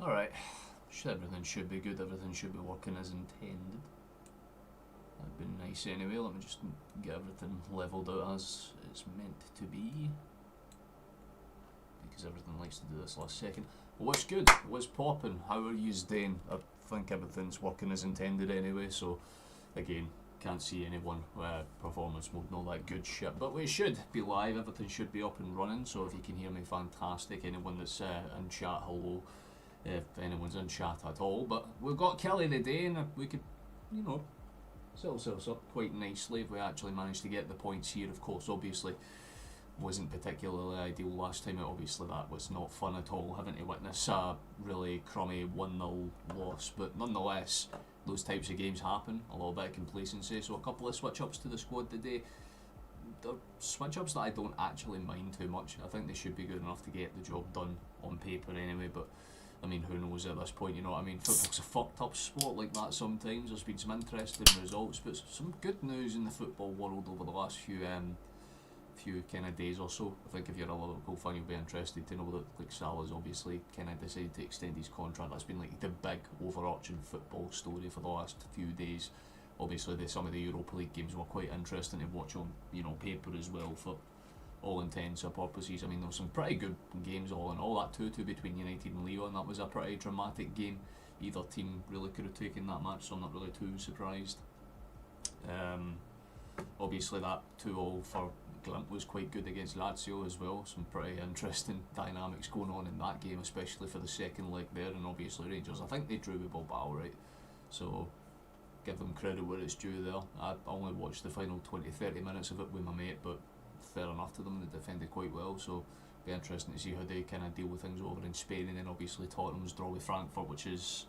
Alright, everything should be good, everything should be working as intended. That'd be nice anyway. Let me just get everything levelled out as it's meant to be, because everything likes to do this last second. Well, what's good? What's popping? How are yous doing? I think everything's working as intended anyway, so again, can't see anyone performance mode and all that good shit, but we should be live, everything should be up and running, so if you can hear me, fantastic. Anyone that's in chat, hello, if anyone's in chat at all. But we've got Killie today, and we could, you know, set ourselves up quite nicely if we actually managed to get the points here. Of course, obviously wasn't particularly ideal last time out. Obviously that was not fun at all, having to witness a really crummy 1-0 loss, but nonetheless those types of games happen. A little bit of complacency, so a couple of switch ups to the squad today. They're switch ups that I don't actually mind too much. I think they should be good enough to get the job done on paper anyway, but I mean, who knows at this point, you know what I mean? Football's a fucked up sport like that sometimes. There's been some interesting results, but some good news in the football world over the last few kind of days or so. I think if you're a Liverpool fan, you'll be interested to know that like Salah's obviously kind of decided to extend his contract. That's been like the big overarching football story for the last few days. Obviously, some of the Europa League games were quite interesting to watch on, you know, paper as well for all intents and purposes. I mean, there were some pretty good games all in all. That 2-2 between United and Lyon, that was a pretty dramatic game. Either team really could have taken that match, so I'm not really too surprised. Obviously that 2-2 for Glint was quite good against Lazio as well. Some pretty interesting dynamics going on in that game, especially for the second leg there. And obviously Rangers, I think they drew with Bilbao, right? So give them credit where it's due there. I only watched the final 20-30 minutes of it with my mate, but fair enough to them, they defended quite well, so be interesting to see how they kind of deal with things over in Spain. And then obviously Tottenham's draw with Frankfurt, which is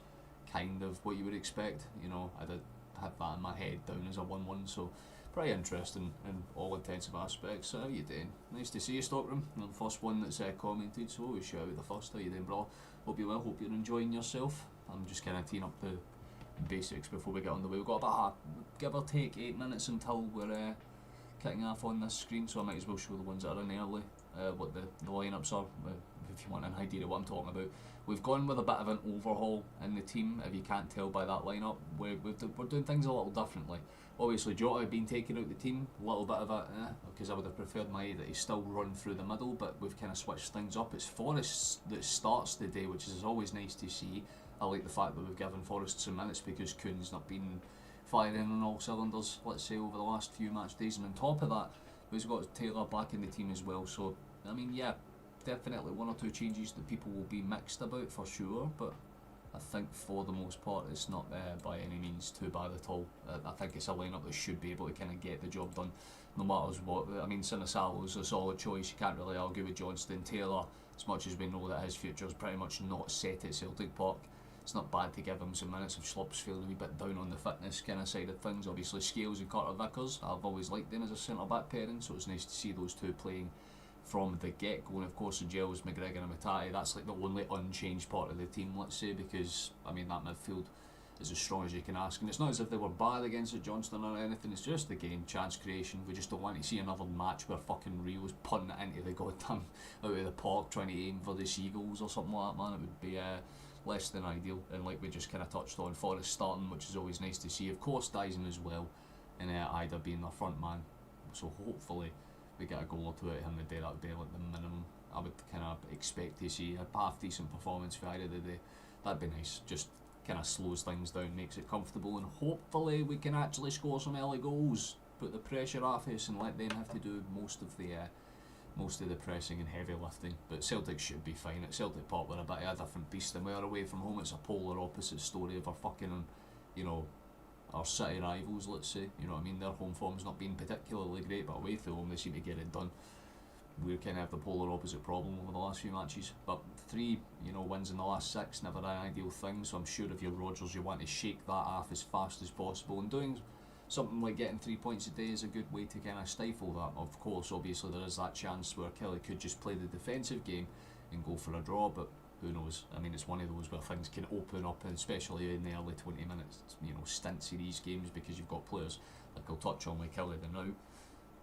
kind of what you would expect. You know, I did have that in my head down as a 1-1, so pretty interesting in all intents and aspects. How you doing? Nice to see you, Stockroom. You're the first one that's commented, so we shout out the first. How you doing, bro? Hope you're well, hope you're enjoying yourself. I'm just kind of teeing up the basics before we get on the way. We've got about give or take 8 minutes until we're kicking off on this screen, so I might as well show the ones that are in early, what the lineups are, if you want an idea of what I'm talking about. We've gone with a bit of an overhaul in the team, if you can't tell by that lineup. We're doing things a little differently. Obviously Jota had been taken out the team, a little bit of a because I would have preferred that he still run through the middle, but we've kind of switched things up. It's Forrest that starts the day, which is always nice to see. I like the fact that we've given Forrest some minutes because Kuhn's not been firing on all cylinders, let's say, over the last few match days. And on top of that, we've got Taylor back in the team as well. So I mean, yeah, definitely one or two changes that people will be mixed about for sure, but I think for the most part it's not by any means too bad at all. I think it's a lineup that should be able to kind of get the job done no matter what. I mean, Sinisalo's a solid choice, you can't really argue with Johnston. Taylor, as much as we know that his future is pretty much not set at Celtic Park, it's not bad to give him some minutes if Schlupp's feeling a wee bit down on the fitness kind of side of things. Obviously Scales and Carter Vickers, I've always liked them as a centre back pairing, so it's nice to see those two playing from the get-go. And of course the Gels, McGregor and Matati, that's like the only unchanged part of the team, let's say, because I mean that midfield is as strong as you can ask. And it's not as if they were bad against it, Johnston or anything, it's just again chance creation. We just don't want to see another match where fucking Rio's punting it into the goddamn out of the park trying to aim for the seagulls or something like that, man. It would be less than ideal. And like we just kind of touched on, Forrest starting, which is always nice to see. Of course Dyson as well, and Ida being their front man, so hopefully we get a goal or two out of him today. That would be like the minimum I would kind of expect to see. A half decent performance for Ida today, that'd be nice. Just kind of slows things down, makes it comfortable, and hopefully we can actually score some early goals, put the pressure off us and let them have to do most of the pressing and heavy lifting. But Celtic should be fine. At Celtic Park we're a bit of a different beast, and we're away from home. It's a polar opposite story of our fucking, you know, our city rivals, let's say. You know what I mean? Their home form's not been particularly great, but away from home they seem to get it done. We kind of have the polar opposite problem over the last few matches. But 3, you know, wins in the last 6, never an ideal thing. So I'm sure if you're Rodgers, you want to shake that off as fast as possible, and doing something like getting 3 points a day is a good way to kind of stifle that. Of course, obviously there is that chance where Killie could just play the defensive game and go for a draw, but who knows? I mean, it's one of those where things can open up, and especially in the early 20 minutes, you know, stints of these games, because you've got players like I'll touch on with Killie the now.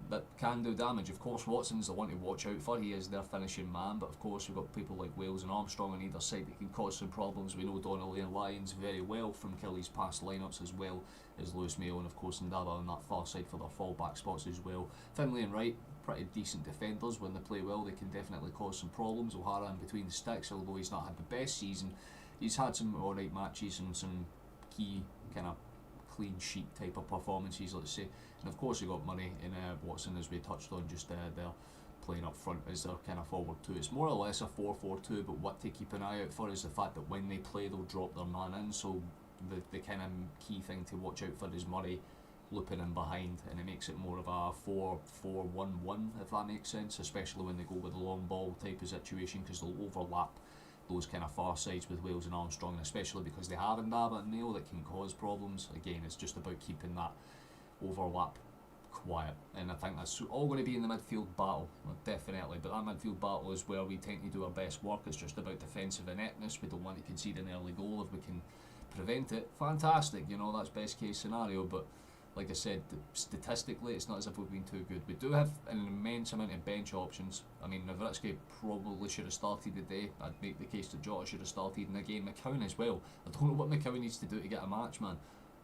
that can do damage. Of course, Watson's the one to watch out for. He is their finishing man, but of course we've got people like Wales and Armstrong on either side that can cause some problems. We know Donnelly and Lyons very well from Killie's past lineups, as well as Lewis Mayo and of course Ndaba on that far side for their fallback spots as well. Finlay and Wright, pretty decent defenders. When they play well, they can definitely cause some problems. O'Hara in between the sticks, although he's not had the best season, he's had some alright matches and some key kind of clean sheet type of performances, let's say. And of course you've got Murray and Watson, as we touched on just there, playing up front as their kind of forward two. It's more or less a 4-4-2, but what to keep an eye out for is the fact that when they play they'll drop their man in, so the kind of key thing to watch out for is Murray looping in behind, and it makes it more of a 4-4-1-1, if that makes sense, especially when they go with a long ball type of situation, because they'll overlap those kind of far sides with Wales and Armstrong, and especially because they have Ndaba and Mayo that can cause problems. Again, it's just about keeping that overlap quiet, and I think that's all going to be in the midfield battle, definitely. But that midfield battle is where we tend to do our best work. It's just about defensive ineptness. We don't want to concede an early goal. If we can prevent it, fantastic, you know, that's best case scenario. But like I said, statistically it's not as if we've been too good. We do have an immense amount of bench options. I mean, Nowitzki probably should have started today. I'd make the case that Jota should have started, and again McCowan as well. I don't know what McCowan needs to do to get a match, man.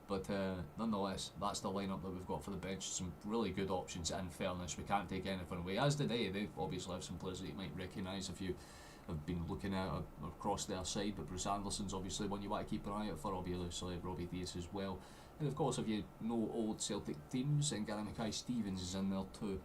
But nonetheless, that's the lineup that we've got for the bench. Some really good options, in fairness. We can't take anything away. As today, they obviously have some players that you might recognise if you have been looking at across their side. But Bruce Anderson's obviously one you want to keep an eye out for, obviously Robbie Diaz as well. And of course, if you know old Celtic teams, then Gary Mackay-Stevens is in there too.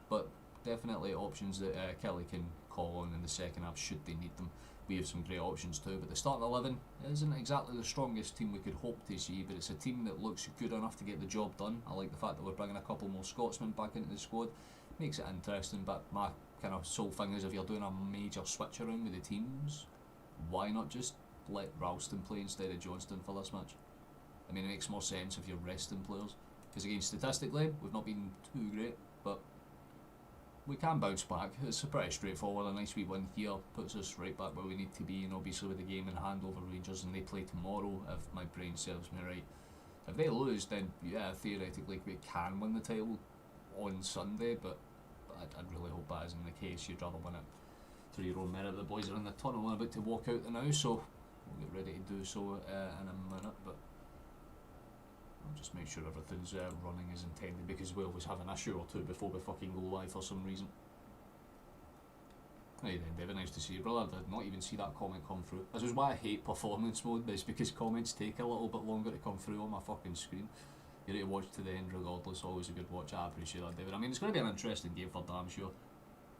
But definitely options that Killie can call on in the second half should they need them. We have some great options too, but the starting 11 isn't exactly the strongest team we could hope to see, but it's a team that looks good enough to get the job done. I like the fact that we're bringing a couple more Scotsmen back into the squad. Makes it interesting, but my kind of sole thing is if you're doing a major switch around with the teams, why not just let Ralston play instead of Johnston for this match? I mean, it makes more sense if you're resting players, because again, statistically, we've not been too great, but we can bounce back. It's pretty straightforward. A nice wee win here puts us right back where we need to be, and obviously with the game in hand over Rangers, and they play tomorrow, if my brain serves me right. If they lose, then yeah, theoretically we can win the title on Sunday, but I'd really hope that isn't the case. You'd rather win it through your own merit. The boys are in the tunnel and about to walk out now, so we'll get ready to do so in a minute, but I'll just make sure everything's running as intended, because we always have an issue or two before we fucking go live for some reason. Hey then, David, nice to see you, brother. I did not even see that comment come through. This is why I hate performance mode, but it's because comments take a little bit longer to come through on my fucking screen. You're ready to watch to the end regardless, always a good watch. I appreciate that, David. I mean, it's going to be an interesting game for damn sure.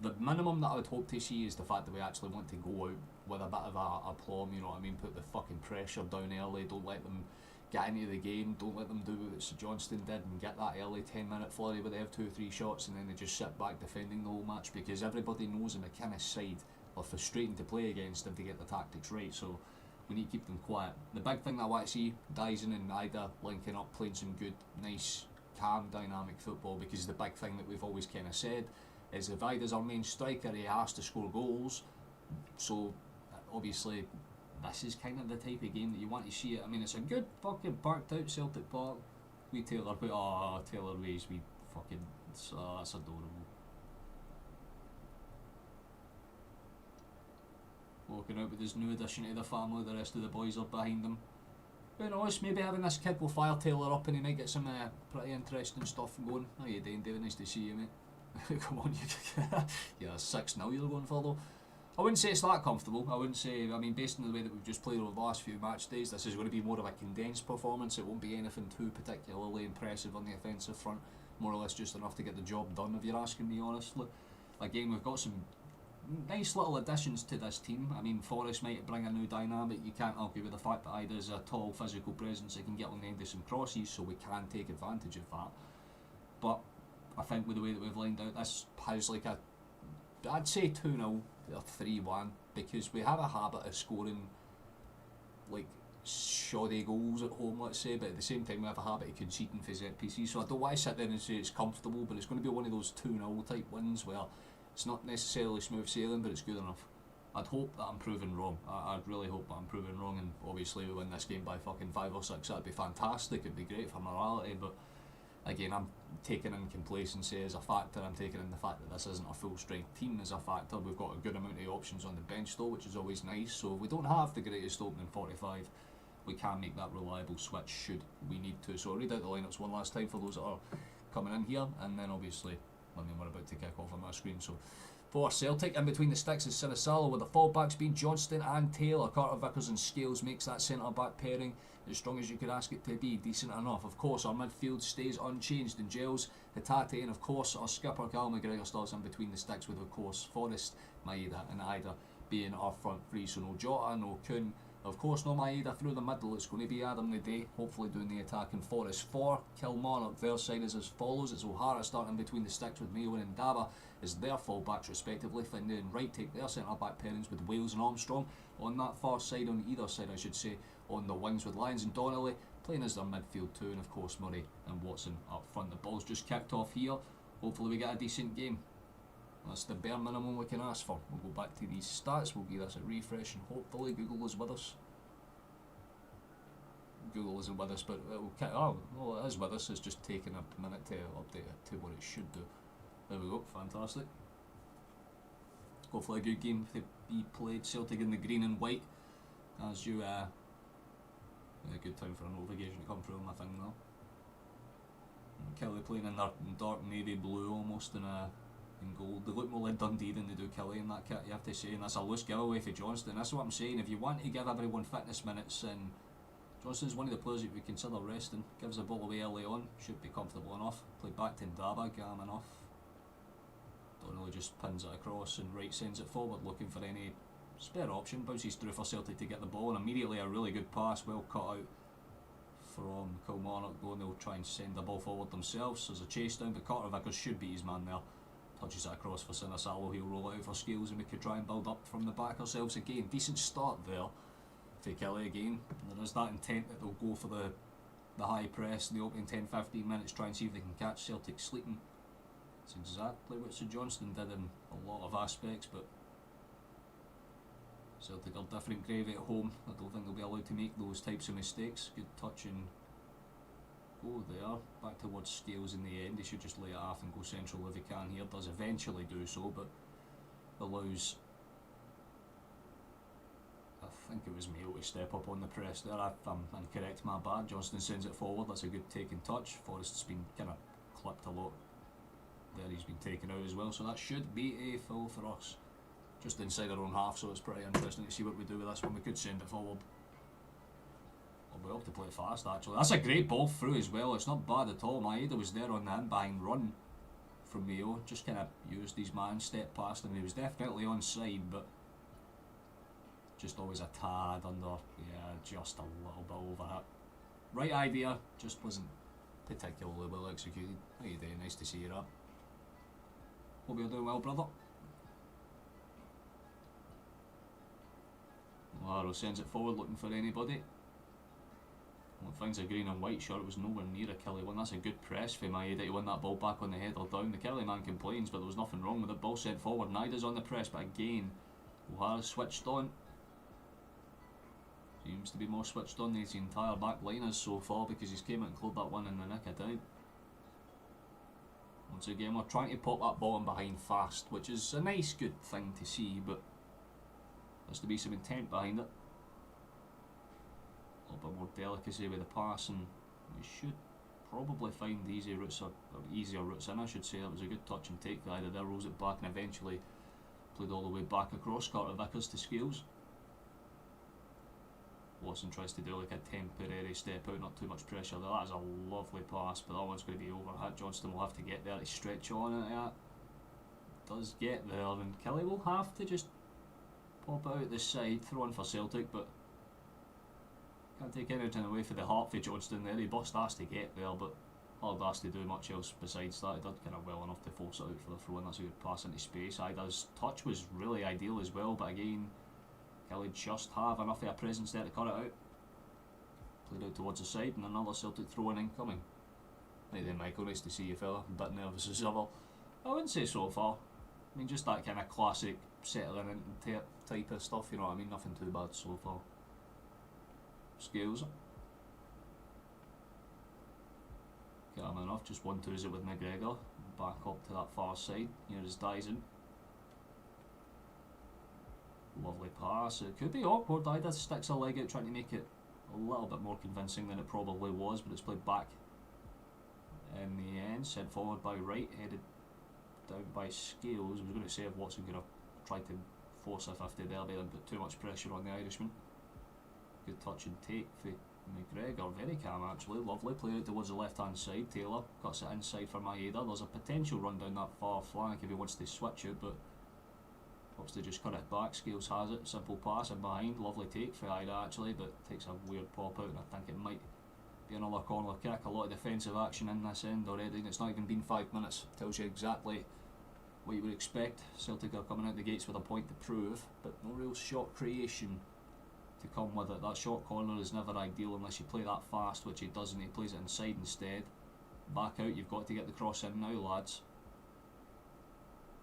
The minimum that I would hope to see is the fact that we actually want to go out with a bit of a aplomb, you know what I mean? Put the fucking pressure down early, don't let them get into the game, don't let them do what St Johnstone did and get that early 10-minute flurry where they have 2-3 shots and then they just sit back defending the whole match, because everybody knows on the kind of side are frustrating to play against if they get the tactics right, so we need to keep them quiet. The big thing that I want to see, Dyson and Ida linking up, playing some good, nice, calm, dynamic football, because the big thing that we've always kind of said is if Ida's our main striker, he has to score goals, so obviously this is kind of the type of game that you want to see it. I mean, it's a good fucking parked out Celtic Park. We Taylor Ways, we fucking, that's adorable. Walking out with his new addition to the family, the rest of the boys are behind him. Who knows, maybe having this kid will fire Taylor up and he might get some pretty interesting stuff going. How you doing, David? Nice to see you, mate. Come on, yeah, 6-0 you're going for though. I wouldn't say it's that comfortable. I wouldn't say, I mean, based on the way that we've just played over the last few match days, this is going to be more of a condensed performance. It won't be anything too particularly impressive on the offensive front. More or less just enough to get the job done, if you're asking me honestly. Again, we've got some nice little additions to this team. I mean, Forrest might bring a new dynamic. You can't argue with the fact that Ida's a tall physical presence that can get on the end of some crosses, so we can take advantage of that. But I think with the way that we've lined out, this has like a, I'd say 2-0 or 3-1, because we have a habit of scoring like shoddy goals at home, let's say, but at the same time we have a habit of conceding for set pieces, so I don't want to sit there and say it's comfortable, but it's going to be one of those 2-0 type wins where it's not necessarily smooth sailing, but it's good enough. I'd hope that I'm proven wrong. I'd really hope that I'm proven wrong, and obviously we win this game by fucking 5 or 6, that'd be fantastic, it'd be great for morality, but again, I'm taking in complacency as a factor. I'm taking in the fact that this isn't a full strength team as a factor. We've got a good amount of options on the bench though, which is always nice. So if we don't have the greatest opening 45, we can make that reliable switch should we need to. So I'll read out the lineups one last time for those that are coming in here, and then obviously, I mean, we're about to kick off on my screen. So for Celtic, in between the sticks is Sinisalo, with the fullbacks being Johnston and Taylor. Carter Vickers and Scales makes that centre-back pairing as strong as you could ask it to be, decent enough. Of course, our midfield stays unchanged in Gels, Hatate, and of course our skipper Cal McGregor starts in between the sticks with, of course, Forrest, Maeda and Ida being our front three. So no Jota, no Kuhn, of course no Maeda through the middle. It's going to be Adam Day, hopefully doing the attacking for us. For Kilmarnock, their side is as follows. It's O'Hara starting between the sticks with Mayo and Ndaba as their full-backs respectively. Finlay and Wright take their centre-back pairings with Wales and Armstrong. On that far side, on either side I should say, on the wings with Lyons and Donnelly playing as their midfield too, and of course Murray and Watson up front. The ball's just kicked off here. Hopefully we get a decent game. That's the bare minimum we can ask for. We'll go back to these stats, we'll give this a refresh, and hopefully Google is with us. Google isn't with us, but it'll well, it is with us. It's just taking a minute to update it to what it should do. There we go, fantastic. Hopefully a good game to be played. Celtic in the green and white, as you a good time for a notification to come through on my thing now. Killie playing in their dark navy blue almost in gold. They look more like Dundee than they do Killie in that kit, you have to say, and that's a loose giveaway for Johnston. That's what I'm saying. If you want to give everyone fitness minutes, and Johnston's one of the players that we consider resting, gives the ball away early on, should be comfortable enough. Played back to Ndaba, get him enough. Donnelly just pins it across and Wright sends it forward looking for any spare option, bounces through for Celtic to get the ball, and immediately a really good pass, well cut out from Kilmarnock. Going, they'll try and send the ball forward themselves. There's a chase down, but Carter Vickers should be his man there. Touches it across for Sinisalo, he'll roll it out for Scales, and we could try and build up from the back ourselves again. Decent start there for Killie again. There is that intent that they'll go for the high press in the opening 10-15 minutes, try and see if they can catch Celtic sleeping. It's exactly what St Johnstone did in a lot of aspects, but Celtic are different gravy at home. I don't think they'll be allowed to make those types of mistakes. Good touch and go there. Back towards Scales in the end. He should just lay it off and go central if he can here. Does eventually do so, but allows, I think it was Mayo, to step up on the press there. If I'm incorrect, my bad. Johnston sends it forward. That's a good take and touch. Forrest's been kind of clipped a lot there. He's been taken out as well, so that should be a foul for us. Just inside our own half, so it's pretty interesting to see what we do with this one. We could send it forward. We'll have to play it fast actually. That's a great ball through as well. It's not bad at all. Maeda was there on the in-behind run from Mayo. Just kind of used his man, stepped past him. He was definitely onside, but just always a tad under. Yeah, just a little bit over it. Right idea, just wasn't particularly well executed. How you doing? Nice to see you up. Hope you're doing well, brother. Laro sends it forward looking for anybody. Well, finds a green and white shirt. It was nowhere near a Killie one. That's a good press for Maeda to win that ball back on the head or down. The Killie man complains, but there was nothing wrong with it. Ball sent forward. Naida's on the press, but again, O'Hara switched on. Seems to be more switched on than his entire back line is so far, because he's came out and cleared that one in the nick of time. Once again, we're trying to pop that ball in behind fast, which is a nice, good thing to see, but there's to be some intent behind it. A little bit more delicacy with the pass, and we should probably find easy routes, or easier routes in, I should say. That was a good touch and take. The either there rolls it back and eventually played all the way back across. Carter Vickers to Scales. Watson tries to do like a temporary step out, not too much pressure there. That is a lovely pass, but that one's going to be overhit. Johnston will have to get there to stretch on it. Yeah, does get there, and Killie will have to just pop out the side, throw in for Celtic, but can't take anything away for the heart for Johnston there. He bust asked to get there, but hard asked to do much else besides that. He did kind of well enough to force it out for the throw in. That's a good pass into space. Ida's touch was really ideal as well, but again, Killie just have enough of a presence there to cut it out. Played out towards the side, and another Celtic throw-in incoming. Right then, Michael, nice to see you, fella. A bit nervous as ever. I wouldn't say so far. I mean, just that kind of classic settling into type of stuff, you know what I mean? Nothing too bad so far. Scales. calm enough, just 1-2s it with McGregor. Back up to that far side. Here is Dyson. Lovely pass. It could be awkward. Ida sticks a leg out trying to make it a little bit more convincing than it probably was, but it's played back in the end. Sent forward by Wright, headed down by Scales. I was going to say if Watson could have tried to force a 50 there, but put too much pressure on the Irishman. Good touch and take for McGregor. Very calm actually. Lovely. Play out towards the left hand side. Taylor cuts it inside for Maeda. There's a potential run down that far flank if he wants to switch it, but opts to just cut it back. Scales has it. Simple pass in behind. Lovely take for Ida actually, but takes a weird pop out, and I think it might be another corner kick. A lot of defensive action in this end already, and it's not even been 5 minutes. Tells you exactly what you would expect. Celtic are coming out the gates with a point to prove, but no real shot creation to come with it. That short corner is never ideal unless you play that fast, which he doesn't. He plays it inside instead. Back out, you've got to get the cross in now, lads.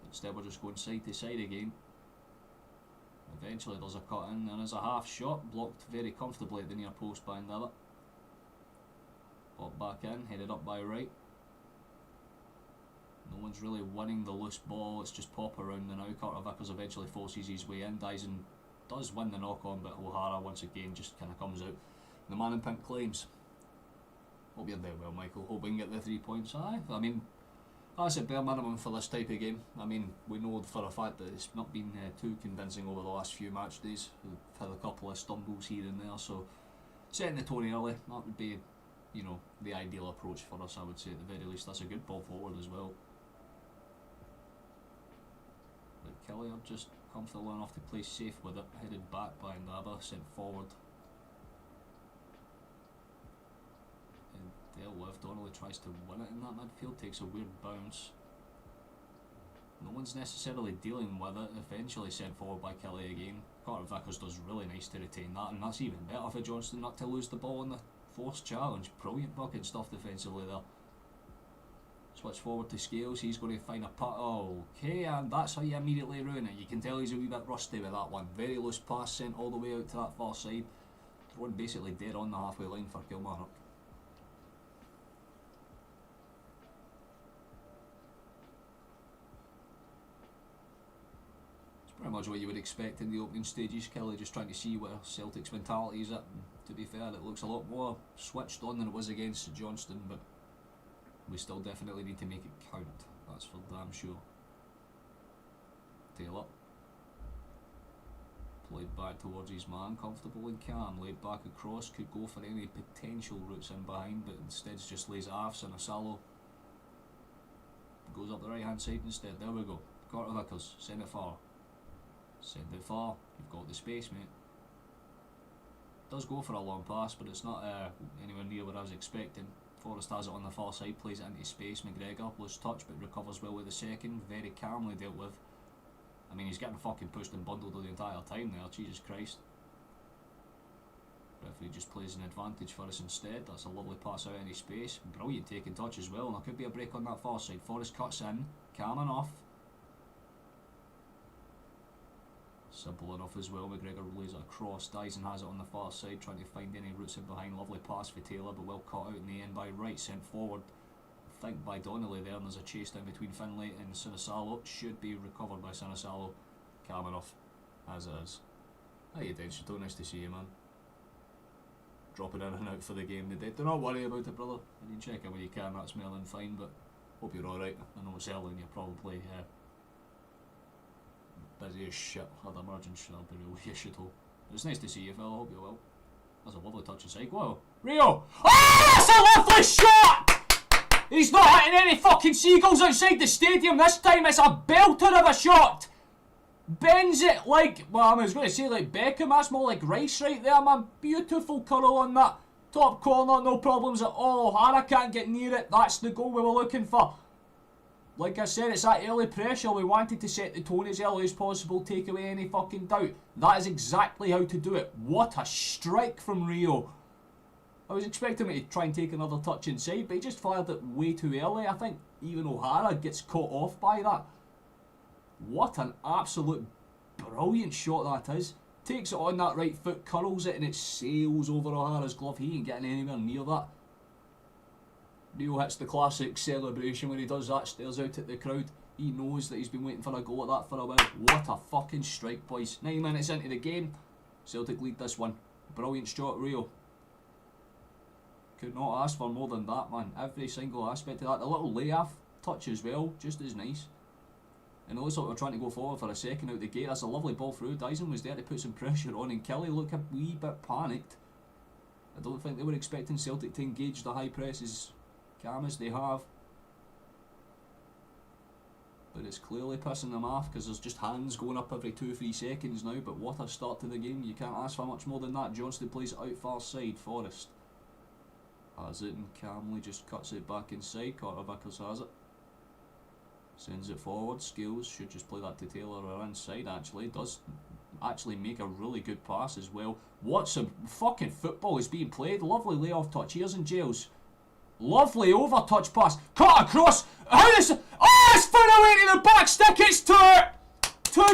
Instead we're just going side to side again. Eventually there's a cut in, and there's a half shot, blocked very comfortably at the near post by Ndaba. Popped back in, headed up by Wright. No one's really winning the loose ball, it's just pop around the now. Carter Vickers eventually forces his way in. Dyson does win the knock on, but O'Hara once again just kind of comes out. The man in pink claims, hope you're doing well, Michael, hope we can get the 3 points. Aye, I mean, that's a bare minimum for this type of game. I mean, we know for a fact that it's not been too convincing over the last few match days. We've had a couple of stumbles here and there, so setting the tone early, that would be, you know, the ideal approach for us, I would say. At the very least, that's a good ball forward as well. But Killie are just comfortable enough to play safe with it. Headed back by Ndaba, sent forward and dealt with. Donnelly tries to win it in that midfield, takes a weird bounce. No one's necessarily dealing with it. Eventually sent forward by Killie again. Carter Vickers does really nice to retain that, and that's even better for Johnston not to lose the ball in the forced challenge. Brilliant bucket stuff defensively there. Switch forward to Scales, he's going to find a putt. Okay, and that's how you immediately ruin it. You can tell he's a wee bit rusty with that one. Very loose pass sent all the way out to that far side. Thrown basically dead on the halfway line for Kilmarnock. It's pretty much what you would expect in the opening stages. Killie just trying to see where Celtic's mentality is at. To be fair, it looks a lot more switched on than it was against Johnston, but we still definitely need to make it count, that's for damn sure. Taylor. Played back towards his man, comfortable and calm, laid back across, could go for any potential routes in behind, but instead just lays it off. Sinasalo goes up the right hand side instead. There we go. Carter Vickers, send it far. Send it far, you've got the space, mate. Does go for a long pass, but it's not anywhere near what I was expecting. Forrest has it on the far side, plays it into space. McGregor, loose touch, but recovers well with the second. Very calmly dealt with. I mean, he's getting fucking pushed and bundled the entire time there, Jesus Christ. Referee just plays an advantage for us instead. That's a lovely pass out into space. Brilliant taking touch as well, and there could be a break on that far side. Forrest cuts in, calm enough. Simple enough as well. McGregor lays it across. Dyson has it on the far side, trying to find any routes in behind. Lovely pass for Taylor, but well cut out in the end by Wright. Sent forward, I think, by Donnelly there, and there's a chase down between Finlay and Sinasalo. Should be recovered by Sinasalo. Calm enough, as it is. How you doing, Chateau? Nice to see you, man. Dropping in and out for the game today. Do not worry about it, brother. You can check in when you can, that's more than fine, but hope you're alright. I know it's early and you're probably busy as shit, had emergency, I'll be real with you, Chateau. It's nice to see you, fella, hope you're well. That's a lovely touch inside. Whoa, Rio! Ah, that's a lovely shot! He's not hitting any fucking seagulls outside the stadium this time. It's a belter of a shot! Bends it like, well, I was going to say like Beckham, that's more like Rice right there, man. Beautiful curl on that top corner, no problems at all. O'Hara can't get near it, that's the goal we were looking for. Like I said, it's that early pressure. We wanted to set the tone as early as possible, take away any fucking doubt. That is exactly how to do it. What a strike from Rio. I was expecting him to try and take another touch inside, but he just fired it way too early. I think even O'Hara gets caught off by that. What an absolute brilliant shot that is. Takes it on that right foot, curls it, and it sails over O'Hara's glove. He ain't getting anywhere near that. Rio hits the classic celebration where he does that, stares out at the crowd. He knows that he's been waiting for a goal like that for a while. What a fucking strike, boys. 9 minutes into the game, Celtic lead this one. Brilliant shot, Rio. Could not ask for more than that, man. Every single aspect of that. The little layoff touch as well, just as nice. And it looks like we're trying to go forward for a second out the gate. That's a lovely ball through. Dyson was there to put some pressure on, and Killie looked a wee bit panicked. I don't think they were expecting Celtic to engage the high press as calm as they have. But it's clearly pissing them off because there's just hands going up every 2-3 seconds now. But what a start to the game. You can't ask for much more than that. Johnston plays it out far side. Forrest has it and calmly just cuts it back inside. Carter Vickers has it. Sends it forward. Scales should just play that to Taylor or inside actually. Does actually make a really good pass as well. What some fucking football is being played. Lovely layoff touch. Here's in Jails. Lovely over touch pass. Cut across. How is it? Oh, it's fun away to the back stick. It's 2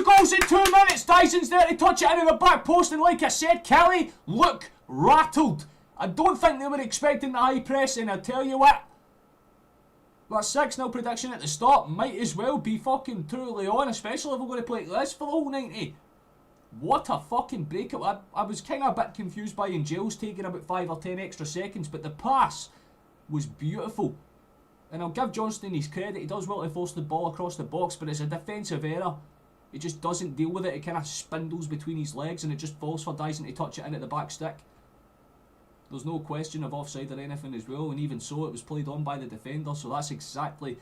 goals in 2 minutes. Dyson's there to touch it into the back post. And like I said, Killie look rattled. I don't think they were expecting the high press. And I tell you what, that 6-0 prediction at the start might as well be fucking too early on. Especially if we're going to play like this for the whole 90. What a fucking breakup. I was kind of a bit confused by Jails taking about 5 or 10 extra seconds. But the pass was beautiful. And I'll give Johnston his credit. He does well to force the ball across the box, but it's a defensive error. He just doesn't deal with it. It kind of spindles between his legs and it just falls for Dyson to touch it in at the back stick. There's no question of offside or anything as well, and even so it was played on by the defender, so that's exactly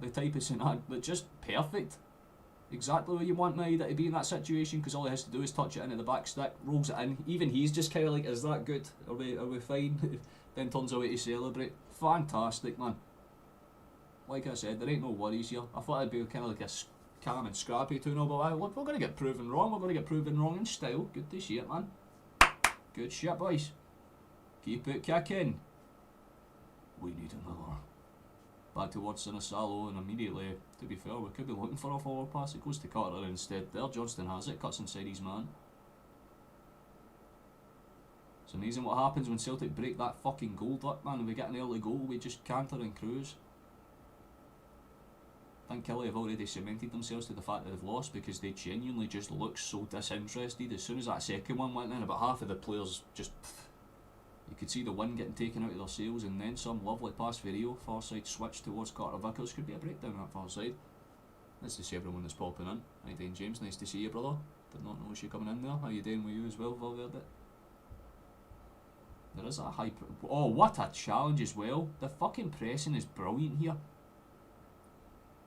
the type of scenario, but just perfect. Exactly where you want Maeda to be in that situation, because all he has to do is touch it in at the back stick, rolls it in. Even he's just kind of like, is that good? Are we fine? Then turns away to celebrate. Fantastic, man. Like I said, there ain't no worries here. I thought it'd be kind of like a calm and scrappy 2-0, but look, we're going to get proven wrong. We're going to get proven wrong in style. Good to see it, man. Good shit, boys. Keep it kicking. We need another. Back towards Sinisalo, and immediately, to be fair, we could be looking for a forward pass. It goes to Carter instead there. Johnston has it, cuts inside his man. It's amazing what happens when Celtic break that fucking goal duck, man. If we get an early goal, we just canter and cruise. I think Killie have already cemented themselves to the fact that they've lost because they genuinely just look so disinterested. As soon as that second one went in, about half of the players just... You could see the wind getting taken out of their sails, and then some lovely pass for Rio. Far side switch towards Carter Vickers. Could be a breakdown on that far side. Nice to see everyone that's popping in. How you doing, James? Nice to see you, brother. Did not know you coming in there. How you doing with you as well, Valverde? There is a high... Oh, what a challenge as well. The fucking pressing is brilliant here.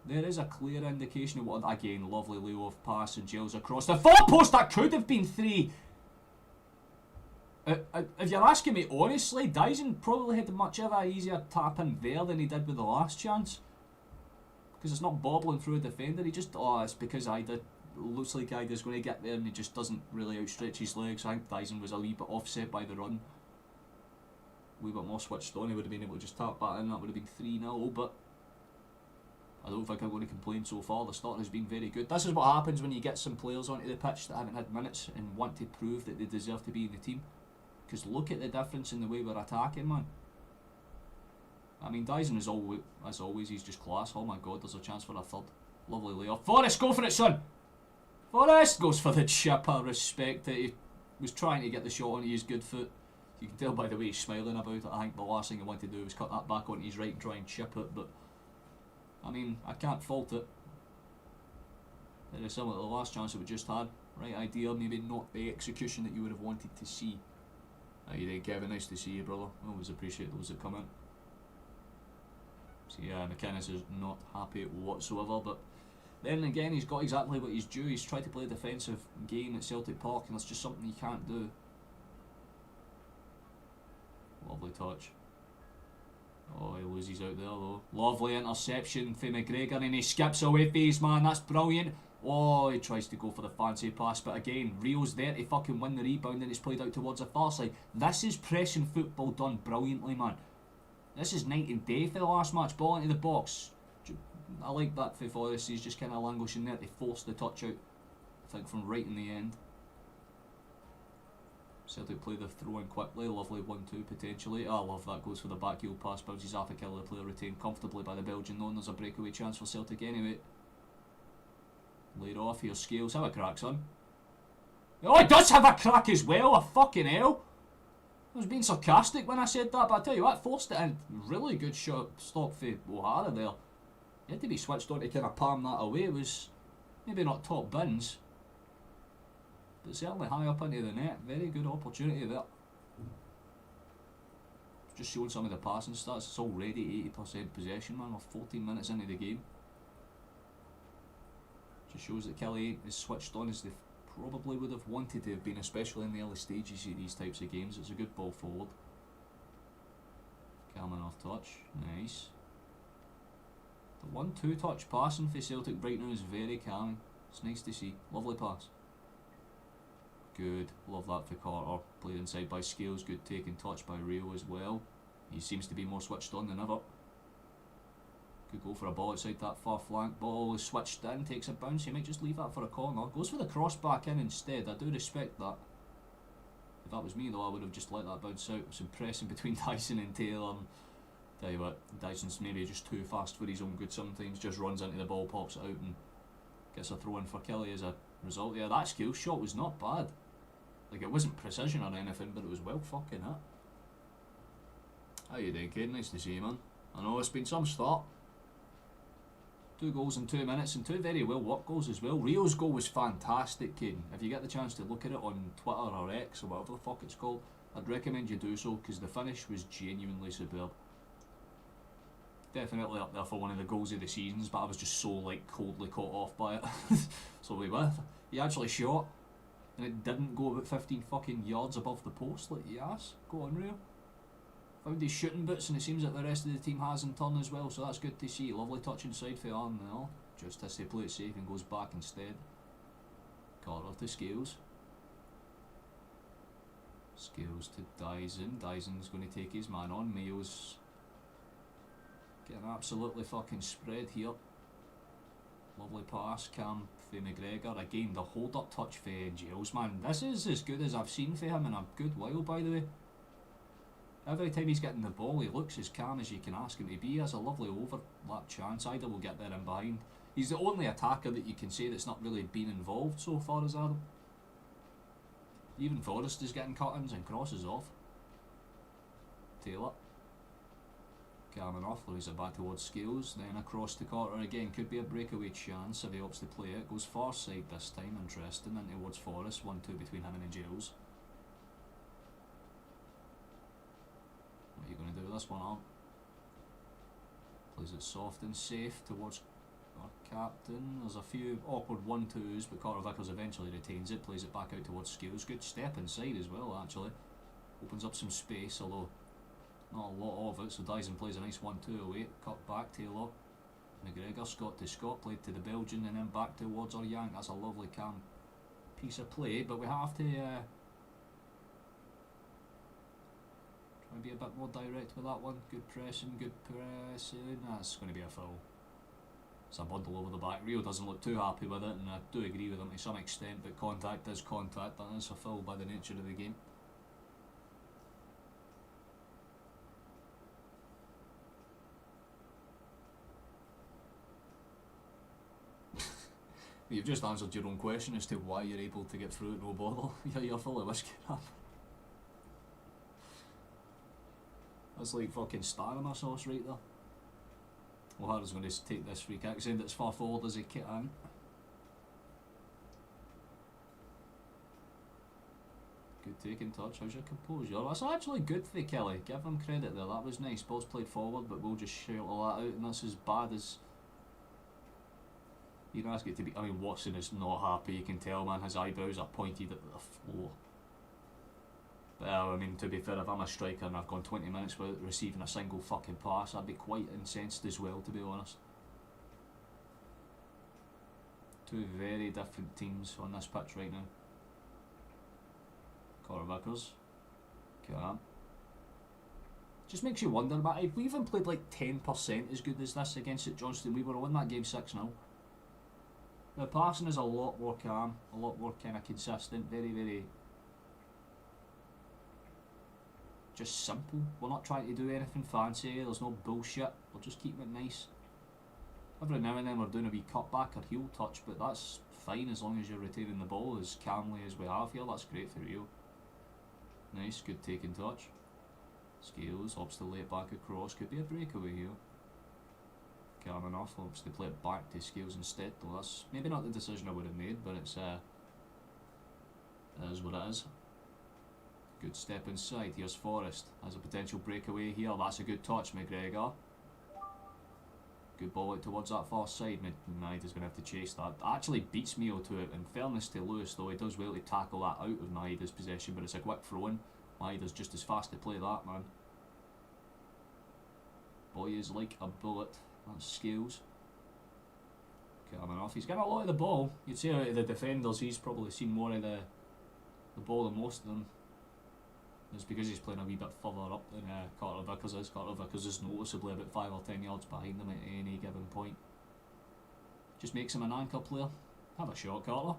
There is a clear indication of what... Again, lovely layoff pass and Jails across the far post. That could have been 3. If you're asking me honestly, Dyson probably had much of an easier tap in there than he did with the last chance. Because it's not bobbling through a defender. He just... Oh, it's because Ida... Looks like Ida's going to get there and he just doesn't really outstretch his legs. I think Dyson was a wee bit offset by the run. A wee bit more switched on. He would have been able to just tap that in. That would have been 3-0, but... I don't think I'm going to complain so far. The start has been very good. This is what happens when you get some players onto the pitch that haven't had minutes and want to prove that they deserve to be in the team. Because look at the difference in the way we're attacking, man. I mean, Dyson is as always, he's just class. Oh my god, there's a chance for a third. Lovely layoff. Forrest, go for it, son! Forrest goes for the chip. I respect it. He was trying to get the shot onto his good foot. You can tell by the way he's smiling about it. I think the last thing he wanted to do was cut that back onto his right and try and chip it, but... I mean, I can't fault it. It is similar to the last chance that we just had. Right idea, maybe not the execution that you would have wanted to see. How you doing, Kevin? Nice to see you, brother. Always appreciate those that come in. So yeah, McInnes is not happy whatsoever, but then again, he's got exactly what he's due. He's tried to play a defensive game at Celtic Park, and that's just something he can't do. Lovely touch. Oh, he loses out there though. Lovely interception for McGregor, and he skips away for his man. That's brilliant. Oh, he tries to go for the fancy pass, but again, Rio's there to fucking win the rebound, and it's played out towards the far side. This is pressing football done brilliantly, man. This is night and day for the last match. Ball into the box. I like that for Forrest. He's just kind of languishing there to force the touch out. I think from right in the end. Celtic play the throw in quickly, lovely 1-2 potentially. I love that, goes for the back heel pass, bounces off a Killie, the player retained comfortably by the Belgian, knowing there's a breakaway chance for Celtic anyway. Laid off, here's Scales, have a crack, son. Oh, he does have a crack as well, a fucking hell! I was being sarcastic when I said that, but I tell you what, forced it in. Really good shot, stop for O'Hara there. He had to be switched on to kind of palm that away. It was maybe not top bins, but certainly high up into the net. Very good opportunity there. Just showing some of the passing stats. It's already 80% possession, man. We're 14 minutes into the game. Just shows that Killie is switched on as they probably would have wanted to have been, especially in the early stages of these types of games. It's a good ball forward. Kilmarnock touch. Nice. The 1-2 touch passing for Celtic right now is very calming. It's nice to see. Lovely pass. Good. Love that for Carter. Played inside by Scales. Good taking touch by Rio as well. He seems to be more switched on than ever. Could go for a ball outside that far flank. Ball is switched in. Takes a bounce. He might just leave that for a corner. Goes for the cross back in instead. I do respect that. If that was me though, I would have just let that bounce out. Some pressing between Dyson and Taylor. Tell you what, Dyson's maybe just too fast for his own good sometimes. Just runs into the ball, pops it out and gets a throw in for Killie as a result. Yeah, that skill shot was not bad. Like, it wasn't precision or anything, but it was well fucking hit. How you doing, Kane? Nice to see you, man. I know it's been some start. 2 goals in 2 minutes and 2 very well worked goals as well. Rio's goal was fantastic, Kane. If you get the chance to look at it on Twitter or X or whatever the fuck it's called, I'd recommend you do so, because the finish was genuinely superb. Definitely up there for one of the goals of the seasons, but I was just so like coldly caught off by it. So we were. He actually shot, and it didn't go about 15 fucking yards above the post. Like, yes, go on, Rio. Found his shooting boots, and it seems that the rest of the team has in turn as well, so that's good to see. Lovely touch inside for Arnold. Just has to play it safe and goes back instead. Carter to Scales. Scales to Dyson. Dyson's going to take his man on. Mayo's getting absolutely fucking spread here. Lovely pass, Cam for McGregor. Again, the hold up touch for Giles, man. This is as good as I've seen for him in a good while, by the way. Every time he's getting the ball, he looks as calm as you can ask him to be. He has a lovely overlap chance. Either will get there and behind. He's the only attacker that you can say that's not really been involved so far as Adam. Even Forrest is getting cut-ins and crosses off. Taylor. Kilmarnock throws it back towards Scales, then across to Carter again. Could be a breakaway chance if he opts to play it. Goes far side this time, interesting, and towards Forrest. 1-2 between him and Giles. What are you going to do with this one, Art? Plays it soft and safe towards our captain. There's a few awkward 1-2s, but Carter Vickers eventually retains it. Plays it back out towards Scales. Good step inside as well, actually. Opens up some space, although not a lot of it, so Dyson plays a nice 1-2 away. Cut back, Taylor. McGregor, Scott to Scott, played to the Belgian and then back towards our Yank. That's a lovely calm piece of play, but we have to try and be a bit more direct with that one. Good pressing, That's going to be a foul. It's a bundle over the back. Rio doesn't look too happy with it, and I do agree with him to some extent, but contact is contact. That is a foul by the nature of the game. You've just answered your own question as to why you're able to get through it no bother. You're full of whiskey crap. That's like fucking star-in-a sauce right there. O'Hara's going to take this free kick, send it as far forward as he can. Good taking touch. How's your composure? That's actually good for Killie. Give him credit there. That was nice. Ball's played forward, but we'll just shout all that out, and that's as bad as you can ask it to be. I mean, Watson is not happy, you can tell, man. His eyebrows are pointed at the floor. But I mean, to be fair, if I'm a striker and I've gone 20 minutes without receiving a single fucking pass, I'd be quite incensed as well, to be honest. Two very different teams on this pitch right now. Carter Vickers. Okay. Just makes you wonder, but if we even played like 10% as good as this against St Johnstone, we were win that game 6-0. The passing is a lot more calm, a lot more kind of consistent, very, very just simple. We're not trying to do anything fancy. There's no bullshit. We're just keeping it nice. Every now and then we're doing a wee cutback or heel touch, but that's fine as long as you're retaining the ball as calmly as we have here. That's great for Rio. Nice, good taking touch. Scales opts to lay it back across. Could be a breakaway here. Calm enough, opts to play it back to Scales instead, though that's maybe not the decision I would have made, but it's it is what it is. Good step inside. Here's Forrest. Has a potential breakaway here. That's a good touch, McGregor. Good ball out towards that far side. Maida's going to have to chase that. Actually beats Mio to it. In fairness to Lewis, though, he does well to tackle that out of Maida's possession, but it's a quick throw in. Maida's just as fast to play that, man. Boy is like a bullet. That's Scales. Calm enough. He's getting a lot of the ball. You'd say out of the defenders, he's probably seen more of the ball than most of them. It's because he's playing a wee bit further up than Carter Vickers is. Carter Vickers is noticeably about 5 or 10 yards behind him at any given point. Just makes him an anchor player. Have a shot, Carter.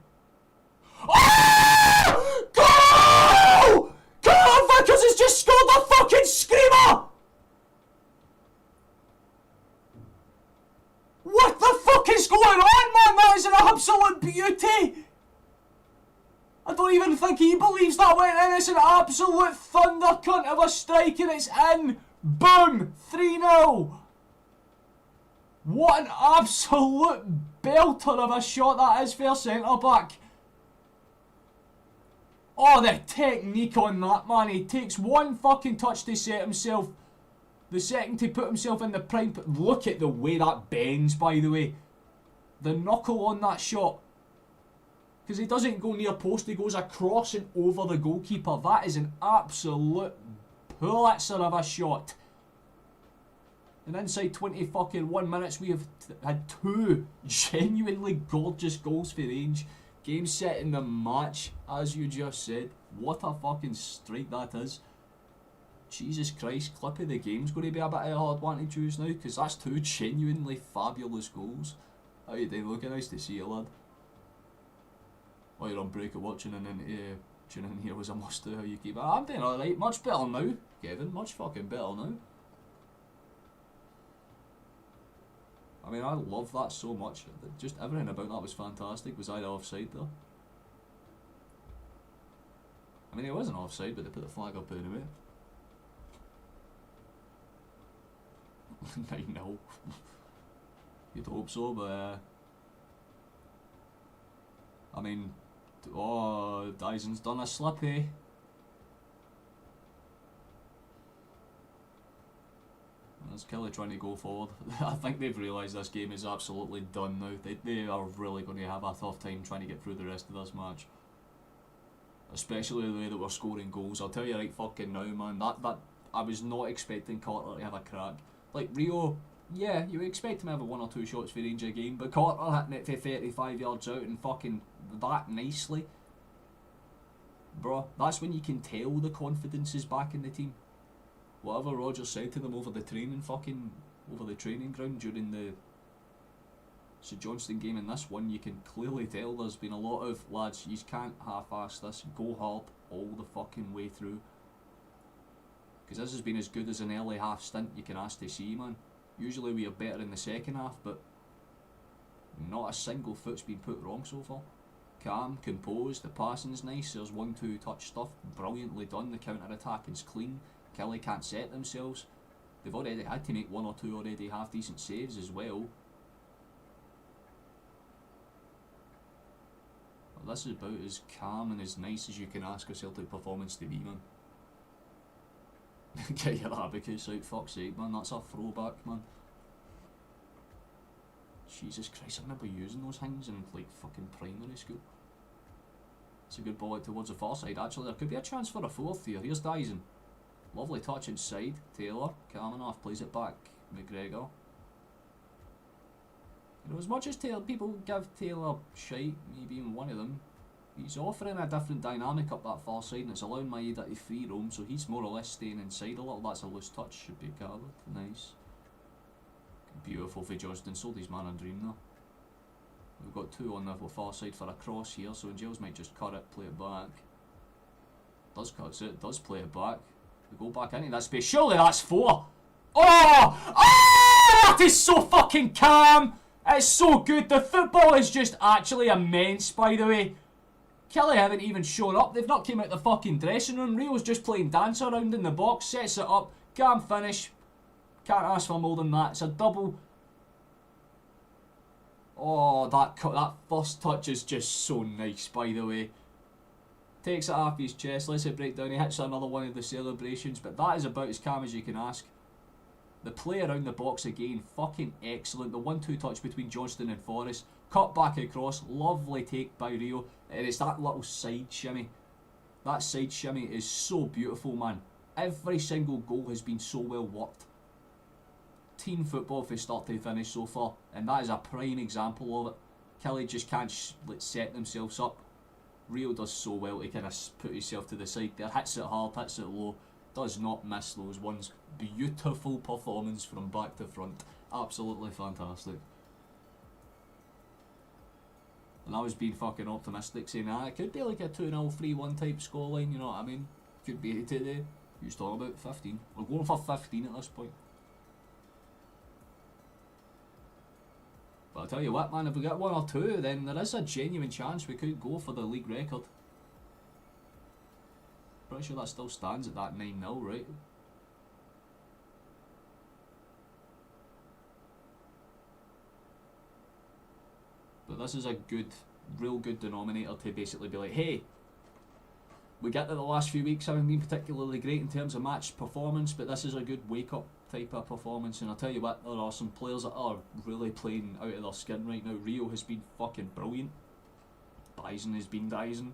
Oh! Goal! Carter Vickers has just scored the fucking screamer! What the fuck is going on, man? That is an absolute beauty! I don't even think he believes that went in. It's an absolute thunder cunt of a strike and it's in. Boom! 3-0. What an absolute belter of a shot that is for a centre back. Oh, the technique on that, man. He takes one fucking touch to set himself. The second to put himself in the prime. Look at the way that bends, by the way. The knuckle on that shot. Because he doesn't go near post, he goes across and over the goalkeeper. That is an absolute Pulitzer of a shot. And inside 20 fucking 1 minutes, we have had 2 genuinely gorgeous goals for Range. Game set in the match, as you just said. What a fucking strike that is. Jesus Christ, clip of the game's going to be a bit of a hard one to choose now, because that's 2 genuinely fabulous goals. How you doing? Looking nice to see you, lad. While you're on break at watching and then tuning in here was a must do. How you keep it? I'm doing alright. Much better now, Kevin. Much fucking better now. I mean, I love that so much. Just everything about that was fantastic. Was I offside though? I mean, it wasn't offside, but they put the flag up anyway. 9-0. You'd hope so, but I mean, oh, Dyson's done a slippy. There's Killie trying to go forward. I think they've realised this game is absolutely done now. They are really going to have a tough time trying to get through the rest of this match. Especially the way that we're scoring goals. I'll tell you right fucking now, man. That I was not expecting Carter to have a crack. Like Rio, yeah, you would expect him to have 1 or 2 shots for Range a game, but Carter hitting it for 35 yards out and fucking that nicely. Bro, that's when you can tell the confidence is back in the team. Whatever Roger said to them over the training ground during the St Johnstone game and this one, you can clearly tell there's been a lot of, lads, you can't half-ass this, go hard all the fucking way through. Because this has been as good as an early half stint you can ask to see, man. Usually we are better in the second half, but not a single foot's been put wrong so far. Calm, composed, the passing's nice, there's 1-2 touch stuff, brilliantly done, the counter-attack is clean. Killie can't set themselves. They've already had to make 1 or 2 already half-decent saves as well. Well, this is about as calm and as nice as you can ask a Celtic performance to be, man. Get your abacus out, fuck's sake, man. That's a throwback, man. Jesus Christ, I remember using those things in like fucking primary school. It's a good ball out towards the far side. Actually, there could be a chance for a 4th here. Here's Dyson. Lovely touch inside. Taylor, calm enough, plays it back. McGregor. You know, as much as people give Taylor shite, me being one of them, he's offering a different dynamic up that far side and it's allowing Maeda to free roam, so he's more or less staying inside a little. That's a loose touch, should be covered. Nice. Beautiful for Johnston, sold his man a dream though. We've got 2 on the far side for a cross here, so Giles might just cut it, play it back. Does cut it, does play it back. We go back into that space. Surely that's 4. Oh! Oh! That is so fucking calm! It's so good. The football is just actually immense, by the way. Killie haven't even shown up. They've not came out the fucking dressing room. Rio's just playing dance around in the box. Sets it up. Calm finish. Can't ask for more than that. It's a double. Oh, that first touch is just so nice, by the way. Takes it off his chest, lets it break down. He hits another one of the celebrations, but that is about as calm as you can ask. The play around the box again, fucking excellent. The 1-2 touch between Johnston and Forrest. Cut back across, lovely take by Rio. And it's that little side shimmy. That side shimmy is so beautiful, man. Every single goal has been so well worked. Team football from start to finish so far, and that is a prime example of it. Killie just can't set themselves up. Rio does so well to kind of put himself to the side there, hits it hard, hits it low, does not miss those ones. Beautiful performance from back to front, absolutely fantastic. And I was being fucking optimistic, saying it could be like a 2-0, 3-1 type scoreline, you know what I mean? Could be today. Who's talking about 15? We're going for 15 at this point. But I'll tell you what, man, if we get 1 or 2, then there is a genuine chance we could go for the league record. Pretty sure that still stands at that 9-0, right? But this is a good, real good denominator to basically be like, hey, we get that the last few weeks haven't been particularly great in terms of match performance, but this is a good wake-up type of performance. And I'll tell you what, there are some players that are really playing out of their skin right now. Rio has been fucking brilliant. Bison has been Dyson.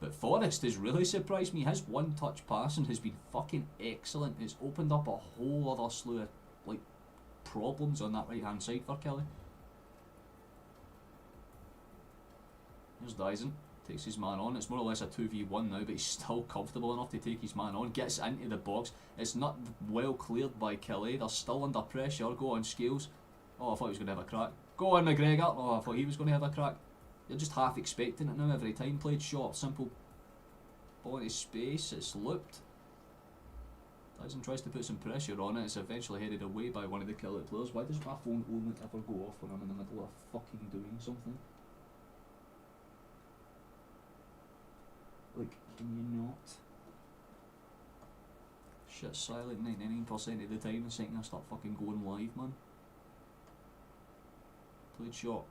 But Forrest has really surprised me. His one-touch passing has been fucking excellent. It's opened up a whole other slew of like problems on that right-hand side for Killie. Here's Dyson. Takes his man on. It's more or less a 2v1 now, but he's still comfortable enough to take his man on. Gets into the box. It's not well cleared by Killie. They're still under pressure. Go on, Scales. Oh, I thought he was going to have a crack. Go on, McGregor. Oh, I thought he was going to have a crack. You're just half expecting it now every time. Played short, simple ball into space. It's looped. Dyson tries to put some pressure on it. It's eventually headed away by one of the Killie players. Why does my phone only ever go off when I'm in the middle of fucking doing something? Like, can you not? Shit, silent 99% of the time the second I start fucking going live, man. Played shot.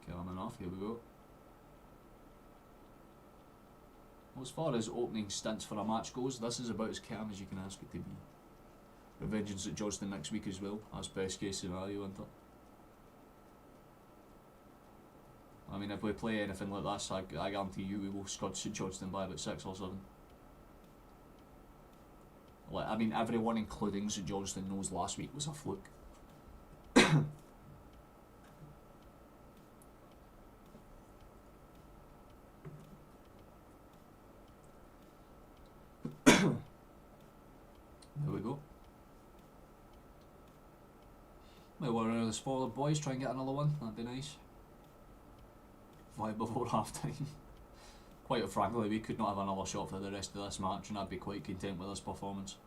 Calm enough, here we go. Well, as far as opening stints for a match goes, this is about as calm as you can ask it to be. Revengeance at Johnston next week as well. That's best case scenario, isn't it? I mean, if we play anything like this, I guarantee you we will scud St Johnston by about 6 or 7. Like, I mean, everyone, including St Johnston, knows last week was a fluke. There we go. Might one of the spoiled boys try and get another one, that'd be nice. Right before half time. Quite frankly, we could not have another shot for the rest of this match, and I'd be quite content with this performance.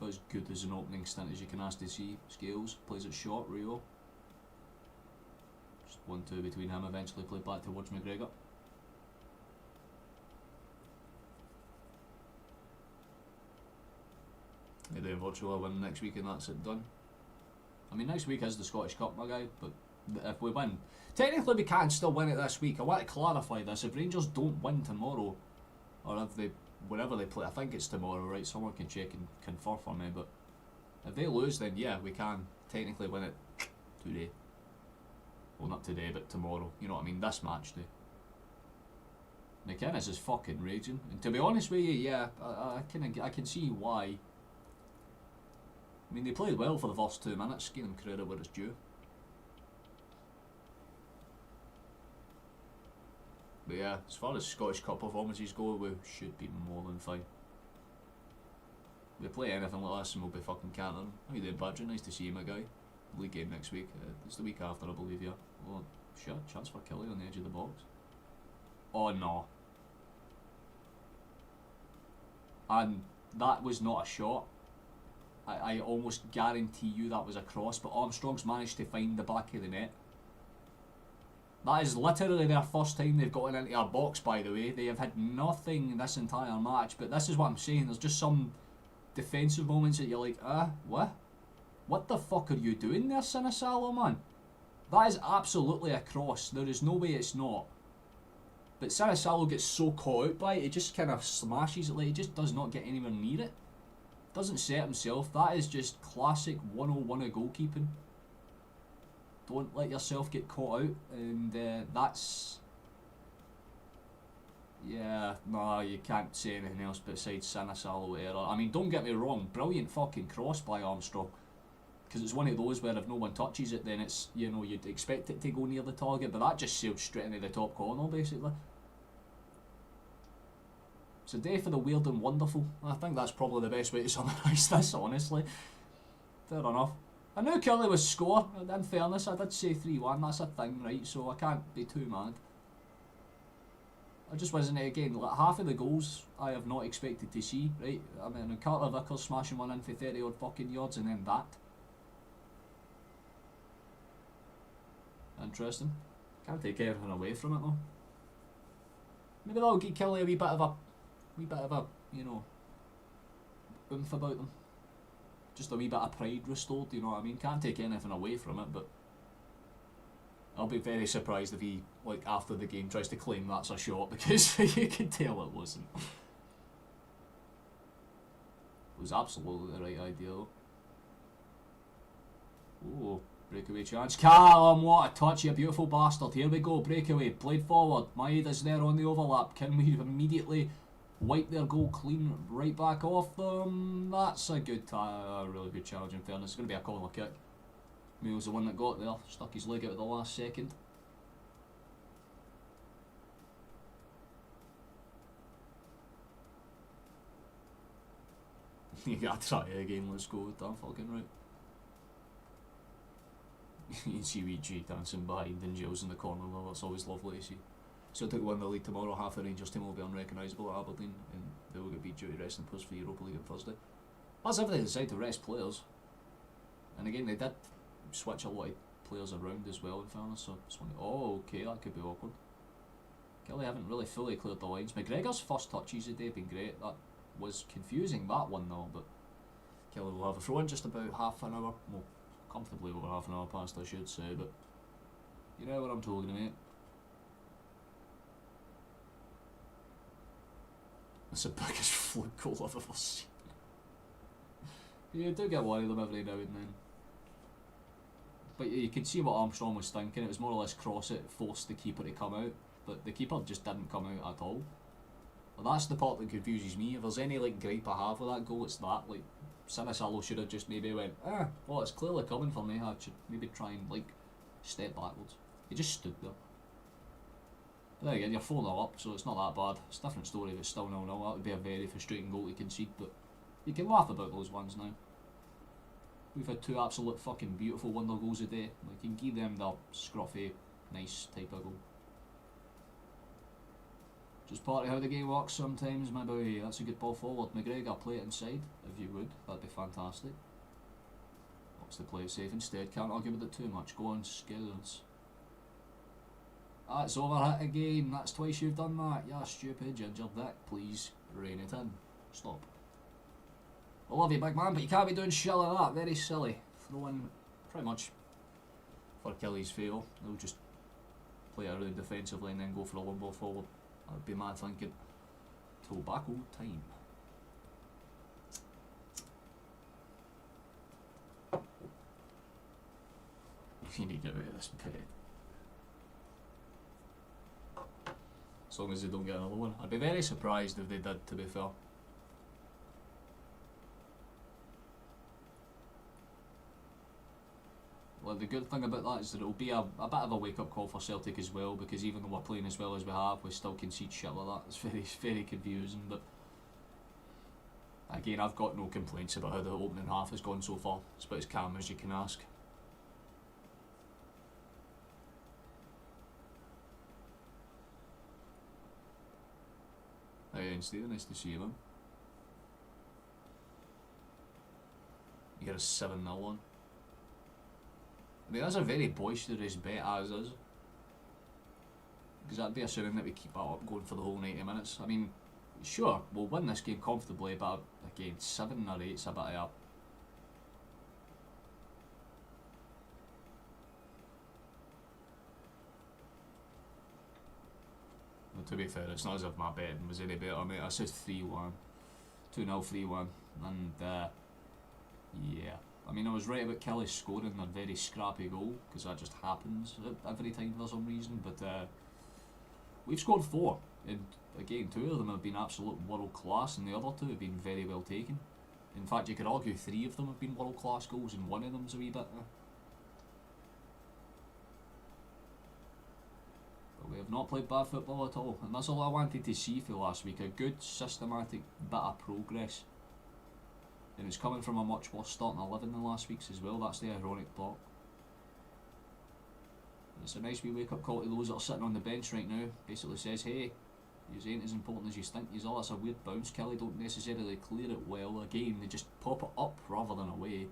But as good as an opening stint as you can ask to see. Scales plays it short, Rio. Just 1-2 between him, eventually played back towards McGregor. They do Watchalong win next week and that's it done. I mean, next week is the Scottish Cup, my guy, but if we win, technically we can still win it this week. I want to clarify this. If Rangers don't win tomorrow, or if they, whenever they play, I think it's tomorrow, right? Someone can check and confirm for me, but if they lose, then yeah, we can technically win it today. Well, not today, but tomorrow. You know what I mean? This match day. McInnes is fucking raging, and to be honest with you, yeah, I can see why. I mean, they played well for the first 2 minutes. Give them credit where it's due. But yeah, as far as Scottish Cup performances go, we should be more than fine. If we play anything like this and we'll be fucking counting. How you doing, Badger? Nice to see you, my guy. League game next week. It's the week after, I believe, yeah. Oh, shit, chance for Killie on the edge of the box. Oh no. and that was not a shot. I almost guarantee you that was a cross, but Armstrong's managed to find the back of the net. That is literally their first time they've gotten into our box, by the way. They have had nothing this entire match, but this is what I'm saying. There's just some defensive moments that you're like, what? What the fuck are you doing there, Sinisalo, man? That is absolutely a cross. There is no way it's not. But Sinisalo gets so caught out by it, he just kind of smashes it, like he just does not get anywhere near it. Doesn't set himself. That is just classic 101 of goalkeeping. Don't let yourself get caught out, and that's... Yeah, no, you can't say anything else besides Sinisalo error. I mean, don't get me wrong, brilliant fucking cross by Armstrong. Because it's one of those where if no one touches it, then it's, you know, you'd expect it to go near the target, but that just sailed straight into the top corner, basically. It's a day for the weird and wonderful. I think that's probably the best way to summarise this, honestly. Fair enough. I knew Killie was score. In fairness, I did say 3-1. That's a thing, right? So I can't be too mad. I just wasn't, again, like half of the goals I have not expected to see, right? I mean, Carter Vickers smashing one in for 30 odd fucking yards, and then that. Interesting. Can't take everything away from it though. Maybe that'll give Killie a wee bit of a, you know, oomph about them. Just a wee bit of pride restored, you know what I mean? Can't take anything away from it, but I'll be very surprised if he, like, after the game tries to claim that's a shot, because you can tell it wasn't. It was absolutely the right idea though. Oh, breakaway chance. Callum, what a touch, you beautiful bastard. Here we go, breakaway, played forward. Maeda's there on the overlap. Can we immediately wipe their goal clean right back off them? That's a good, really good challenge in fairness. It's going to be a corner kick. Mill's the one that got there, stuck his leg out at the last second. You gotta try it again, let's go, damn fucking right. You can see wee G dancing behind and Gilles in the corner though, that's always lovely to see. Celtic win the league tomorrow, half the Rangers team will be unrecognisable at Aberdeen, and they will get beat due to resting players for the Europa League on Thursday. That's if they decide to rest players. And again, they did switch a lot of players around as well in fairness, so it's one, oh okay, that could be awkward. Killie haven't really fully cleared the lines. McGregor's first touches today have been great. That was confusing, that one though, but Killie will have a throw in just about half an hour, well, comfortably over half an hour past I should say, but you know what I'm talking about. That's the biggest fluke goal I've ever seen. You do get one of them every now and then. But you could see what Armstrong was thinking. It was more or less cross it, forced the keeper to come out, but the keeper just didn't come out at all. Well, that's the part that confuses me. If there's any like gripe I have with that goal, it's that. Like, Sinisalo should have just maybe went, well, it's clearly coming for me. I should maybe try and like step backwards. He just stood there. But then again, you're 4-0 up, so it's not that bad. It's a different story if it's still 0-0. That would be a very frustrating goal to concede, but you can laugh about those ones now. We've had two absolute fucking beautiful wonder goals a day. Like, you can give them the scruffy, nice type of goal. Just part of how the game works sometimes, my boy. That's a good ball forward. McGregor, play it inside, if you would. That'd be fantastic. What's the play it safe instead? Can't argue with it too much. Go on, skills. That's overhit again. That's twice you've done that. Yeah, stupid ginger dick. Please rein it in. Stop. I love you, big man, but you can't be doing shit like that. Very silly. Throwing pretty much for Killie's favour. They'll just play it around defensively and then go for a long ball forward. That would be my thinking. Tobacco time. You need to get out of this bed. As long as they don't get another one. I'd be very surprised if they did, to be fair. Well, the good thing about that is that it'll be a bit of a wake-up call for Celtic as well, because even though we're playing as well as we have, we still concede shit like that. It's very confusing, but again, I've got no complaints about how the opening half has gone so far. It's about as calm as you can ask. Hey, Stephen, nice to see you, man. get us 7-0 on. I mean, that's a very boisterous bet as is. Because that'd be assuming that we keep that up going for the whole 90 minutes. I mean, sure, we'll win this game comfortably, but again, 7 or 8's a bit of a... Well, to be fair, it's not as if my betting was any better, mate. I said 3-1. 2-0, 3-1. And, yeah. I mean, I was right about Killie scoring a very scrappy goal, because that just happens every time for some reason, but we've scored 4, and again, 2 of them have been absolute world class, and the other 2 have been very well taken. In fact, you could argue 3 of them have been world class goals, and 1 of them's a wee bit... But we have not played bad football at all, and that's all I wanted to see for last week, a good, systematic bit of progress. And it's coming from a much worse starting 11 than last week's as well. That's the ironic part. And it's a nice wee wake up call to those that are sitting on the bench right now. Basically says, hey, you ain't as important as you think you are. That's a weird bounce. Killie don't necessarily clear it well. Again, they just pop it up rather than away.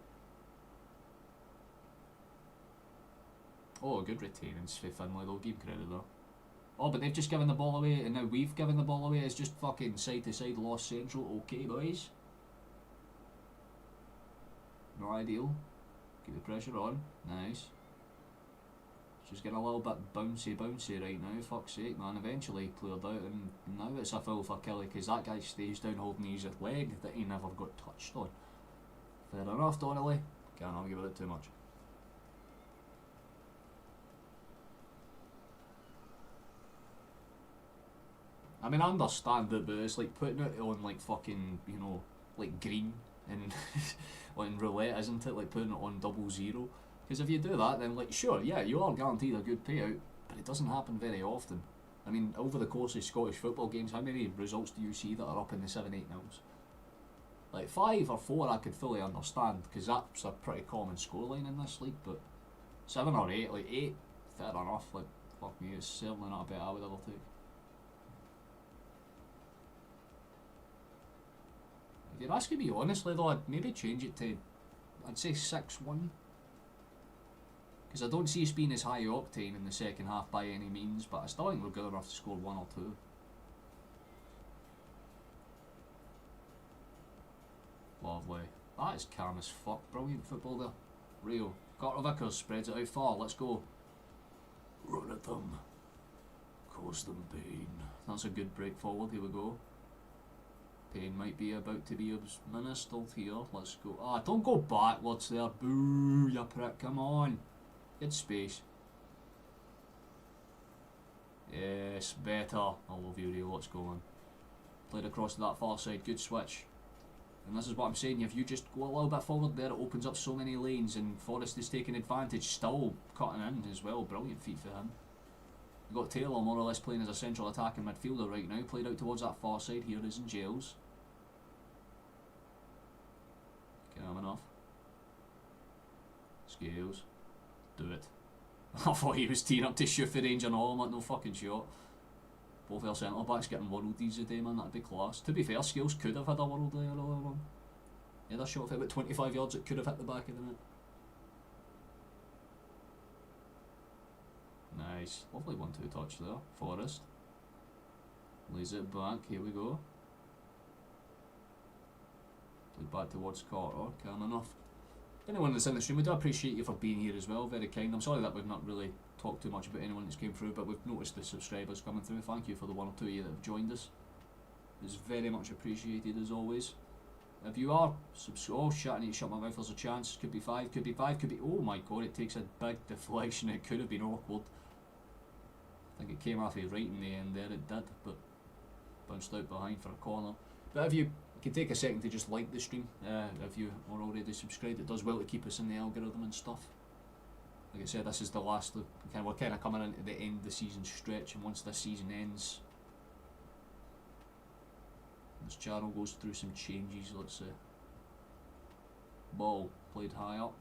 Oh, good retainings for Finlay though. Give credit though. Oh, but they've just given the ball away, and now we've given the ball away. It's just fucking side to side lost central. Okay, boys. Not ideal. Keep the pressure on. Nice. It's just getting a little bit bouncy right now. Fuck's sake, man. Eventually he cleared out, and now it's a foul for Killie because that guy stays down holding his leg that he never got touched on. Fair enough, Donnelly. Can't argue with it too much. I mean, I understand it, but it's like putting it on like fucking, you know, like green and on roulette, isn't it? Like putting it on 00. Because if you do that, then like sure, yeah, you are guaranteed a good payout, but it doesn't happen very often. I mean, over the course of Scottish football games, how many results do you see that are up in the 7-8 nils? Like 5 or 4 I could fully understand, because that's a pretty common scoreline in this league, but 7 or 8, like 8, fair enough, like fuck me, it's certainly not a bet I would ever take. If you're asking me honestly though, I'd maybe change it to, I'd say 6-1. Because I don't see us being as high octane in the second half by any means, but I still think we're good enough to score 1 or 2. Lovely. That is calm as fuck. Brilliant football there. Real. Carter Vickers spreads it out far. Let's go. Run at them. Cause them pain. That's a good break forward. Here we go. Pain might be about to be administered here. Let's go. Ah, don't go backwards there. Boo, you prick. Come on. Good space. Yes, better. I love you, Rio. Let's go on. Played across to that far side. Good switch. And this is what I'm saying. If you just go a little bit forward there, it opens up so many lanes, and Forrest is taking advantage. Still cutting in as well. Brilliant feat for him. We've got Taylor more or less playing as a central attacking midfielder right now. Played out towards that far side. Here is in Jails. Calm enough. Scales. Do it. I thought he was teeing up to shoot for range and all. I'm like, no fucking shot. Both our centre backs getting worldies today, man. That'd be class. To be fair, Scales could have had a world day earlier on. Yeah, that shot for about 25 yards. It could have hit the back of the net. Nice. Lovely 1-2 touch there. Forrest. Lays it back. Here we go. Played back towards Carter. Calm enough. Anyone that's in the stream, we do appreciate you for being here as well. Very kind. I'm sorry that we've not really talked too much about anyone that's came through, but we've noticed the subscribers coming through. Thank you for the 1 or 2 of you that have joined us. It's very much appreciated as always. If you are oh shit, I need to shut my mouth. There's a chance. Could be 5, could be 5, could be... Oh my god, it takes a big deflection. It could have been awkward. I think it came off right in the end there. It did, but bounced out behind for a corner. But if you can take a second to just like the stream, if you are already subscribed, it does well to keep us in the algorithm and stuff. Like I said, this is the last, we're kind of coming into the end of the season stretch, and once this season ends, this channel goes through some changes, let's say. Ball played high up,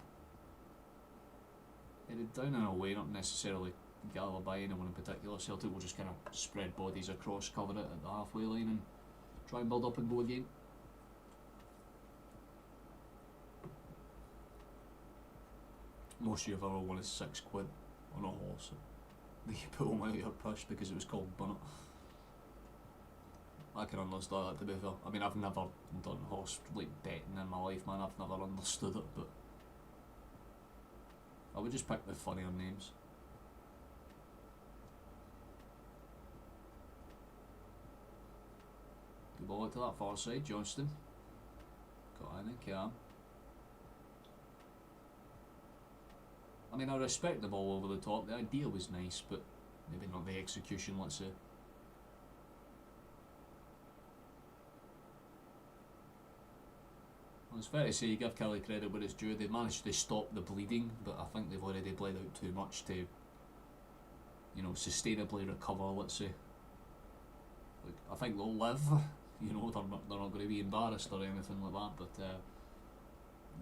headed down and away, not necessarily gathered by anyone in particular. Celtic will just kind of spread bodies across, cover it at the halfway line, and try and build up and go again. most you've ever won is £6 on a horse. You put them out your push because it was called Bunnet. I can understand that, to be fair. I mean, I've never done horse like betting in my life, man. I've never understood it, but I would just pick the funnier names. Good ball out to that far side, Johnston. Got in it, Cam. I mean, I respect the ball over the top. The idea was nice, but maybe not the execution, let's say. Well, it's fair to say, you give Killie credit where it's due. They've managed to stop the bleeding, but I think they've already bled out too much to, you know, sustainably recover, let's say. Like, I think they'll live, you know, they're not going to be embarrassed or anything like that, but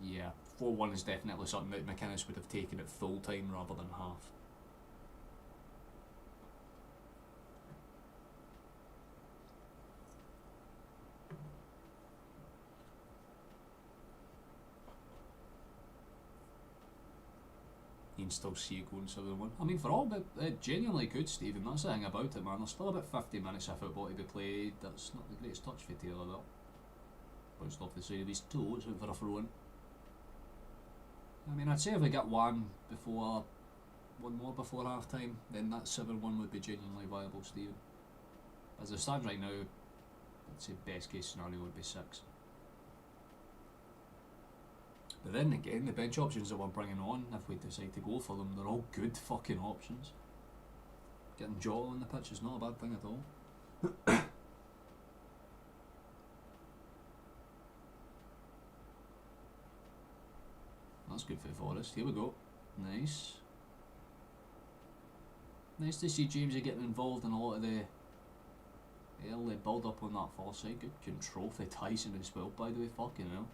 yeah, 4-1 is definitely something that McInnes would have taken at full time rather than half. You can still see it going 7-1. I mean, for all but genuinely good, Stephen. That's the thing about it, man. There's still about 50 minutes of football to be played. That's not the greatest touch for Taylor, though. Bounced off the side of his toe. It's out for a throw in. I mean, I'd say if we get one more before half time, then that 7-1 would be genuinely viable, Stephen. As it stands right now, I'd say best case scenario would be 6. But then again, the bench options that we're bringing on, if we decide to go for them, they're all good fucking options. Getting Jota on the pitch is not a bad thing at all. That's good for Forest. Here we go. Nice. Nice to see Jamesy getting involved in a lot of the early build up on that far side. Good control for Tyson as well, by the way. Fucking hell.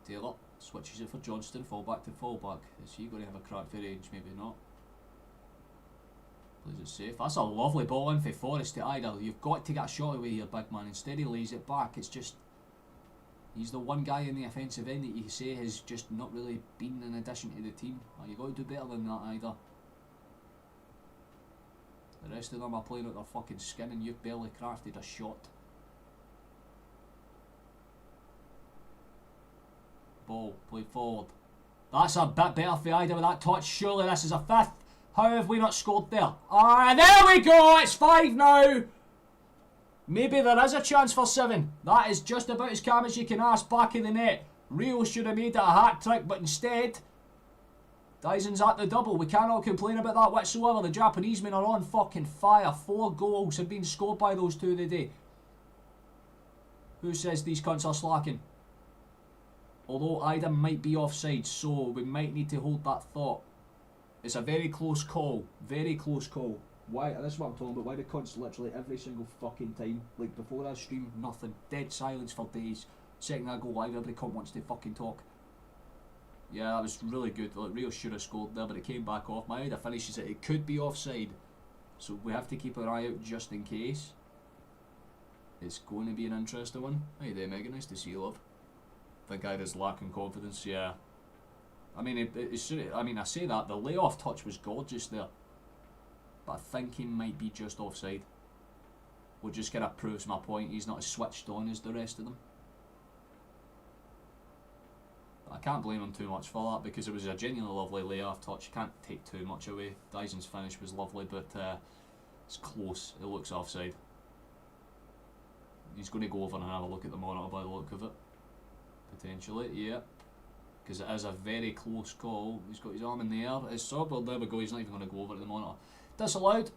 Taylor switches it for Johnston, fall back to fullback. Is he going to have a crack for range? Maybe not. Plays it safe. That's a lovely ball in for Forest to Ida. You've got to get a shot away here, big man. Instead he lays it back. It's just, he's the one guy in the offensive end that you say has just not really been an addition to the team. Oh, you got to do better than that, Ida. The rest of them are playing out their fucking skin and you've barely crafted a shot. Ball, played forward. That's a bit better for Ida with that touch. Surely this is a 5th. How have we not scored there? Ah, there we go. It's 5 now. Maybe there is a chance for 7. That is just about as calm as you can ask back in the net. Rio should have made it a hat trick, but instead, Dyson's at the double. We cannot complain about that whatsoever. The Japanese men are on fucking fire. 4 goals have been scored by those two today. Who says these cunts are slacking? Although Ida might be offside, so we might need to hold that thought. It's a very close call. Very close call. Why? That's what I'm talking about. Why the cunts literally every single fucking time. Like before I stream, nothing. Dead silence for days. Second I go live, every cunt wants to fucking talk. Yeah, that was really good. Like, Rio should have scored there, but it came back off. My Ida finishes it. It could be offside. So we have to keep our eye out just in case. It's going to be an interesting one. Hey there, Megan. Nice to see you, love. I think Ida's lacking confidence, yeah. I mean, I say that, the layoff touch was gorgeous there. But I think he might be just offside. Which just kind of proves my point, he's not as switched on as the rest of them. But I can't blame him too much for that, because it was a genuinely lovely layoff touch. Can't take too much away. Dyson's finish was lovely, but it's close. It looks offside. He's going to go over and have a look at the monitor by the look of it. Potentially, yeah. Because it is a very close call. He's got his arm in the air. It's sober. There we go. He's not even going to go over to the monitor. Disallowed,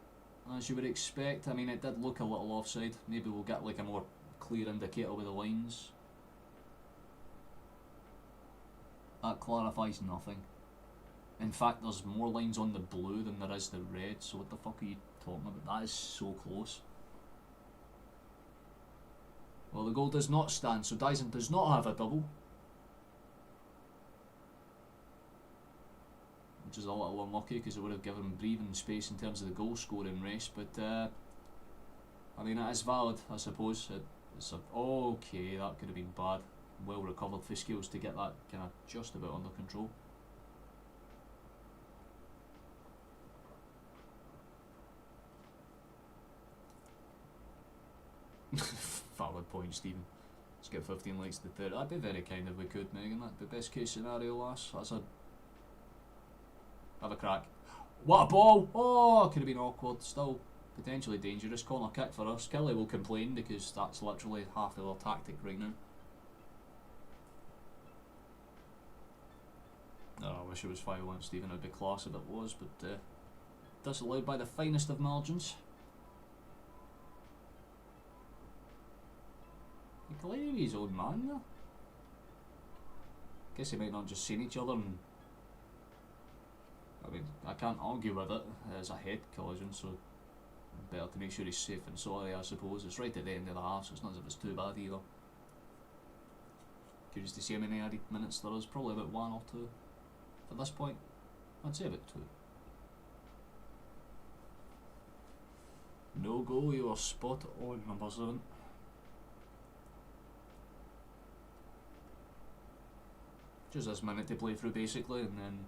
as you would expect. I mean, it did look a little offside. Maybe we'll get like a more clear indicator with the lines. That clarifies nothing. In fact, there's more lines on the blue than there is the red. So what the fuck are you talking about? That is so close. Well, the goal does not stand, so Dyson does not have a double. Which is a little unlucky, because it would have given him breathing space in terms of the goal scoring race, but I mean, it is valid, I suppose. Okay, that could have been bad. Well recovered for skills to get that kind of just about under control. valid point, Stephen. Let's get 15 likes to 30. That'd be very kind if we could, Megan. That'd be best case scenario, lass. That's a... Have a crack. What a ball! Oh, could have been awkward. Still potentially dangerous. Corner kick for us. Killie will complain because that's literally half of their tactic right now. Oh, I wish it was 5-1, Stephen. It'd be class if it was, but disallowed by the finest of margins. Clearly his old man there. Guess he might not just seen each other and... I mean, I can't argue with it. It's a head collision, so better to make sure he's safe and sorry, I suppose. It's right at the end of the half, so it's not as if it's too bad either. Curious to see how many added minutes there is. Probably about 1 or 2 at this point. I'd say about 2. No goal, you are spot on, number 7. Just this minute to play through basically, and then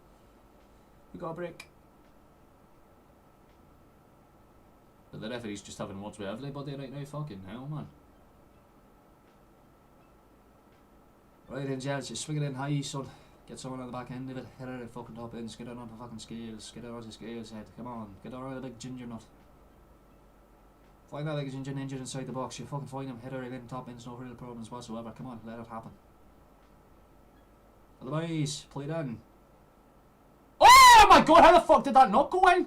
we got a break. But the referee's just having words with everybody right now, fucking hell, man. Right then, gents, just swing it in high, son. Get someone on the back end of it, hit it at fucking top end, skid it on the fucking scales, skid it on the scales head, come on, get it on the big ginger nut. Find that like a ginger ninja inside the box, you fucking find him, hit her in top ends, no real problems whatsoever, come on, let it happen. For the boys, play it in. Oh my god, how the fuck did that not go in?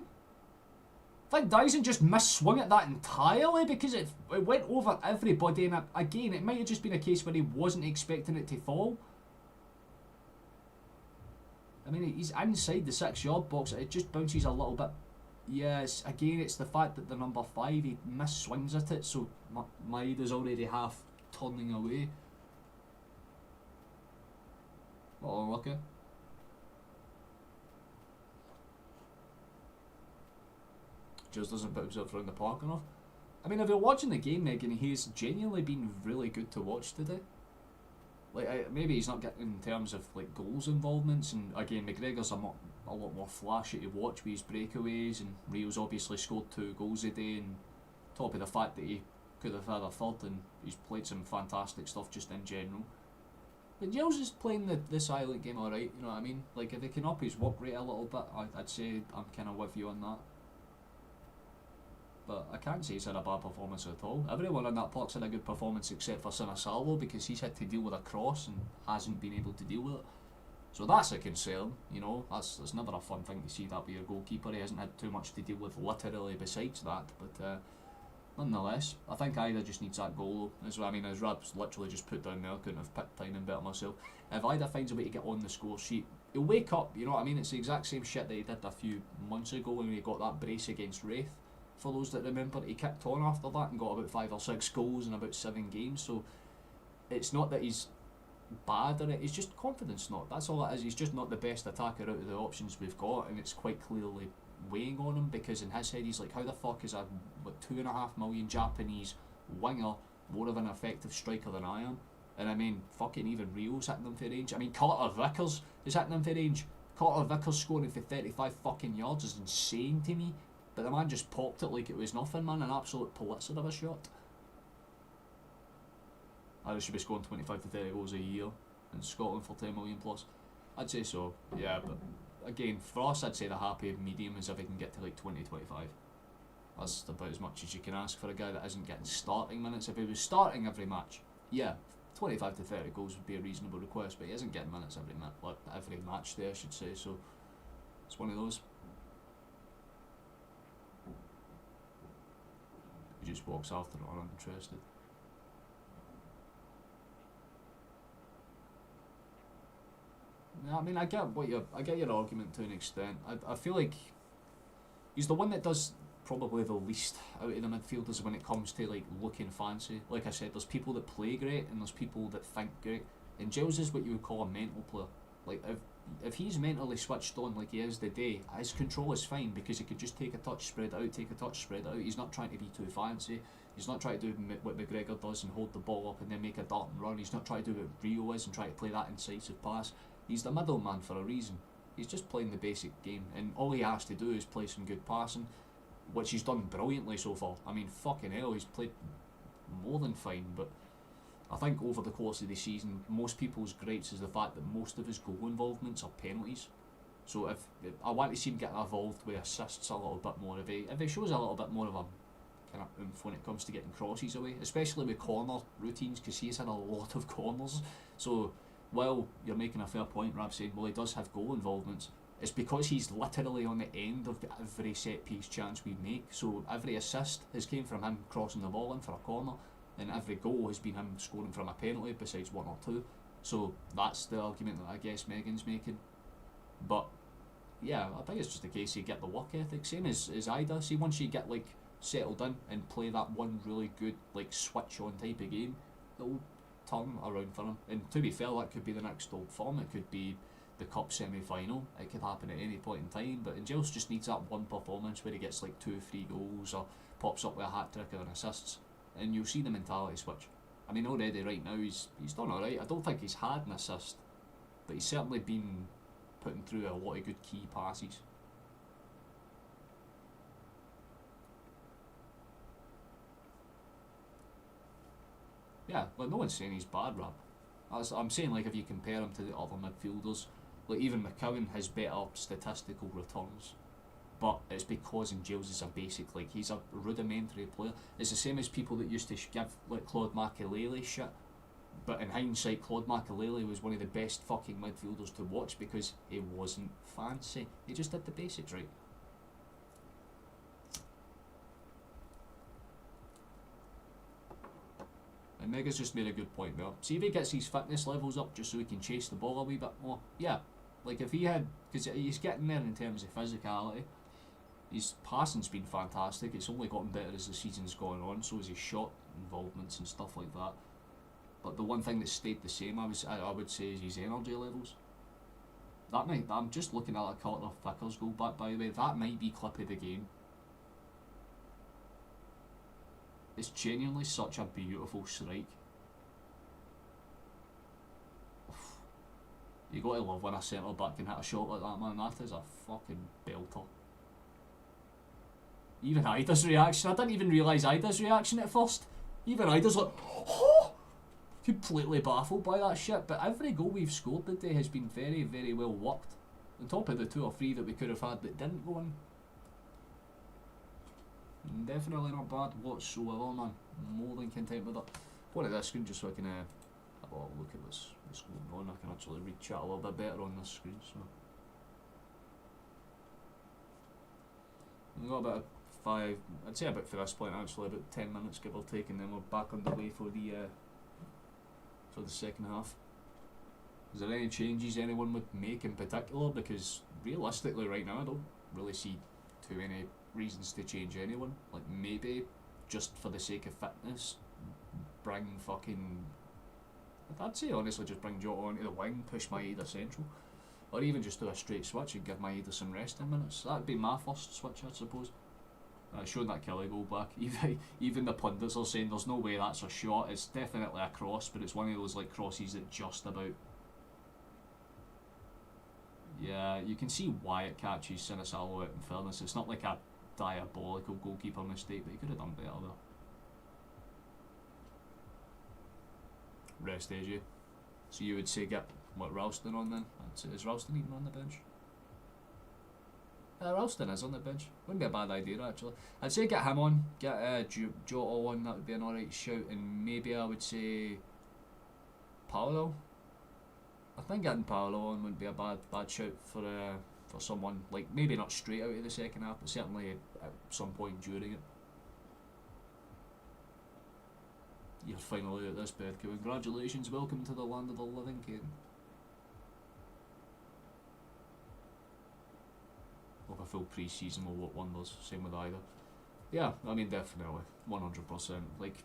I think Dyson just misswung at that entirely because it went over everybody, and again, it might have just been a case where he wasn't expecting it to fall. I mean, he's inside the 6-yard box, it just bounces a little bit. Yes, again, it's the fact that the number 5, he misswings at it, so Maeda's already half turning away. Oh, lucky. Just doesn't put himself around the park enough. I mean, if you're watching the game, Megan, he's genuinely been really good to watch today. Like, maybe he's not getting in terms of like goals involvements, and again, McGregor's a lot more flashy to watch with his breakaways, and Rio's obviously scored 2 goals a day, and top of the fact that he could have had a third, and he's played some fantastic stuff just in general. But Giles is playing the silent game alright, you know what I mean? Like, if he can up his work rate a little bit, I'd say I'm kind of with you on that. But I can't say he's had a bad performance at all. Everyone in that park's had a good performance except for Sinisalvo, because he's had to deal with a cross and hasn't been able to deal with it. So that's a concern, you know. That's never a fun thing to see that with your goalkeeper. He hasn't had too much to deal with literally besides that, but nonetheless, I think Ida just needs that goal. As I mean, as Rab's literally just put down there, couldn't have picked timing better myself. If Ida finds a way to get on the score sheet, he'll wake up, you know what I mean? It's the exact same shit that he did a few months ago when he got that brace against Wraith. For those that remember, he kicked on after that and got about 5 or 6 goals in about 7 games. So it's not that he's bad at it, it's just confidence not. That's all it is. He's just not the best attacker out of the options we've got, and it's quite clearly weighing on him, because in his head he's like, how the fuck is a 2.5 million Japanese winger more of an effective striker than I am? And I mean, fucking even Rio's hitting them for range. I mean, Carter Vickers is hitting them for range. Carter Vickers scoring for 35 fucking yards is insane to me. But the man just popped it like it was nothing, man. An absolute Pulitzer of a shot. Irish should be scoring 25 to 30 goals a year in Scotland for 10 million plus. I'd say so, yeah, but again, for us, I'd say the happy medium is if he can get to like 20, 25. That's about as much as you can ask for a guy that isn't getting starting minutes. If he was starting every match, yeah, 25 to 30 goals would be a reasonable request, but he isn't getting minutes every match there, I should say, so it's one of those. He just walks after it, uninterested. I mean, I get your argument to an extent. I feel like he's the one that does probably the least out of the midfielders when it comes to like looking fancy. Like I said, there's people that play great and there's people that think great. And Giles is what you would call a mental player. Like if he's mentally switched on like he is today, his control is fine because he could just take a touch, spread out, take a touch, spread out. He's not trying to be too fancy. He's not trying to do what McGregor does and hold the ball up and then make a dart and run. He's not trying to do what Rio is and try to play that incisive pass. He's the middleman for a reason. He's just playing the basic game, and all he has to do is play some good passing, which he's done brilliantly so far. I mean, fucking hell, he's played more than fine, but I think over the course of the season, most people's gripes is the fact that most of his goal involvements are penalties. So if I want to see him getting involved with assists a little bit more, if he shows a little bit more of a kind of oomph when it comes to getting crosses away, especially with corner routines, because he's had a lot of corners. So while you're making a fair point, Rab, saying, well, he does have goal involvements, it's because he's literally on the end of every set piece chance we make. So every assist has came from him crossing the ball in for a corner, and every goal has been him scoring from a penalty besides one or two. So that's the argument that I guess Megan's making. But yeah, I think it's just a case you get the work ethic, same as Ida. See, once you get like settled in and play that one really good like switch on type of game, it'll turn around for him. And to be fair, that could be the next Old Firm, it could be the cup semi-final, it could happen at any point in time, but Giles just needs that one performance where he gets like 2-3 goals or pops up with a hat trick or an assists, and you'll see the mentality switch. I mean, already right now he's done alright. I don't think he's had an assist, but he's certainly been putting through a lot of good key passes. Yeah, like no one's saying he's bad, Rap. I'm saying, like, if you compare him to the other midfielders, like even McCowan has better statistical returns, but it's because in Giles is a basic, like, he's a rudimentary player. It's the same as people that used to give like Claude Makelele shit, but in hindsight, Claude Makelele was one of the best fucking midfielders to watch because he wasn't fancy. He just did the basics right. And Mega's just made a good point there. See if he gets his fitness levels up just so he can chase the ball a wee bit more. Yeah, like if he had, because he's getting there in terms of physicality. His passing's been fantastic. It's only gotten better as the season's gone on. So is his shot involvements and stuff like that. But the one thing that stayed the same, I would say, is his energy levels. That might. I'm just looking at a Carter Vickers goal back, by the way. That might be clip of the game. It's genuinely such a beautiful strike. You got to love when a centre back can hit a shot like that, man. That is a fucking belter. Even Ida's reaction. I didn't even realise Ida's reaction at first. Even Ida's like, oh! Completely baffled by that shit. But every goal we've scored today has been very, very well worked. On top of the 2 or 3 that we could have had that didn't go in. Definitely not bad whatsoever, man. More than content with it. Go to this screen just so I can have a look at what's going on. I can actually read chat a little bit better on this screen. So we've got about 5, I'd say about for this point actually, about 10 minutes give or take, and then we're back on the way for the second half. Is there any changes anyone would make in particular? Because realistically right now I don't really see too many reasons to change anyone. Like maybe just for the sake of fitness, bring fucking, I'd say honestly just bring Jota onto the wing, push Maeda central, or even just do a straight switch and give Maeda some resting minutes. That'd be my first switch, I suppose. Showing that Killie goal back, even the pundits are saying there's no way that's a shot. It's definitely a cross, but it's one of those like crosses that just about. Yeah, you can see why it catches Sinisalo out, in fairness. It's not like a diabolical goalkeeper mistake, but he could have done better there. Rest AJ. So you would say get what, Ralston on then? Is Ralston even on the bench? Ralston is on the bench. Wouldn't be a bad idea actually. I'd say get him on, get Jota on, that would be an alright shout, and maybe I would say Paolo. I think getting Paolo on wouldn't be a bad shout for someone, like maybe not straight out of the second half, but certainly at some point during it. You're finally at this bed. Congratulations, welcome to the land of the living, Caden. Hope a full pre-season will work wonders. Same with Ida. Yeah, I mean definitely, 100%. Like,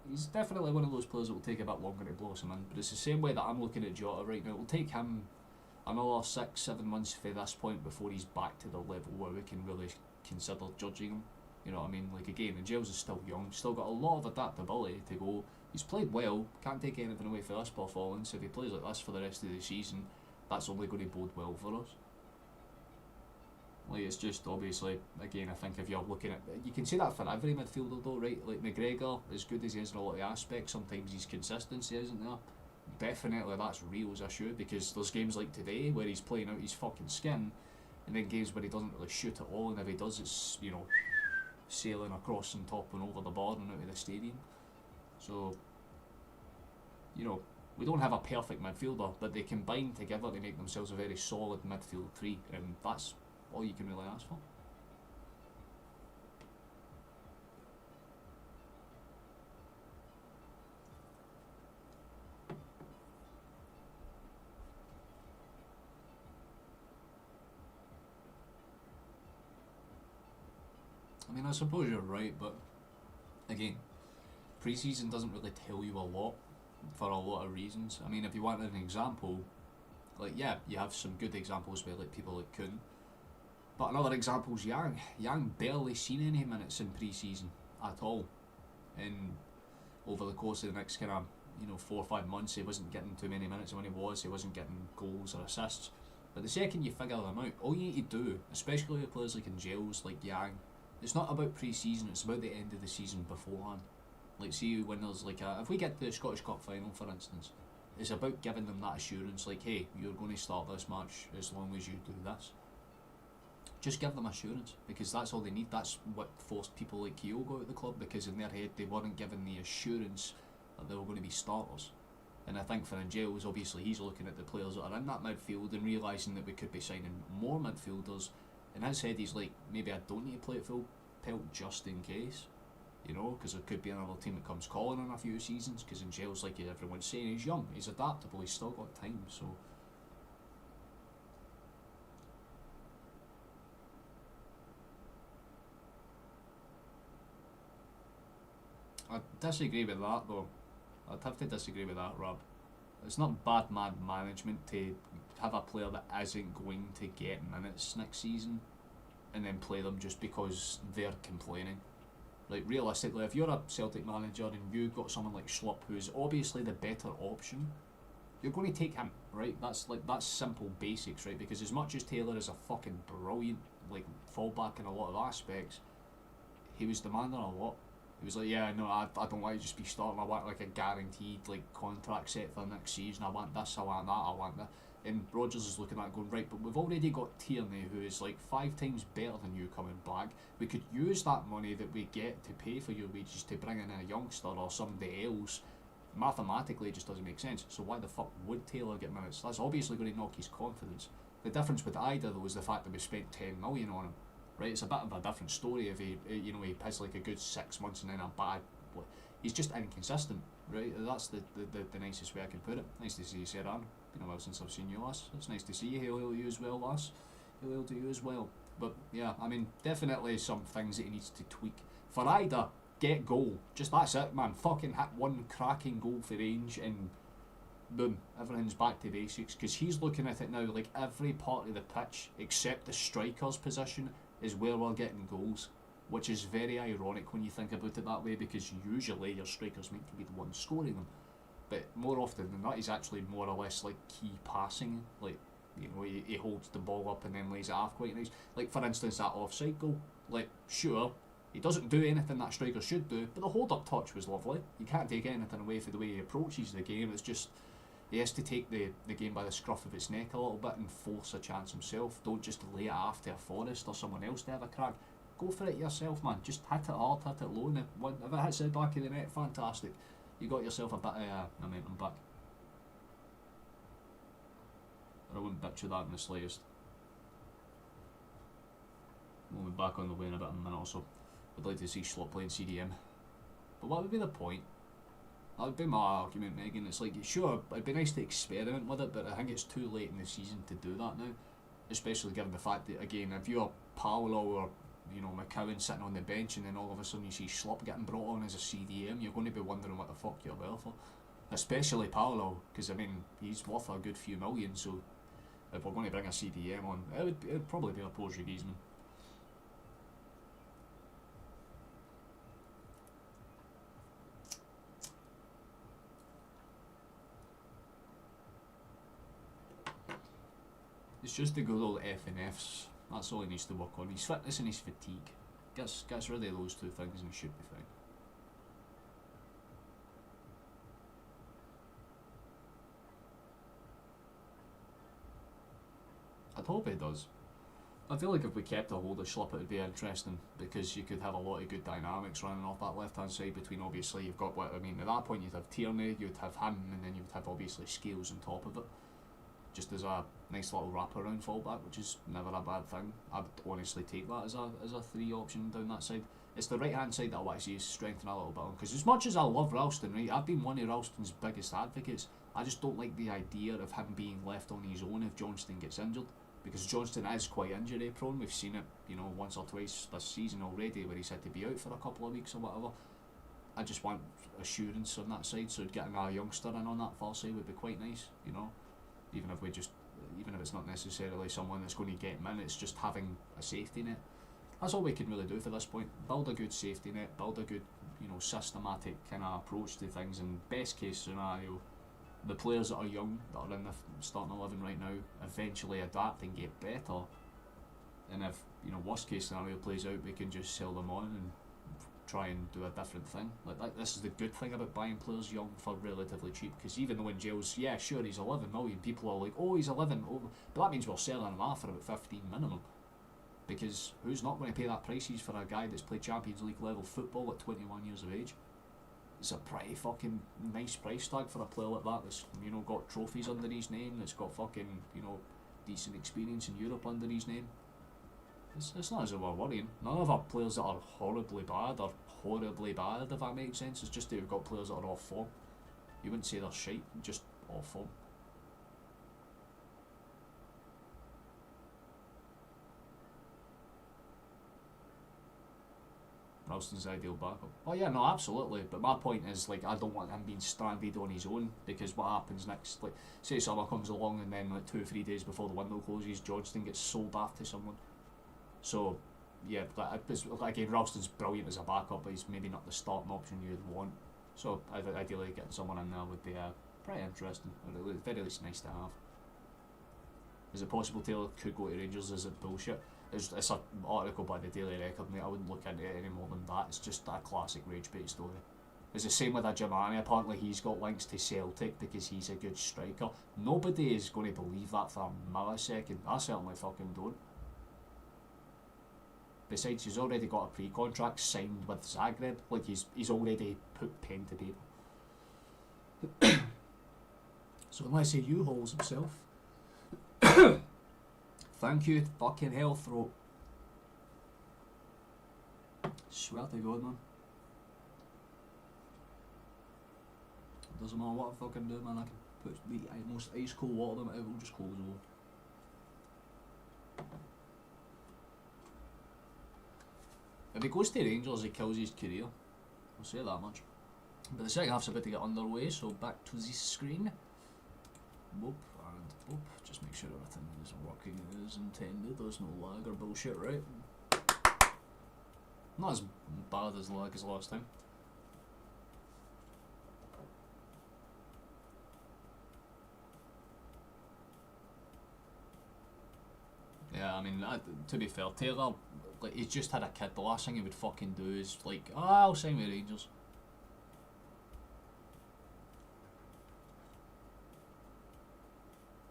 he's definitely one of those players that will take a bit longer to blossom in. But it's the same way that I'm looking at Jota right now. It will take him another 6-7 months from this point before he's back to the level where we can really consider judging him. You know what I mean? Like again, and Giles is still young, still got a lot of adaptability to go. He's played well, can't take anything away from this performance. If he plays like this for the rest of the season, that's only going to bode well for us. Like, it's just obviously, again, I think if you're looking at, you can say that for every midfielder though, right? Like McGregor, as good as he is in a lot of aspects, sometimes his consistency isn't there. Definitely that's real as I should, because there's games like today where he's playing out his fucking skin, and then games where he doesn't really shoot at all, and if he does, it's, you know, sailing across and topping over the board and out of the stadium. So, you know, we don't have a perfect midfielder, but they combine together to make themselves a very solid midfield three, and that's all you can really ask for. I mean, I suppose you're right, but again, pre-season doesn't really tell you a lot for a lot of reasons. I mean, if you want an example, like, yeah, you have some good examples where like people like Kuhn, but another example is Yang. Yang barely seen any minutes in pre-season at all, and over the course of the next kind of 4 or 5 months, he wasn't getting too many minutes, and when he wasn't getting goals or assists. But the second you figure them out, all you need to do, especially with players like in jails like Yang, it's not about pre-season, it's about the end of the season beforehand. Like, see, when there's like if we get to the Scottish Cup final, for instance, it's about giving them that assurance, like, hey, you're going to start this match as long as you do this. Just give them assurance, because that's all they need. That's what forced people like Kyogo out of the club, because in their head they weren't given the assurance that they were going to be starters. And I think for Angels, obviously he's looking at the players that are in that midfield and realising that we could be signing more midfielders. In his head he's like, maybe I don't need to play at full pelt just in case, because there could be another team that comes calling in a few seasons, because Angels, like everyone's saying, he's young, he's adaptable, he's still got time. So I disagree with that though. I'd have to disagree with that, Rob. It's not bad management to have a player that isn't going to get minutes next season and then play them just because they're complaining. Like, realistically, if you're a Celtic manager and you've got someone like Schlupp who's obviously the better option, you're going to take him, right? That's simple basics, right? Because as much as Taylor is a fucking brilliant fallback in a lot of aspects, he was demanding a lot. He was like, yeah, no, I don't want to just be starting. I want like a guaranteed contract set for next season. I want this, I want that, I want that. And Rodgers is looking at it going, right, but we've already got Tierney, who is like 5 times better than you coming back. We could use that money that we get to pay for your wages to bring in a youngster or somebody else. Mathematically, it just doesn't make sense. So why the fuck would Taylor get minutes? That's obviously going to knock his confidence. The difference with Ida, though, is the fact that we spent 10 million on him. Right, it's a bit of a different story if he has like a good 6 months and then a bad. He's just inconsistent, right? That's the nicest way I can put it. Nice to see you, Sarah. Been a while since I've seen you, lass. It's nice to see you. Hail you as well, lass. Hail to you as well. But yeah, I mean, definitely some things that he needs to tweak. For Ida, get goal. Just that's it, man. Fucking hit one cracking goal for range and boom, everything's back to basics. Because he's looking at it now like every part of the pitch except the striker's position is where we're getting goals, which is very ironic when you think about it that way, because usually your striker's meant to be the one scoring them, but more often than not he's actually more or less like key passing, like he holds the ball up and then lays it off quite nice. Like for instance that offside goal, like sure he doesn't do anything that striker should do, but the hold up touch was lovely. You can't take anything away for the way he approaches the game. It's just he has to take the game by the scruff of its neck a little bit and force a chance himself. Don't just lay it after a Forrest or someone else to have a crack. Go for it yourself, man. Just hit it hard, hit it low, and if it hits the back of the net, fantastic. You got yourself a bit of momentum back. I wouldn't bitch you that in the slightest. We'll be back on the way in a bit in a minute or so. I'd like to see Schlupp playing CDM. But what would be the point? That would be my argument, Megan. It's like, sure, it'd be nice to experiment with it, but I think it's too late in the season to do that now. Especially given the fact that, again, if you're Paolo or McCowan sitting on the bench and then all of a sudden you see Schlupp getting brought on as a CDM, you're going to be wondering what the fuck you're there for. Especially Paolo, because I mean, he's worth a good few million, so if we're going to bring a CDM on, it'd probably be a Portuguese man. It's just the good old F and Fs That's all he needs to work on. His fitness and his fatigue. Gets rid of those two things and he should be fine. I'd hope he does. I feel like if we kept a hold of Schlupp, it would be interesting because you could have a lot of good dynamics running off that left hand side between, obviously, you've got what I mean. At that point, you'd have Tierney, you'd have him, and then you'd have obviously Scales on top of it, just as a nice little wraparound fallback, which is never a bad thing. I'd honestly take that as a 3 option down that side. It's the right hand side that I want to see strengthen a little bit on, because as much as I love Ralston, right, I've been one of Ralston's biggest advocates. I just don't like the idea of him being left on his own if Johnston gets injured. Because Johnston is quite injury prone. We've seen it, once or twice this season already where he's had to be out for a couple of weeks or whatever. I just want assurance on that side, so getting a youngster in on that far side would be quite nice, even if it's not necessarily someone that's going to get him in, it's just having a safety net. That's all we can really do for this point. Build a good safety net, build a good, systematic kind of approach to things, and best case scenario, the players that are young, that are in the starting 11 right now, eventually adapt and get better. And if, worst case scenario plays out, we can just sell them on and try and do a different thing. Like this is the good thing about buying players young for relatively cheap, because even though in Jails, yeah, sure, he's 11 million, people are like, oh, he's 11, oh, but that means we're selling him off for about 15 minimum. Because who's not going to pay that prices for a guy that's played Champions League level football at 21 years of age? It's a pretty fucking nice price tag for a player like that that's, got trophies under his name, that's got fucking, decent experience in Europe under his name. It's not as if we're worrying. None of our players that are horribly bad are horribly bad, if that makes sense. It's just that we've got players that are off form. You wouldn't say they're shite, just off form. Ralston's ideal backup. Oh yeah, no, absolutely. But my point is, like, I don't want him being stranded on his own, because what happens next? Like, say summer comes along and then like 2 or 3 days before the window closes, Johnston gets sold off to someone. So yeah, again, Ralston's brilliant as a backup, but he's maybe not the starting option you'd want. So ideally, getting someone in there would be pretty interesting. Or at very least nice to have. Is it possible Taylor could go to Rangers? Is it bullshit? It's an article by the Daily Record, mate. I wouldn't look into it any more than that. It's just a classic rage bait story. It's the same with Jamani. Apparently he's got links to Celtic because he's a good striker. Nobody is going to believe that for a millisecond. I certainly fucking don't. Besides, he's already got a pre-contract signed with Zagreb. Like, he's already put pen to paper. So unless he U-hauls himself. Thank you, fucking hell, throat. Swear to God, man. Doesn't matter what I fucking do, man. I can put the most ice cold water in it, it will just close over. If he goes to Rangers, he kills his career. I'll say that much. But the second half's about to get underway, so back to the screen. Boop and boop. Just make sure everything is working as intended. There's no lag or bullshit, right? Not as bad as lag as last time. Yeah, I mean, to be fair, Taylor, like, he's just had a kid. The last thing he would fucking do is like, I'll sign with Rangers.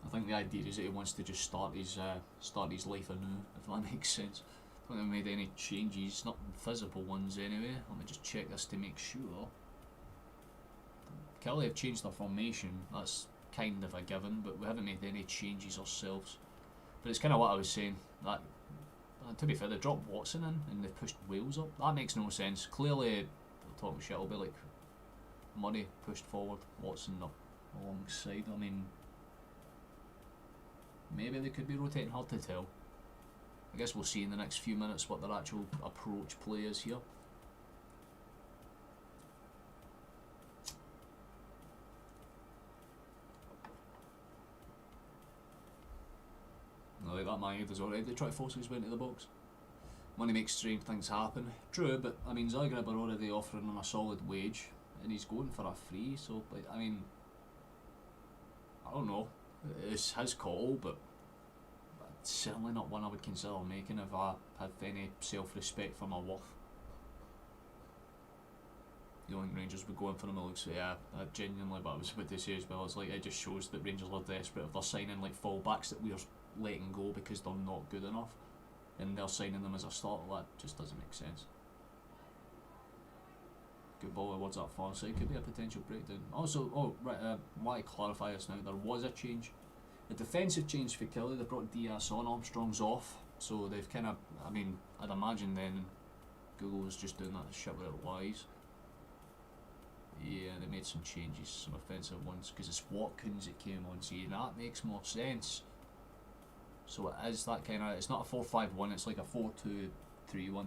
I think the idea is that he wants to just start his life anew, if that makes sense. I don't think they've made any changes, not visible ones anyway. Let me just check this to make sure. Killie have changed their formation, that's kind of a given, but we haven't made any changes ourselves. But it's kind of what I was saying, that to be fair, they dropped Watson in and they've pushed Wales up. That makes no sense. Clearly, talking shit, it'll be like Murray pushed forward, Watson up alongside. I mean, maybe they could be rotating, hard to tell. I guess we'll see in the next few minutes what their actual approach play is here. I like that man is already trying to force his way into the box. Money makes strange things happen. True, but I mean, Zagreb are already offering him a solid wage and he's going for a free, so like, I mean, I don't know. It's his call, but certainly not one I would consider making if I had any self-respect for my worth. You don't think Rangers would go in for him? So yeah, genuinely, but I was about to say as well, it's like it just shows that Rangers are desperate if they're signing like fullbacks that we're letting go because they're not good enough, and they're signing them as a starter. That just doesn't make sense. Good ball towards that far side, could be a potential breakdown. Also, I want to clarify this now, there was a change. A defensive change for Killie, they brought Yass on, Armstrong's off, so they've kind of, I mean, I'd imagine then Google was just doing that shit where it lies. Yeah, they made some changes, some offensive ones, because it's Watkins that came on, see, that makes more sense. So it is that kind of, it's not a 4-5-1, it's like a 4-2-3-1. Because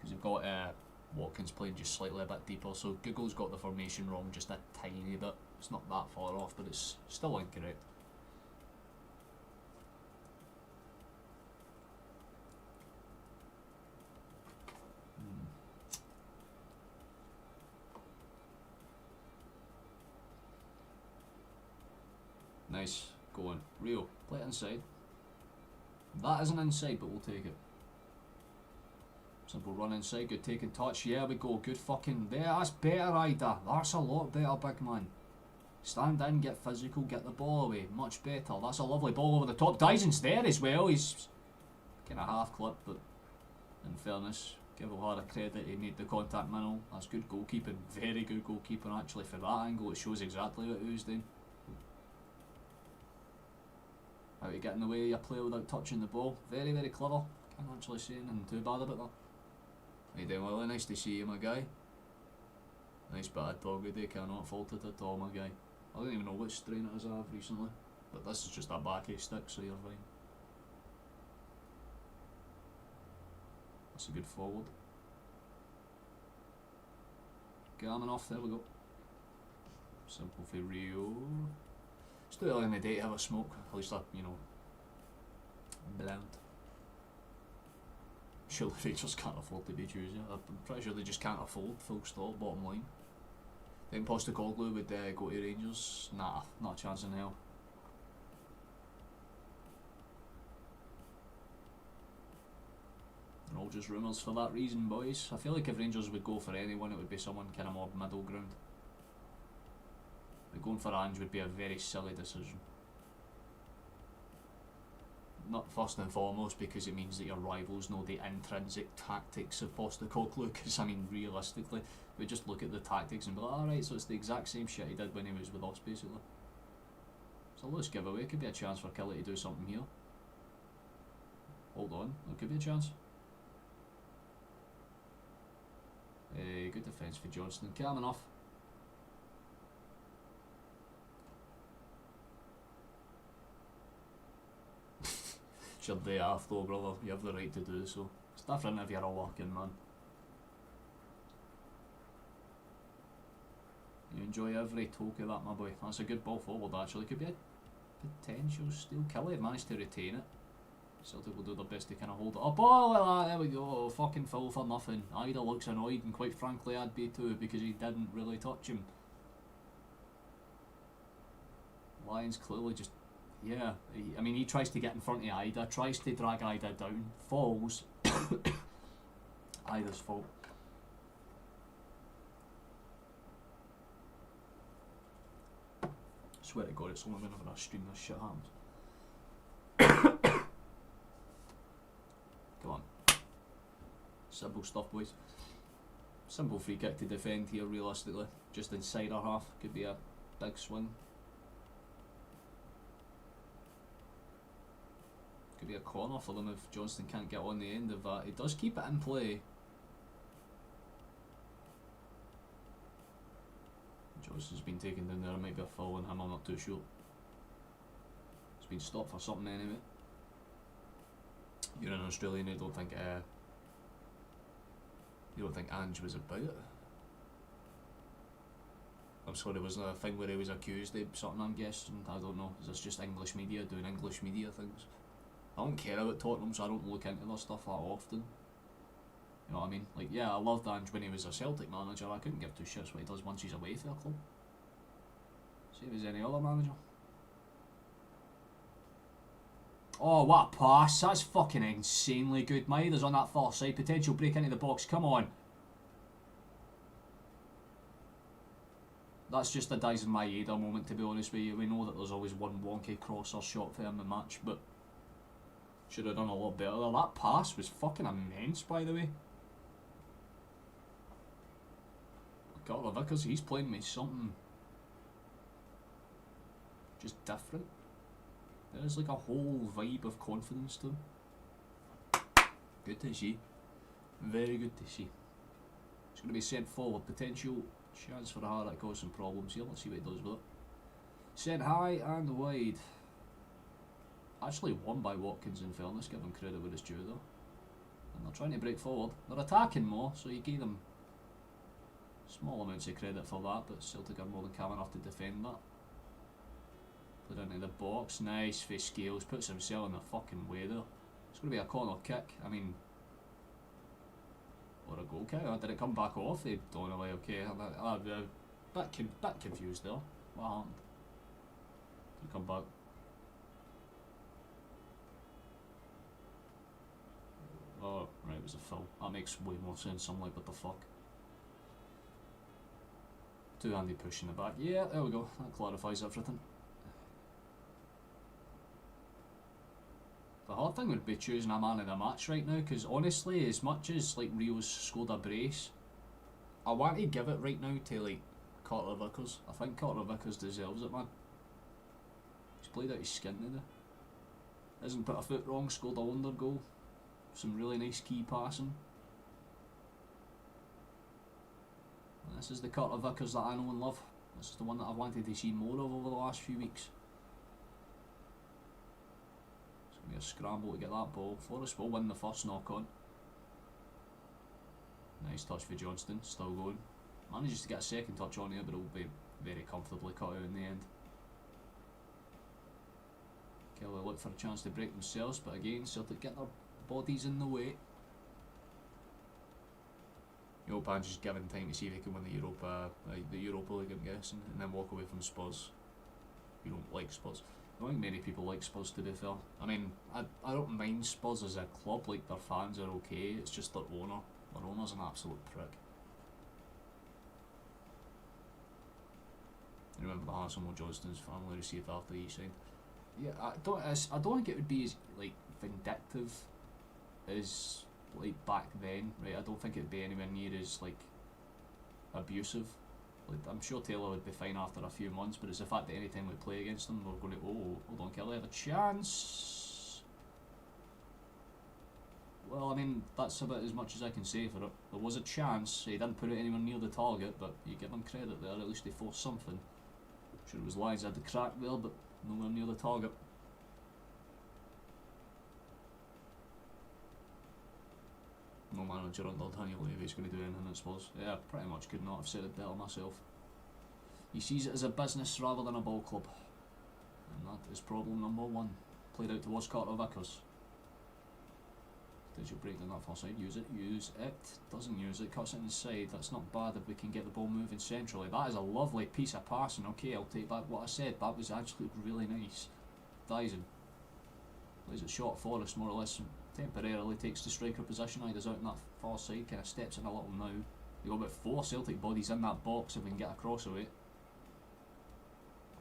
you've got Watkins playing just slightly a bit deeper, so Google's got the formation wrong just a tiny bit. It's not that far off, but it's still incorrect. Nice, go on. Rio, play it inside. That isn't inside, but we'll take it. Simple run inside, good taking touch. Yeah, we go. Good fucking there. That's better, Ida. That's a lot better, big man. Stand in, get physical, get the ball away. Much better. That's a lovely ball over the top. Dyson's there as well. He's kind of half clipped, but in fairness, give O'Hara credit. He made the contact minimal. That's good goalkeeping. Very good goalkeeping actually for that angle. It shows exactly what he was doing. How to get in the way of your player without touching the ball. Very, very clever. Can't actually say anything too bad about that. How you doing, Willie? Nice to see you, my guy. Nice bad doggy day, cannot fault it at all, my guy. I don't even know which strain it is I have recently, but this is just a backache stick, so you're fine. That's a good forward. Garmin off, there we go. Simple for Rio. It's too early in the day to have a smoke, at least you know, bland. Surely Rangers can't afford to be choosy. I'm pretty sure they just can't afford, full stop, bottom line. Think Postecoglou would go to Rangers? Nah, not a chance in hell. They're all just rumours for that reason, boys. I feel like if Rangers would go for anyone, it would be someone kind of more middle ground. But going for Ange would be a very silly decision. Not first and foremost because it means that your rivals know the intrinsic tactics of Postecoglou, because I mean realistically we just look at the tactics and be like, alright, so it's the exact same shit he did when he was with us basically. It's a loose giveaway, could be a chance for Killie to do something here. Hold on, there could be a chance. Good defence for Johnston, calm enough. It's your day off though, brother, you have the right to do so. It's different if you're a working man. You enjoy every talk of that, my boy. That's a good ball forward actually, could be a potential steal. Killie have managed to retain it. Celtic will do their best to kind of hold it up. Oh, well, there we go. Fucking foul for nothing. Ida looks annoyed, and quite frankly, I'd be too because he didn't really touch him. Lions clearly just, yeah. I mean, he tries to get in front of Ida, tries to drag Ida down, falls. Ida's fault. Swear to God, it's only whenever I stream this shit happens. Come on. Simple stuff, boys. Simple free kick to defend here, realistically. Just inside our half. Could be a big swing. Could be a corner for them if Johnston can't get on the end of that. He does keep it in play. Johnston's been taken down there. It might be a foul on him, I'm not too sure. It's been stopped for something anyway. You're an Australian, you don't think Ange was about it? I'm sorry, was there a thing where he was accused of something, I'm guessing? I don't know. Is this just English media doing English media things? I don't care about Tottenham, so I don't look into their stuff that often. You know what I mean? Like, yeah, I loved Ange when he was a Celtic manager. I couldn't give two shits what he does once he's away for a club. See if he's any other manager. Oh, what a pass. That's fucking insanely good. Maeda's on that far side. Potential break into the box. Come on. That's just a Dyson Maeda moment, to be honest with you. We know that there's always one wonky cross or shot for him in the match, but should have done a lot better there. That pass was fucking immense, by the way. Carter Vickers, he's playing me something just different. There's like a whole vibe of confidence to him. Good to see. Very good to see. It's going to be sent forward. Potential chance for a hard to cause some problems here. Let's see what he does with it. Sent high and wide. Actually won by Watkins, in fairness. Give them credit where it's due though. And they're trying to break forward. They're attacking more, so you gave them small amounts of credit for that, but Celtic are more than calm enough to defend that. Put into the box. Nice for Scales. Puts himself in the fucking way there. It's going to be a corner kick. I mean, or a goal kick. Did it come back off? They don't know. Okay. I'm a bit confused there. What happened? Did it come back? Oh, right, it was a foul. That makes way more sense. I'm like, what the fuck? Two-handed push in the back. Yeah, there we go. That clarifies everything. The hard thing would be choosing a man of the match right now, because honestly, as much as like Rio's scored a brace, I want to give it right now to like Carter Vickers. I think Carter Vickers deserves it, man. He's played out his skin today. Hasn't put a foot wrong, scored a wonder goal. Some really nice key passing. And this is the Carter Vickers that I know and love. This is the one that I've wanted to see more of over the last few weeks. Be a scramble to get that ball. Forrest will win the first knock on. Nice touch for Johnston, still going. Manages to get a second touch on here, but it'll be very comfortably cut out in the end. Killie look for a chance to break themselves, but again, Celtic get their bodies in the way. The old man's just given time to see if he can win the Europa League, I'm guessing, and then walk away from Spurs. You don't like Spurs. I don't think many people like Spurs, to be fair. I mean, I don't mind Spurs as a club, like their fans are okay, it's just their owner. Their owner's an absolute prick. You remember the hassle Johnston's family received after he signed? Yeah, I don't think it would be as like vindictive as like back then, right? I don't think it'd be anywhere near as like abusive. Like, I'm sure Taylor would be fine after a few months, but it's the fact that any time we play against them, we're going to, oh, hold on, Killie have a chance. Well, I mean, that's about as much as I can say for it. There was a chance. He didn't put it anywhere near the target, but you give him credit there. At least he forced something. Sure, it was Lions had the crack there, but nowhere near the target. No manager under Daniel Levy's going to do anything, I suppose. Yeah, pretty much could not have said it better myself. He sees it as a business rather than a ball club. And that is problem number one. Played out towards Carter Vickers. Did you break down that far side? Use it, use it. Doesn't use it, cuts it inside. That's not bad if we can get the ball moving centrally. That is a lovely piece of passing. Okay, I'll take back what I said. That was actually really nice. Dyson plays it short Forrest, more or less. Temporarily takes the striker position, either's out on that far side, kind of steps in a little now. You've got about 4 Celtic bodies in that box if we can get across of it.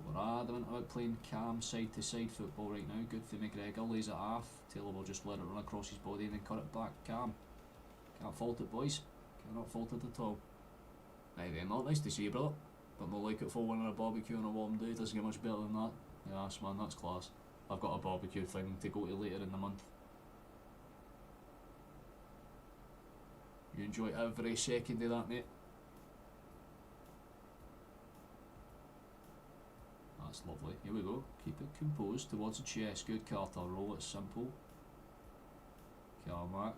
We're adamant about playing calm side to side football right now. Good for McGregor, lays it off. Taylor will just let it run across his body and then cut it back. Calm. Can't fault it, boys. Cannot fault it at all. Right then, not nice to see you, brother. But more like it for winning a barbecue on a warm day. Doesn't get much better than that. Yes, man, that's class. I've got a barbecue thing to go to later in the month. You enjoy every second of that, mate. That's lovely. Here we go. Keep it composed towards the chest. Good Carter. Roll it simple. Kilmarnock.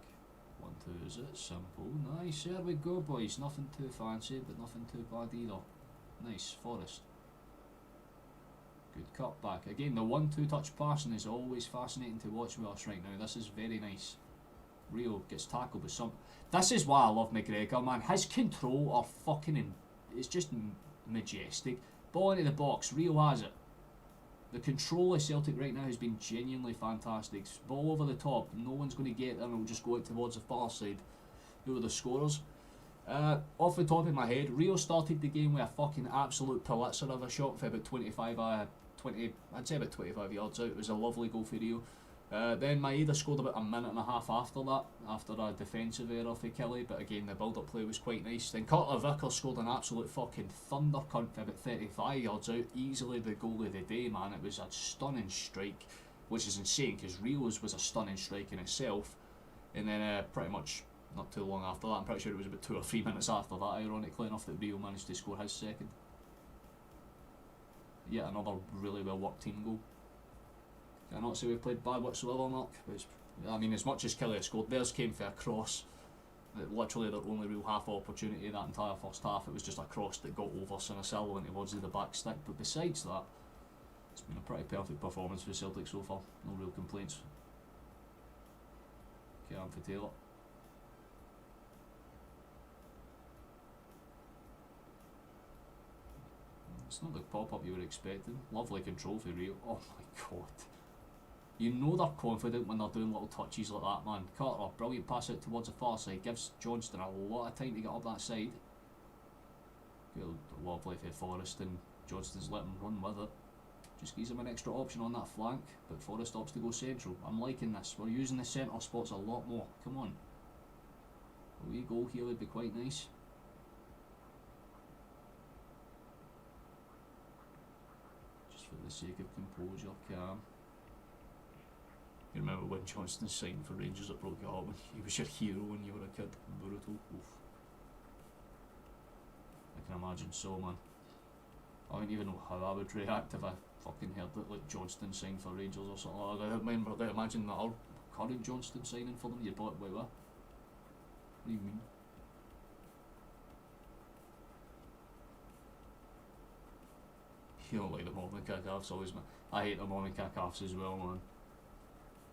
1-2 is it? Simple. Nice. There we go, boys. Nothing too fancy, but nothing too bad either. Nice. Forrest. Good cut back. Again, the 1-2 touch passing is always fascinating to watch with us right now. This is very nice. Rio gets tackled with some. This is why I love McGregor, man. His control are fucking it's just majestic. Ball into the box. Rio has it. The control of Celtic right now has been genuinely fantastic. Ball over the top, no one's going to get there and it'll just go out towards the far side. Who are the scorers? Off the top of my head, Rio started the game with a fucking absolute Pulitzer of a shot for about 25, I'd say about 25 yards out. It was a lovely goal for Rio. Then Maeda scored about a minute and a half after that, after a defensive error for Killie, but again the build-up play was quite nice. Then Carter Vickers scored an absolute fucking thunder cunt for about 35 yards out, easily the goal of the day, man. It was a stunning strike, which is insane because Rio's was a stunning strike in itself. And then pretty much not too long after that, I'm pretty sure it was about 2 or 3 minutes after that, ironically enough, that Rio managed to score his second. Yet another really well worked team goal. Cannot say we played bad whatsoever, Mark. I mean, as much as Killie scored, theirs came for a cross. Literally their only real half opportunity that entire first half. It was just a cross that got over Sinicello and towards the back stick. But besides that, it's been a pretty perfect performance for Celtic so far. No real complaints. Okay, I'm for Taylor. It's not the pop-up you were expecting. Lovely control for Rio. Oh my god. You know they're confident when they're doing little touches like that, man. Carter, brilliant pass out towards the far side. Gives Johnston a lot of time to get up that side. Good, lovely for Forrest, and Johnston's let him run with it. Just gives him an extra option on that flank, but Forrest opts to go central. I'm liking this. We're using the centre spots a lot more. Come on. A wee goal here would be quite nice. Just for the sake of composure, calm. You remember when Johnston signed for Rangers at broke your heart when he was your hero when you were a kid? Brutal. Oof. I can imagine so, man. I don't even know how I would react if I fucking heard that like Johnston signed for Rangers or something like that. I remember, I imagine that our current Johnston signing for them, you'd be like, wait, what? What do you mean? You don't like the morning kick-offs, always, man. I hate the morning kick-offs as well, man.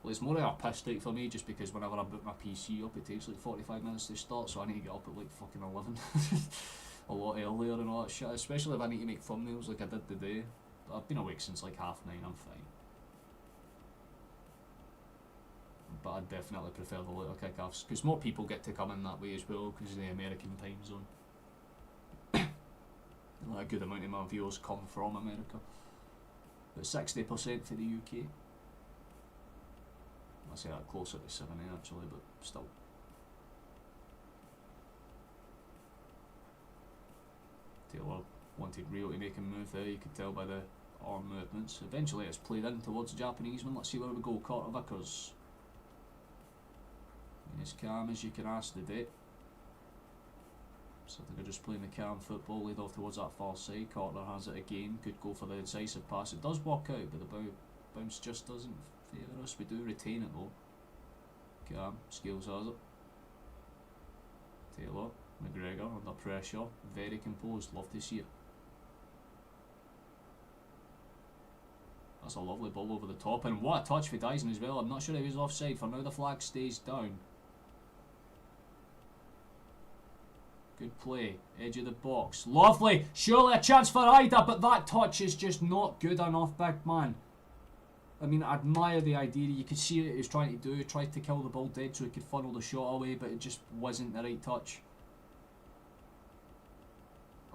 Well, it's more artistic for me just because whenever I book my PC up, it takes like 45 minutes to start, so I need to get up at like fucking 11. A lot earlier and all that shit, especially if I need to make thumbnails like I did today. I've been awake since like 9:30, I'm fine. But I definitely prefer the later kick-offs because more people get to come in that way as well because of the American time zone. Like a good amount of my viewers come from America. But 60% for the UK. I say that closer to 70 actually, but still. Taylor wanted Rio to make a move there, you could tell by the arm movements. Eventually it's played in towards the Japanese one. Let's see where we go. Carter Vickers. As calm as you can ask today. So they're just playing the calm football, laid off towards that far side. Carter has it again, could go for the incisive pass. It does work out, but the bounce just doesn't favour us. We do retain it though. Calm, Scales has it. Taylor, McGregor under pressure, very composed, love to see it. That's a lovely ball over the top, and what a touch for Dyson as well. I'm not sure if he's offside. For now the flag stays down. Good play, edge of the box, lovely, surely a chance for Ida, but that touch is just not good enough, big man. I mean, I admire the idea, you could see what he was trying to do, he tried to kill the ball dead so he could funnel the shot away, but it just wasn't the right touch.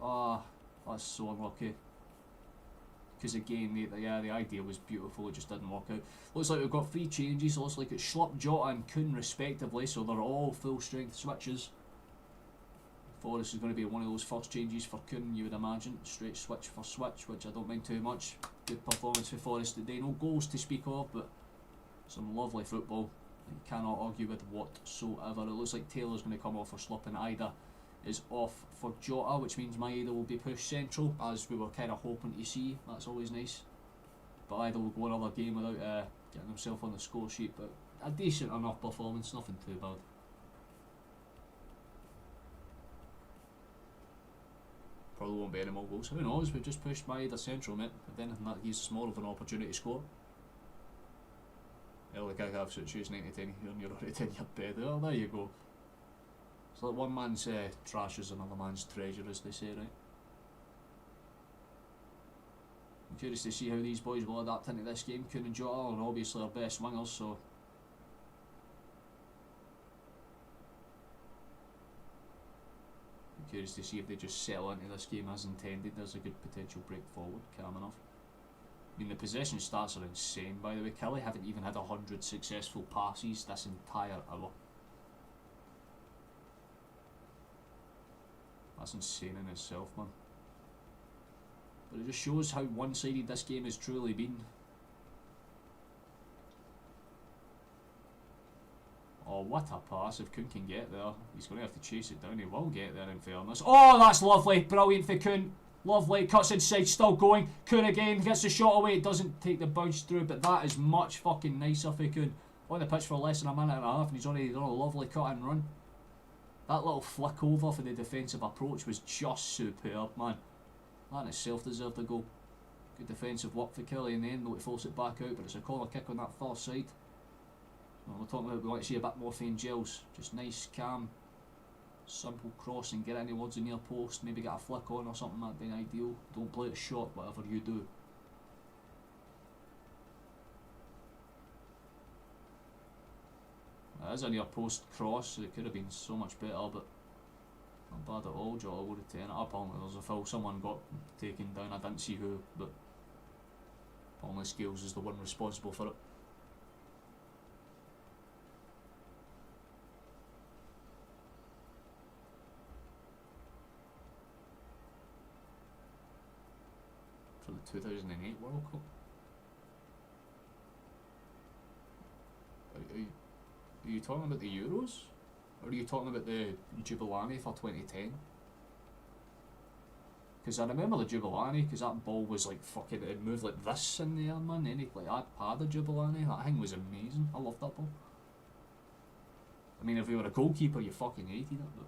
Ah, that's so unlucky. Because again, the idea was beautiful, it just didn't work out. Looks like we've got 3 changes, looks like it's Schlupp, Jota and Kuhn respectively, so they're all full strength switches. Forrest is going to be one of those first changes for Kuhn, you would imagine. Straight switch for switch, which I don't mind too much. Good performance for Forrest today. No goals to speak of, but some lovely football. You cannot argue with whatsoever. It looks like Taylor's going to come off for Schlupp and Ida is off for Jota, which means Maeda will be pushed central, as we were kind of hoping to see. That's always nice. But Ida will go another game without getting himself on the score sheet, but a decent enough performance, nothing too bad. Probably won't be any more goals. Who knows? We've just pushed Maeda central, mate. If anything, that gives us more of an opportunity to score. Early kick-off, so choose 9 to 10 here and you're already in your bed. Oh, there you go. It's like one man's trash is another man's treasure, as they say, right? I'm curious to see how these boys will adapt into this game. Kuhn and Jota are obviously our best wingers, so I'm curious to see if they just settle into this game as intended. There's a good potential break forward, calm enough. I mean, the possession stats are insane, by the way. Killie haven't even had 100 successful passes this entire hour. That's insane in itself, man. But it just shows how one-sided this game has truly been. Oh, what a pass. If Kuhn can get there, he's going to have to chase it down. He will get there, in fairness. Oh, that's lovely. Brilliant for Kuhn. Lovely. Cuts inside, still going. Kuhn again gets the shot away. It doesn't take the bounce through, but that is much fucking nicer for Kuhn. On the pitch for less than a minute and a half, and he's already done a lovely cut and run. That little flick over for the defensive approach was just superb, man. That in itself deserved a goal. Good defensive work for Killie in the end, though, to force it back out, but it's a corner kick on that far side. Well, we're talking about we want to see a bit more from Gilles. Just nice, calm, simple cross and get any words in your post. Maybe get a flick on or something, that'd be ideal. Don't play it short, whatever you do. It is a near post cross, so it could have been so much better, but not bad at all. Jota would have taken it up. Apparently there's a foul, someone got taken down, I didn't see who, but apparently Scales is the one responsible for it. For the 2008 World Cup. Are you talking about the Euros? Or are you talking about the Jubilani for 2010? Because I remember the Jubilani, because that ball was like fucking, it moved like this in the air, man. Like I had a Jubilani, that thing was amazing. I loved that ball. I mean, if you were a goalkeeper, you fucking hated it, but...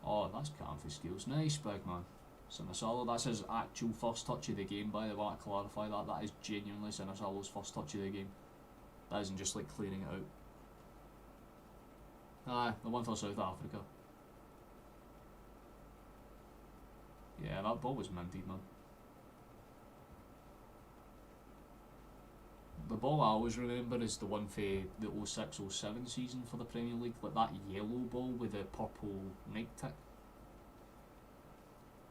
Oh, that's calm for Steels. Nice, big man. Sinisalo, that's his actual first touch of the game, by the way. I want to clarify that. That is genuinely Sinisalo's first touch of the game. That isn't just like clearing it out. Aye, the one for South Africa. Yeah, that ball was minted, man. The ball I always remember is the one for the 06-07 season for the Premier League, like that yellow ball with the purple Nike tick.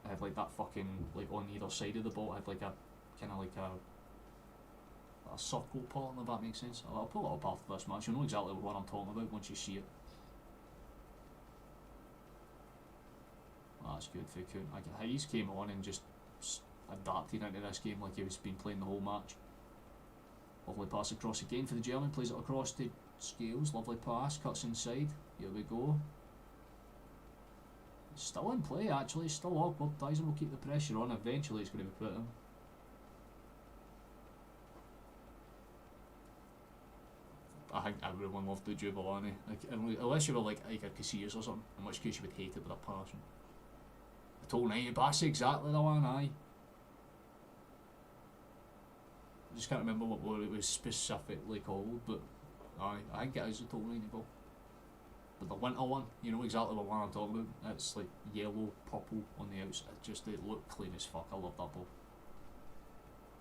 It had like that fucking, like on either side of the ball, it had like a, kind of like a circle pattern, if that makes sense. I'll pull it up after this match, you'll know exactly what I'm talking about once you see it. That's good for Kuhn. He's came on and just adapted into this game like he's been playing the whole match. Lovely pass across again for the German, plays it across to Scales, lovely pass, cuts inside, here we go. Still in play actually, still awkward. Dyson will keep the pressure on, eventually it's going to be put in. I think everyone loved the Jubilani, like, unless you were like Iker Casillas or something, in which case you would hate it with a passion. The total 90, but that's exactly the one, aye. I just can't remember what it was specifically called, but aye, I think it is the total 90 ball. But the winter one, you know exactly what one I'm talking about. It's like yellow, purple on the outside. It looked clean as fuck. I love that ball.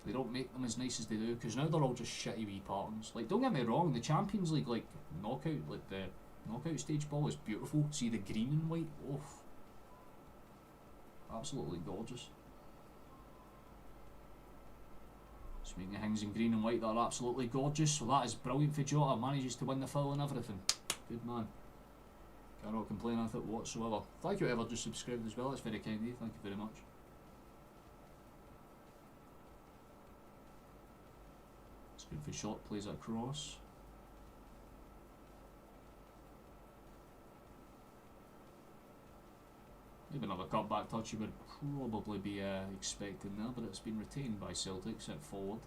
They don't make them as nice as they do, because now they're all just shitty wee patterns. Like, don't get me wrong, the Champions League, like, knockout, like the knockout stage ball is beautiful. See the green and white? Oof. Absolutely gorgeous. Speaking of things in green and white that are absolutely gorgeous, so that is brilliant for Jota. Manages to win the foul and everything. Good man. Cannot complain with it whatsoever. Thank you whoever just subscribed as well, that's very kind of you, thank you very much. It's good for shot, plays it across. Maybe another cutback touch you would probably be expecting there, but it's been retained by Celtic, sent forward.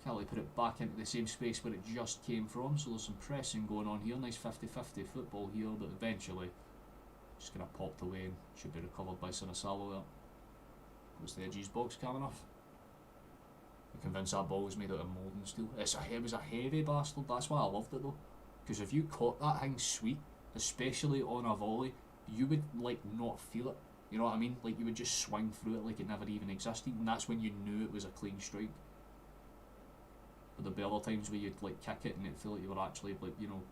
Killie put it back into the same space where it just came from, so there's some pressing going on here. Nice 50-50 football here, but eventually just going to popped away and should be recovered by Sinisalo there. Was the edges box calm enough? I'm convinced that ball was made out of mould and steel. It was a heavy bastard, that's why I loved it though. Because if you caught that thing sweet, especially on a volley, you would like not feel it. You know what I mean? Like you would just swing through it like it never even existed, and that's when you knew it was a clean strike. But there'd be other times where you'd like kick it and it'd feel like you were actually like, you know,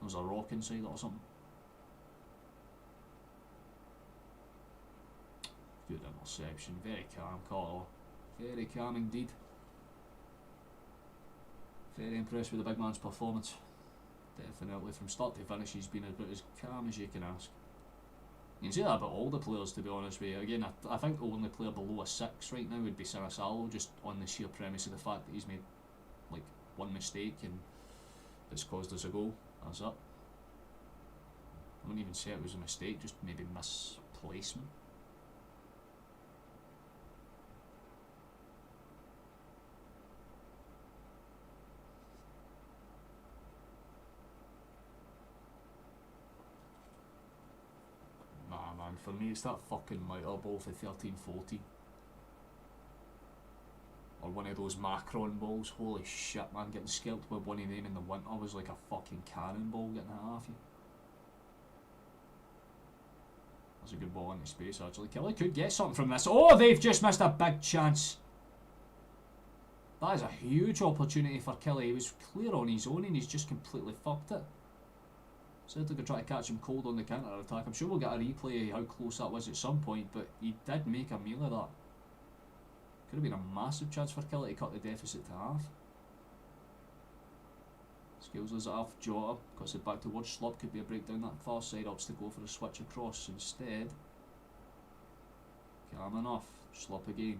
there was a rock inside it or something. Good interception, very calm call. Very calm indeed. Very impressed with the big man's performance. Definitely from start to finish he's been about as calm as you can ask. You can say that about all the players, to be honest with you. Again, I think the only player below a 6 right now would be Sinisalo, just on the sheer premise of the fact that he's made like one mistake and it's caused us a goal. That's it. I wouldn't even say it was a mistake, just maybe misplacement. Nah man, for me it's that fucking Mitre ball for 13-14. Or one of those Macron balls. Holy shit man, getting scalped by one of them in the winter was like a fucking cannonball getting hit off you. That's a good ball into space actually. Killie could get something from this. Oh, they've just missed a big chance. That is a huge opportunity for Killie. He was clear on his own and he's just completely fucked it. Celtic could try to catch him cold on the counter attack. I'm sure we'll get a replay of how close that was at some point, but he did make a meal of that. Could have been a massive chance for Killie to cut the deficit to half. Scales us off. Jota cuts it back towards Slop. Could be a breakdown that far side. Opts to go for a switch across instead. Calm enough. Slop again.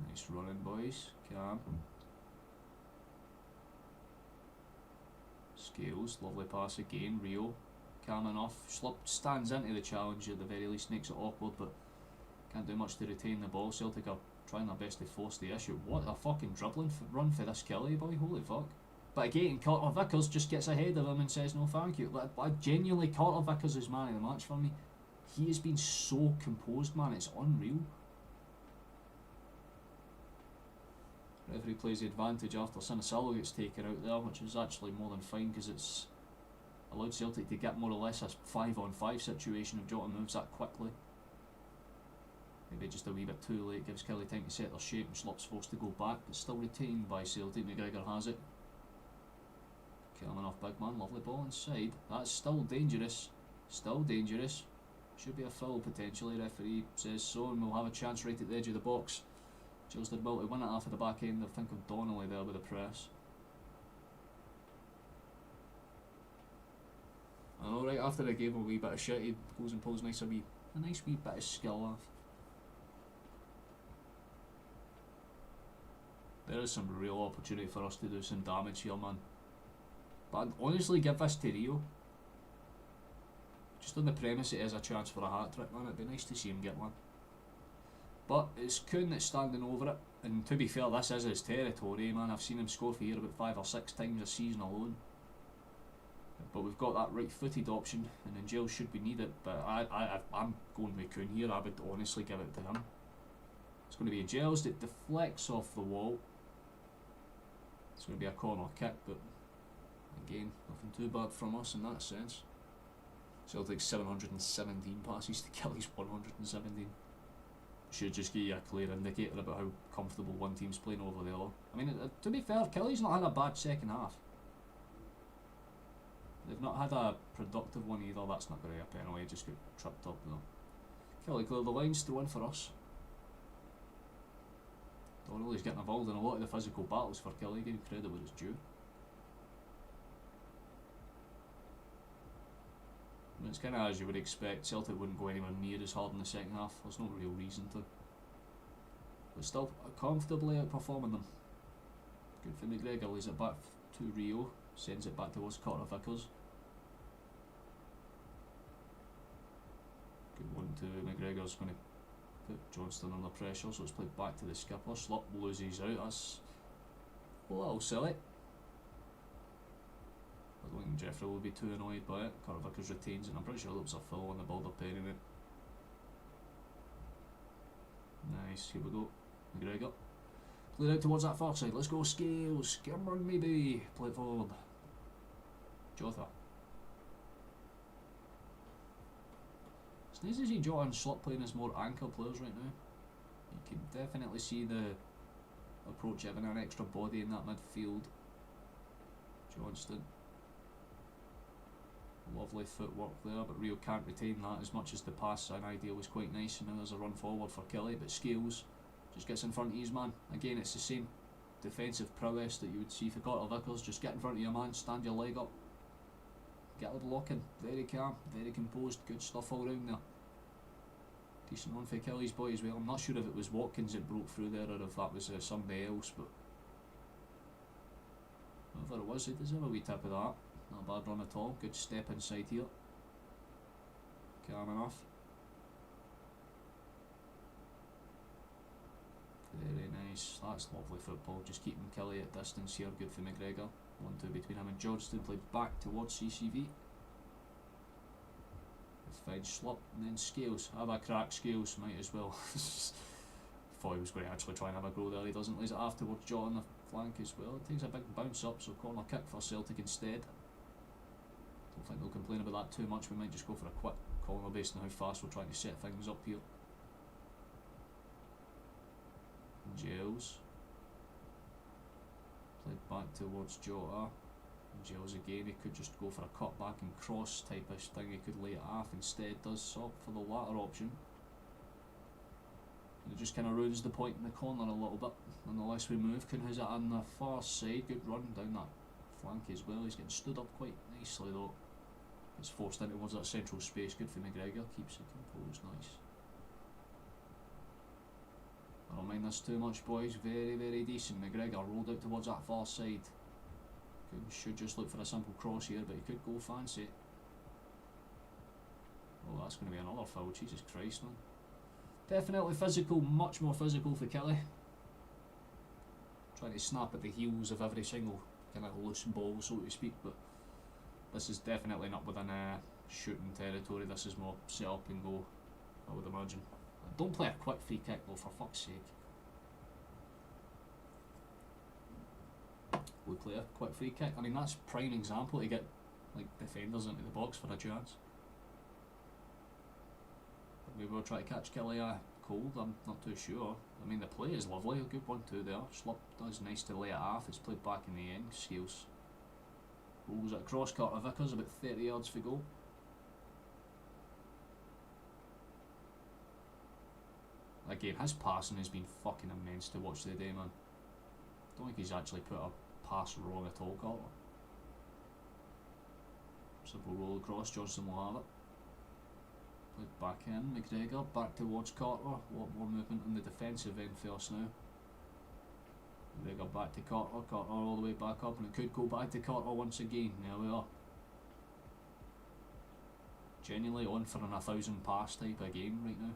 Nice running, boys. Calm. Scales. Lovely pass again. Rio. Calm enough. Slop stands into the challenge at the very least. Makes it awkward, but can't do much to retain the ball. Celtic are trying their best to force the issue. What a fucking dribbling run for this Killie boy, holy fuck. But again, Carter Vickers just gets ahead of him and says no thank you. Like, genuinely, Carter Vickers is man of the match for me. He has been so composed, man, it's unreal. Referee plays the advantage after Sinisalo gets taken out there, which is actually more than fine because it's allowed Celtic to get more or less a 5-on-5 situation if Jota moves that quickly. Maybe just a wee bit too late, gives Killie time to set their shape and Slop's forced to go back, but still retained by Celtic. McGregor has it. Killing off big man, lovely ball inside. That's still dangerous. Still dangerous. Should be a foul potentially, referee says so, and we'll have a chance right at the edge of the box. Gilles did well to win it off at the back end. I think of Donnelly there with the press. I know right after I gave him a wee bit of shit, he goes and pulls a nice wee bit of skill off. There is some real opportunity for us to do some damage here, man. But I'd honestly give this to Rio. Just on the premise it is a chance for a hat-trick, man. It'd be nice to see him get one. But it's Kuhn that's standing over it. And to be fair, this is his territory, man. I've seen him score for here about 5 or 6 times a season alone. But we've got that right-footed option, and then Gilles should be needed. But I'm going with Kuhn here. I would honestly give it to him. It's going to be a Gilles that deflects off the wall. It's going to be a corner kick, but again, nothing too bad from us in that sense. Celtic's 717 passes to Killie's 117. Should just give you a clear indicator about how comfortable one team's playing over the other. I mean, to be fair, Killie's not had a bad second half. They've not had a productive one either. That's not going to be a penalty, just got tripped up though. Killie cleared the lines, throw in for us. Donnelly's getting involved in a lot of the physical battles for Killie, giving credit where it's due. And it's kind of as you would expect. Celtic wouldn't go anywhere near as hard in the second half. There's no real reason to. But still comfortably outperforming them. Good for McGregor, lays it back to Rio. Sends it back towards Carter Vickers. Good one to McGregor's going to put Johnston under pressure, so it's played back to the skipper. Slop loses out. That's a little silly. I don't think Jeffrey will be too annoyed by it. Carter Vickers retains it. I'm pretty sure there was a foul on the ball they're pairing it. Nice, here we go. McGregor. Played out towards that far side. Let's go Scales. Cameron maybe. Play it forward. Jota. It's nice to see Jota and Slot playing as more anchor players right now. You can definitely see the approach having an extra body in that midfield. Johnston. Lovely footwork there, but Rio can't retain that as much as the pass and idea was quite nice. And now there's a run forward for Killie, but Scales just gets in front of his man. Again, it's the same defensive prowess that you would see for Carter Vickers. Just get in front of your man, stand your leg up, get a block in. Very calm, very composed, good stuff all round there. Decent one for Killie's boy as well. I'm not sure if it was Watkins that broke through there or if that was somebody else, but whoever it was, he deserved a wee tip of that. Not a bad run at all. Good step inside here. Calm enough. Very nice. That's lovely football. Just keeping Killie at distance here. Good for McGregor. 1-2 between him and Johnston. Played back towards CCV. Fine slop and then Scales. Have a crack, Scales. Might as well. Thought he was going to actually try and have a go there. He doesn't. Lays it afterwards. Jaw on the flank as well. It takes a big bounce up, so corner kick for Celtic instead. Don't think they'll complain about that too much. We might just go for a quick corner based on how fast we're trying to set things up here. Gels. Played back towards Jota. Gels again, he could just go for a cut back and cross type-ish thing. He could lay it off, instead does opt for the latter option. And it just kind of ruins the point in the corner a little bit. And the less we move, can has it on the far side. Good run down that flank as well. He's getting stood up quite nicely though. It's forced in towards that central space. Good for McGregor, keeps it composed, nice. I don't mind this too much, boys. Very, very decent. McGregor rolled out towards that far side. Should just look for a simple cross here, but he could go fancy. Oh, that's going to be another foul. Jesus Christ, man. Definitely physical, much more physical for Killie. Trying to snap at the heels of every single kind of loose ball, so to speak, but this is definitely not within shooting territory. This is more set up and go, I would imagine. Don't play a quick free kick though, for fuck's sake. We play a quick free kick. I mean, that's prime example to get like defenders into the box for a chance. Maybe we'll try to catch Killie cold, I'm not too sure. I mean, the play is lovely, a good 1-2 there. Slip does nice to lay it off, it's played back in the end. Scales rolls it across. Carter Vickers about 30 yards for goal. Again, his passing has been fucking immense to watch today, man. Don't think he's actually put a pass wrong at all, Carter. Simple roll across, Johnson will have it. Played back in, McGregor back towards Carter. A lot more movement on the defensive end first now. McGregor back to Carter, Carter all the way back up, and it could go back to Carter once again. There we are. Genuinely on for an 1,000 pass type of game right now.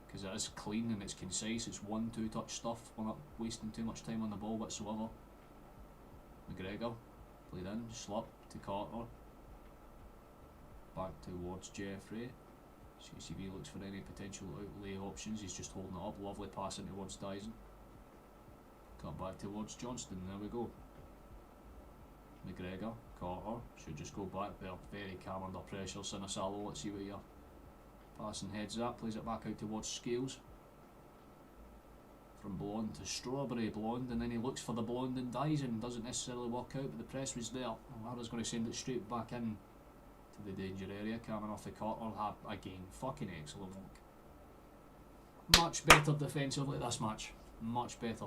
Because it is clean and it's concise, it's 1-2 touch stuff. We're not wasting too much time on the ball whatsoever. McGregor played in, slap to Carter. Back towards Jeffrey. CCV looks for any potential outlay options. He's just holding it up. Lovely pass in towards Dyson. Cut back towards Johnston. There we go. McGregor, Carter should just go back. They're very calm under pressure. Sinisalo, let's see what you're passing heads up. Plays it back out towards Scales. From blonde to strawberry blonde, and then he looks for the blonde and Dyson. Doesn't necessarily work out, but the press was there. I was going to send it straight back in to the danger area, coming off the Carter. Again, fucking excellent work. Much better defensively this match. Much better.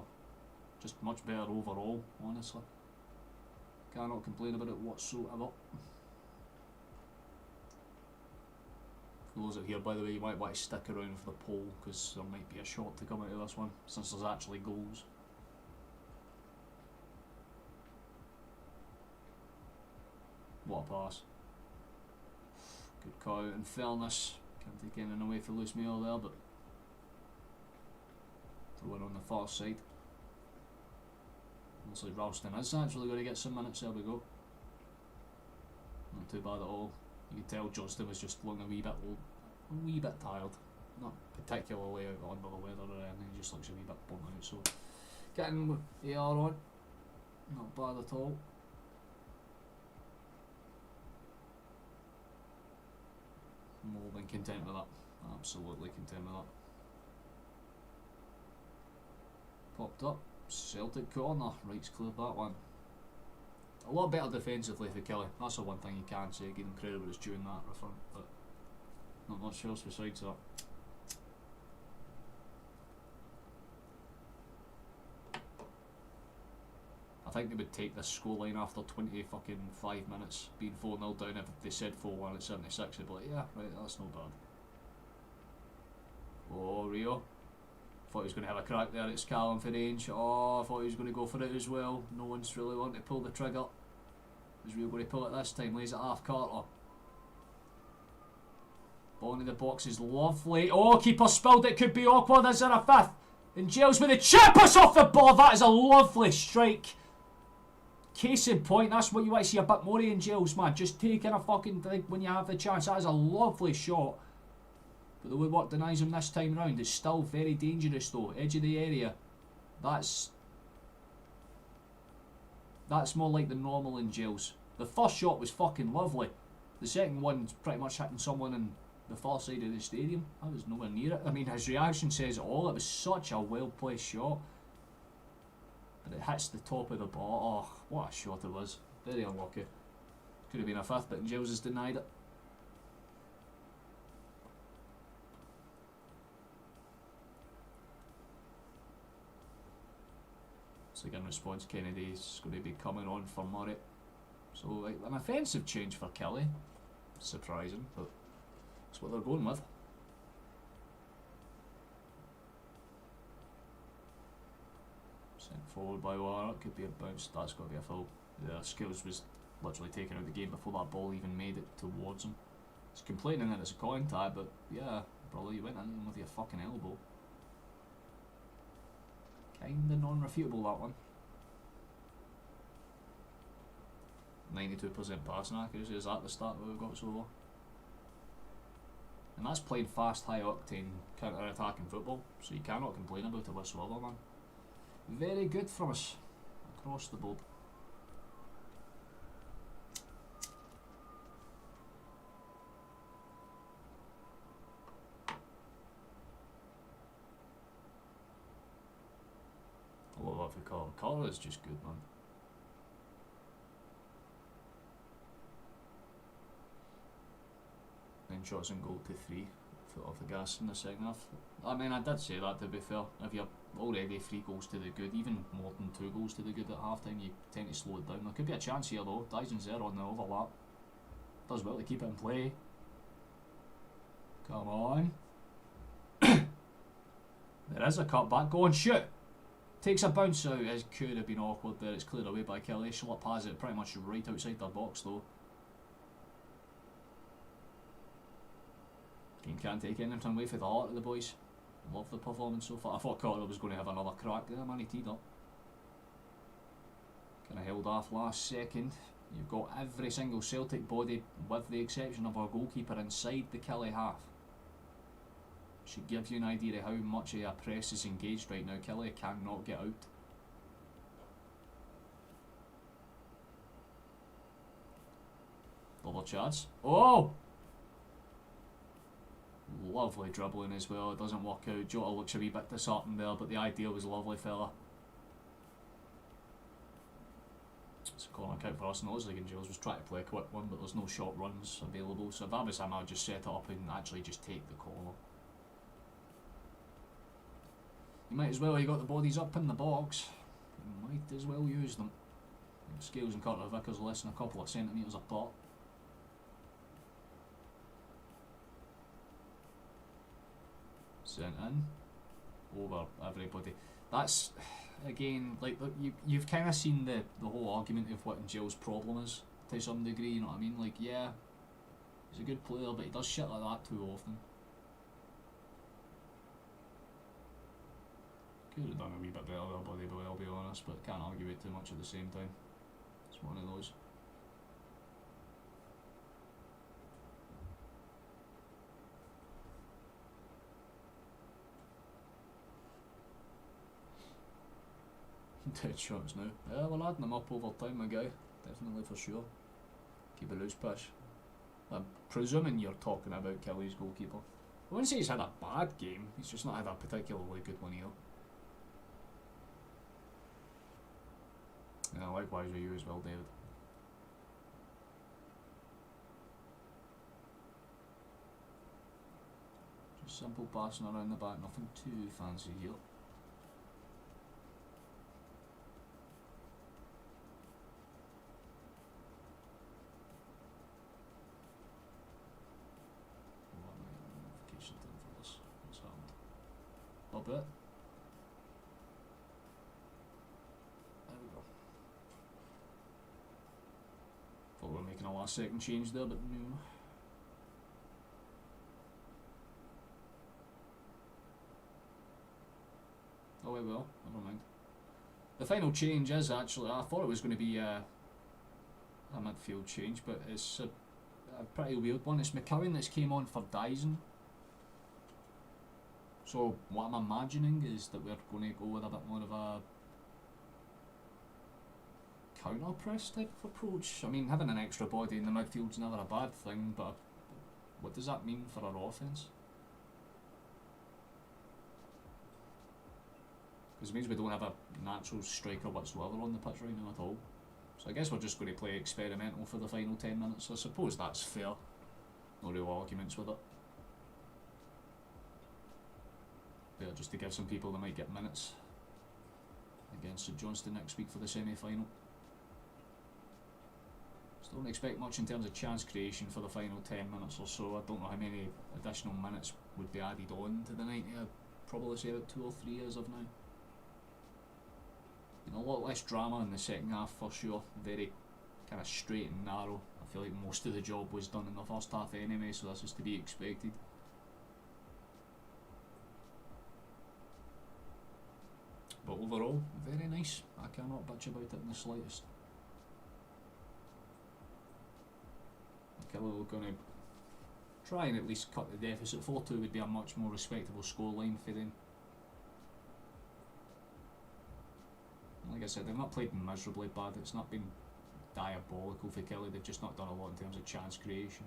Just much better overall, honestly. Cannot complain about it whatsoever. For those out here, by the way, you might want to stick around for the poll, because there might be a shot to come out of this one, since there's actually goals. What a pass. Good call out in fairness. Can't take anything away for loose mail there, but throw in on the far side. Looks like Ralston is actually going to get some minutes. There we go. Not too bad at all. You can tell Johnston was just looking a wee bit tired. Not particularly out under the weather or anything, he just looks a wee bit burnt out. So getting AR on, not bad at all. More than content with that. Absolutely content with that. Popped up. Celtic corner. Right's cleared that one. A lot better defensively for Killie. That's the one thing you can say. Give him credit where it's due in that front, but not much else besides that. I think they would take this scoreline after 5 minutes, being 4-0 down. If they said 4-1 at 76, they'd be like, yeah, right, that's no bad. Oh, Rio. Thought he was going to have a crack there. It's Callum for range. Oh, I thought he was going to go for it as well. No one's really wanting to pull the trigger. Is Rio going to pull it this time? Lays it half Carter. Ball into the box is lovely. Oh, keeper spilled it. Could be awkward. Is there a fifth? And Giles with the chip us off the ball. That is a lovely strike. Case in point, that's what you want to see a bit more in Giles, man. Just taking a fucking thing when you have the chance. That is a lovely shot. But the woodwork denies him this time round. It's still very dangerous though. Edge of the area. That's more like the normal in Giles. The first shot was fucking lovely. The second one's pretty much hitting someone in the far side of the stadium. I was nowhere near it. I mean, his reaction says it all. It was such a well placed shot. But it hits the top of the bar. Oh, what a shot it was. Very unlucky. Could have been a fifth, but Giles has denied it. So again, response Kennedy's going to be coming on for Murray. So like, an offensive change for Killie. Surprising, but that's what they're going with. Sent forward by Warnock, could be a bounce. That's got to be a foul. Yeah, Skills was literally taken out of the game before that ball even made it towards him. He's complaining that it's a contact, but yeah, brother, you went in with your fucking elbow. Kinda non-refutable, that one. 92% passing accuracy. Is that the stat that we've got so far? And that's playing fast, high octane, counter-attacking football, so you cannot complain about it whatsoever, man. Very good from us across the board. I love that for Carter. Carter is just good, man. Then shots and goal to 3. Foot off the gas in the second half. I mean, I did say that, to be fair. If you're already 3 goals to the good, even more than 2 goals to the good at half time, you tend to slow it down. There could be a chance here though. Dyson's there on the overlap. Does well to keep it in play. Come on. There is a cutback. Go on, shoot! Takes a bounce out. It could have been awkward there. It's cleared away by Killie. Slip has it pretty much right outside their box though. Game can't take anything away from the heart of the boys. Love the performance so far. I thought Carter was going to have another crack there, man. He teed up. Kind of held off last second. You've got every single Celtic body, with the exception of our goalkeeper, inside the Killie half. Should give you an idea of how much of a press is engaged right now. Killie cannot get out. Double chance. Oh! Lovely dribbling as well. It doesn't work out. Jota looks a wee bit disheartened there, but the idea was lovely, fella. It's a corner kick for us, and it looks like Giles was trying to play a quick one, but there's no short runs available. So if I was him, I'd just set it up and actually just take the corner. You might as well, you got the bodies up in the box. You might as well use them. Scales and Carter Vickers less than a couple of centimetres apart. Sent in over everybody. That's again like you've kind of seen the whole argument of what Gill's problem is to some degree. You know what I mean? Like, yeah, he's a good player, but he does shit like that too often. Could have done a wee bit better with body, but I'll be honest. But can't argue it too much at the same time. It's one of those. Dead shots now. Yeah, we're adding them up over time, my guy. Definitely for sure. Keep a loose pitch. I'm presuming you're talking about Killie's goalkeeper. I wouldn't say he's had a bad game, he's just not had a particularly good one either. Yeah, likewise with you as well, David. Just simple passing around the back, nothing too fancy here. Notification thing for this. What's happened? A bit. There we go. Thought we were making a last second change there, but no. Oh well, never mind. The final change is actually, I thought it was going to be a midfield change, but it's a pretty weird one. It's McCowan that's came on for Dyson. So what I'm imagining is that we're going to go with a bit more of a counter press type of approach. I mean, having an extra body in the midfield's never a bad thing, but what does that mean for our offence? Because it means we don't have a natural striker whatsoever on the pitch right now at all. So I guess we're just going to play experimental for the final 10 minutes. I suppose that's fair. No real arguments with it. Yeah, just to give some people that might get minutes against St Johnstone next week for the semi-final. Still don't expect much in terms of chance creation for the final 10 minutes or so. I don't know how many additional minutes would be added on to the 90. I'd probably say about 2 or 3 as of now. You know, a lot less drama in the second half for sure. Very kind of straight and narrow. I feel like most of the job was done in the first half anyway, so this is to be expected. But overall, very nice. I cannot bitch about it in the slightest. Killie are going to try and at least cut the deficit. 4-2 would be a much more respectable scoreline for them. Like I said, they've not played miserably bad. It's not been diabolical for Killie. They've just not done a lot in terms of chance creation.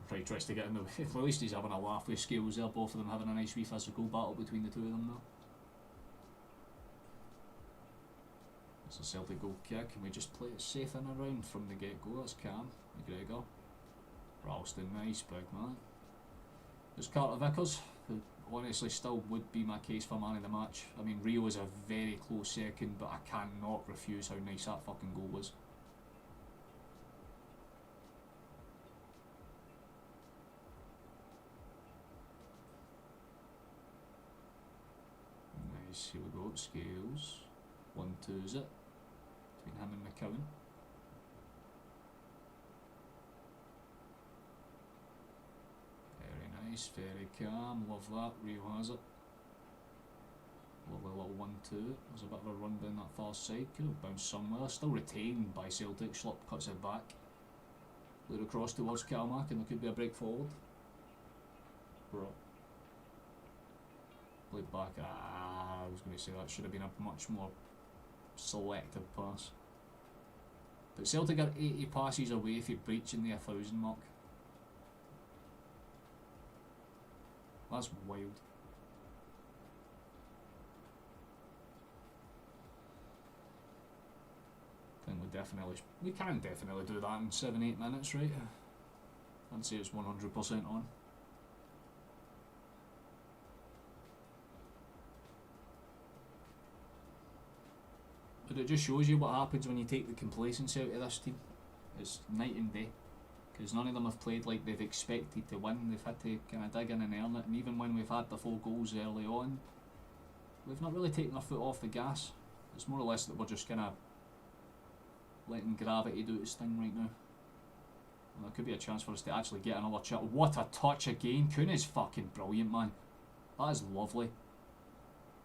Right, tries to get in the way. At least he's having a laugh with Scales there. Both of them having a nice wee physical battle between the two of them now. It's a Celtic goal kick, and we just play it safe in a round from the get-go. That's calm. McGregor. Ralston, nice big man. There's Carter Vickers, who honestly still would be my case for man of the match. I mean, Rio is a very close second, but I cannot refuse how nice that fucking goal was. Nice, here we go, Scales. 1-2 is it, between him and McCowan. Very nice, very calm, love that, Rio has it. Lovely little 1-2, there's a bit of a run down that far side, could have bounced somewhere, still retained by Celtic, Schlupp cuts it back. Clear across towards Kilmarnock and there could be a break forward. Bro. Played back, I was going to say that should have been a much more selective pass. But Celtic are 80 passes away from breaching the 1,000 mark. That's wild. I think we can definitely do that in 7-8 minutes, right? I'd say it's 100% on. But it just shows you what happens when you take the complacency out of this team. It's night and day. Because none of them have played like they've expected to win. They've had to kind of dig in and earn it. And even when we've had the 4 goals early on, we've not really taken our foot off the gas. It's more or less that we're just kind of letting gravity do its thing right now. And there could be a chance for us to actually get another chip. What a touch again. Kuhn is fucking brilliant, man. That is lovely.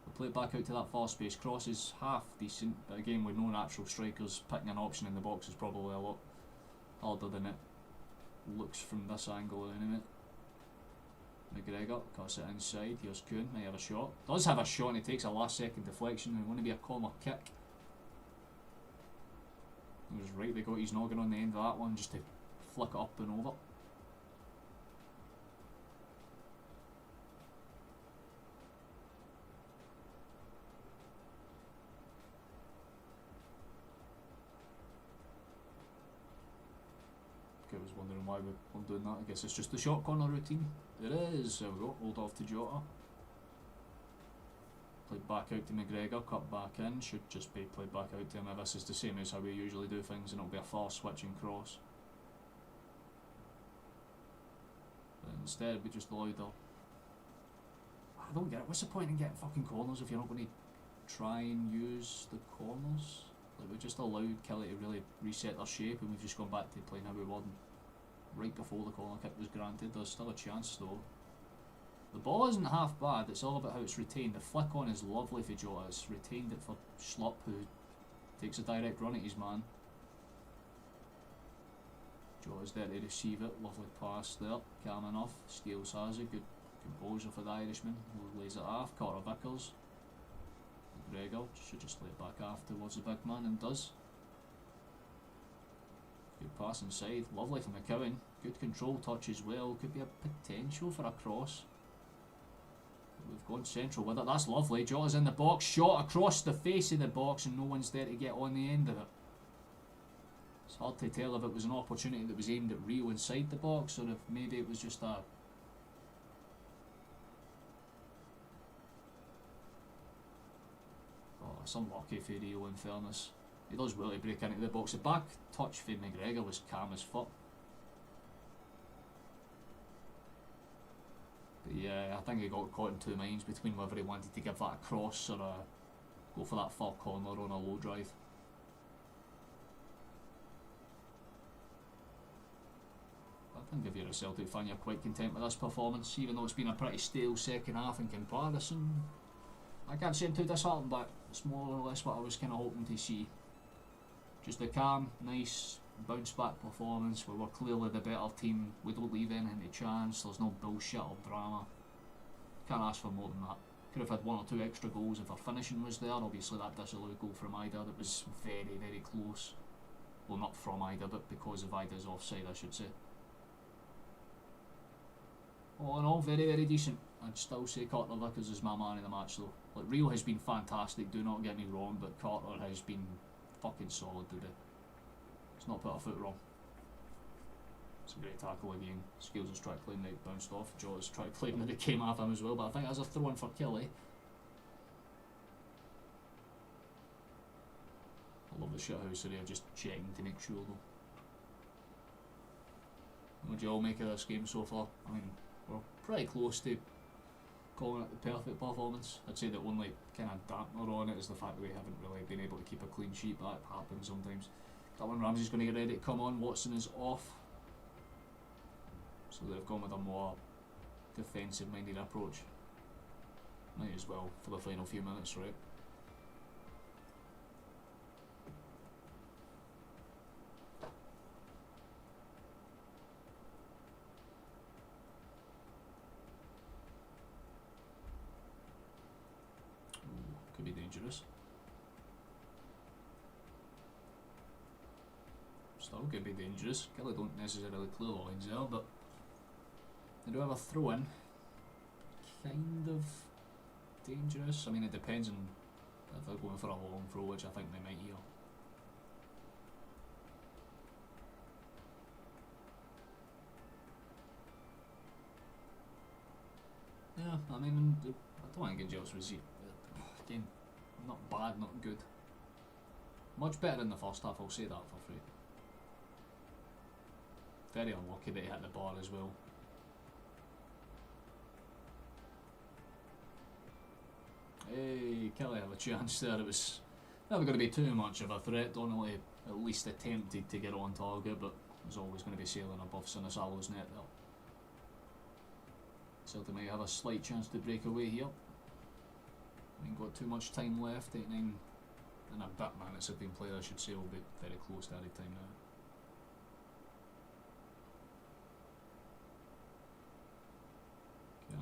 We play it back out to that far space. Cross is half decent, but again with no natural strikers, picking an option in the box is probably a lot harder than it looks from this angle anyway. McGregor cuts it inside. Here's Kuhn, may have a shot. Does have a shot and he takes a last second deflection and it want to be a corner kick. It was right, they got his noggin on the end of that one just to flick it up and over. I was wondering why we're doing that. I guess it's just the short corner routine. It is. There we go. Hold off to Jota. Played back out to McGregor. Cut back in. Should just be played back out to him. This is the same as how we usually do things, and it'll be a far switching cross. But instead, we just allowed the. I don't get it. What's the point in getting fucking corners if you're not going to try and use the corners? Like, we just allowed Killie to really reset their shape, and we've just gone back to playing how we were right before the corner kick was granted. There's still a chance though. The ball isn't half bad, it's all about how it's retained. The flick on is lovely for Jota. It's retained it for Schlupp, who takes a direct run at his man. Jota's there to receive it. Lovely pass there. Calm enough. Scales has it. Good composure for the Irishman. Who lays it off. Carter Vickers. McGregor should just lay it back off towards the big man, and does. Good pass inside. Lovely from McCowan. Good control touch as well. Could be a potential for a cross. We've gone central with it. That's lovely. Jota's in the box. Shot across the face of the box, and no one's there to get on the end of it. It's hard to tell if it was an opportunity that was aimed at Rio inside the box, or if maybe it was just a... Oh, it's unlucky for Rio, in fairness. He does well to break into the box. The back touch for McGregor was calm as fuck. But yeah, I think he got caught in two minds between whether he wanted to give that a cross or go for that far corner on a low drive. I think if you're a Celtic fan, you're quite content with this performance, even though it's been a pretty stale second half in comparison. I can't say I'm too disheartened, but it's more or less what I was kind of hoping to see. Just a calm, nice, bounce back performance where we're clearly the better team. We don't leave anything to chance. There's no bullshit or drama. Can't ask for more than that. Could have had one or two extra goals if our finishing was there. Obviously that disallowed goal from Ida that was very, very close. Well, not from Ida, but because of Ida's offside, I should say. All in all, very, very decent. I'd still say Carter Vickers is my man of the match though. Like, Rio has been fantastic, do not get me wrong, but Carter has been fucking solid today. He's not put a foot wrong. It's a great tackle again. Scales has tried playing it, bounced off. Jota's tried playing it, it came off him as well, but I think that's a throw in for Killie. I love the shithouse area, just checking to make sure though. What do you all make of this game so far? I mean, we're pretty close to calling it the perfect performance. I'd say the only kind of dampener on it is the fact that we haven't really been able to keep a clean sheet, but that happens sometimes. That one, Ramsey's going to get ready to come on. Watson is off, so they've gone with a more defensive minded approach. Might as well for the final few minutes, right? Ooh, could be dangerous. Still could be dangerous. Killie don't necessarily clear lines there, but they do have a throw in. Kind of dangerous. I mean, it depends on if they're going for a long throw, which I think they might here. Yeah, I mean, I don't think Angelos was again not bad, not good. Much better in the first half, I'll say that for free. Very unlucky that he hit the bar as well. Hey, Killie have a chance there. It was never going to be too much of a threat. Donnelly at least attempted to get on target, but was always going to be sailing above Sinisalo's net there. Celtic may have a slight chance to break away here. I ain't got too much time left. 89 and a bit minutes have been played, I should say. Will be very close to added time now.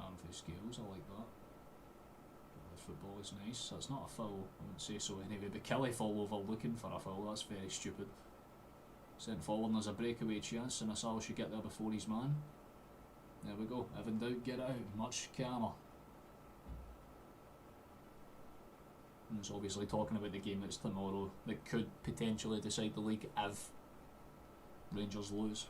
Arm for Scales, I like that. The football is nice. That's not a foul, I wouldn't say so anyway, but Killie fall over looking for a foul, that's very stupid. Sent forward and there's a breakaway chance, and Asal should get there before his man. There we go. If in doubt, get it out. Much calmer. And it's obviously talking about the game that's tomorrow that could potentially decide the league if Rangers lose.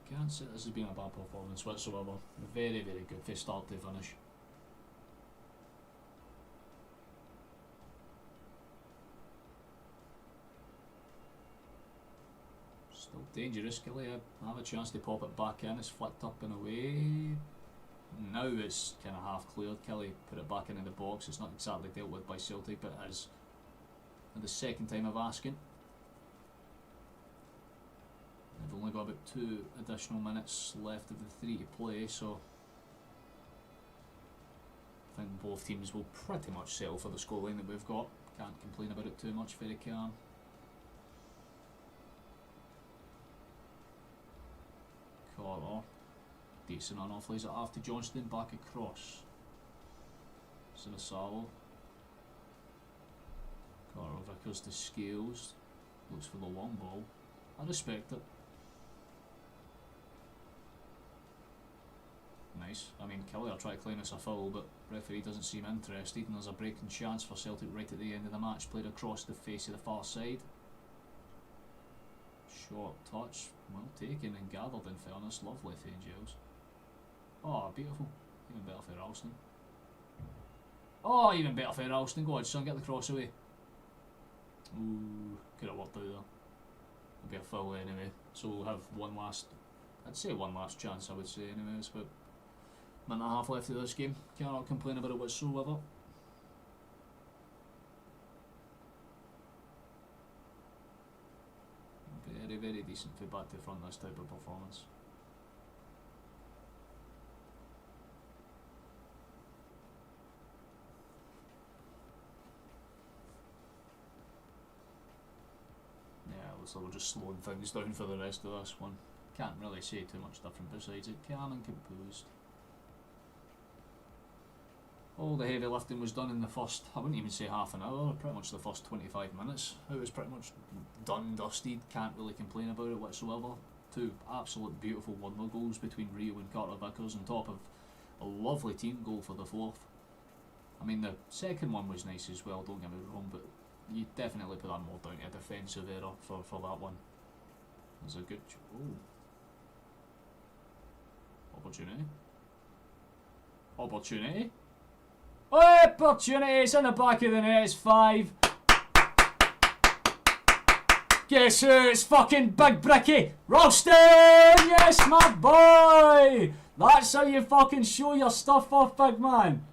Can't say this has been a bad performance whatsoever. Very, very good from start to finish. Still dangerous, Killie. I have a chance to pop it back in. It's flicked up and away. Now it's kind of half cleared. Killie put it back into the box. It's not exactly dealt with by Celtic, but it is the second time of asking. They've only got about 2 additional minutes left of the 3 to play, so I think both teams will pretty much settle for the scoreline that we've got. Can't complain about it too much, very calm. Carter, decent on-off, lays it after Johnston, back across. Sinisalo. Carter Vickers to Scales, looks for the long ball. I respect it. Nice. I mean, Killie are trying to claim it's a foul, but referee doesn't seem interested, and there's a breaking chance for Celtic right at the end of the match, played across the face of the far side. Short touch, well taken and gathered in fairness, lovely for Giles. Oh, beautiful. Even better for Ralston. Oh, even better for Ralston. Go on, son, get the cross away. Ooh, could have worked out there. It'll be a foul anyway, so we'll have one last, I'd say one last chance, I would say anyways, but minute and a half left of this game. Cannot complain about it whatsoever. Very, very decent for back to front, this type of performance. Yeah, looks like we're just slowing things down for the rest of this one. Can't really say too much different besides it. Calm and composed. All the heavy lifting was done in the first, I wouldn't even say half an hour, pretty much the first 25 minutes. It was pretty much done, dusted, can't really complain about it whatsoever. 2 absolute beautiful wonder goals between Rio and Carter Vickers on top of a lovely team goal for the 4th. I mean, the second one was nice as well, don't get me wrong, but you definitely put that more down to a defensive error for that one. There's a good... Ooh. Opportunity. Opportunity. Opportunity, it's in the back of the net, it's 5. Guess who? It's fucking Big Bricky Ralston! Yes, my boy! That's how you fucking show your stuff off, big man.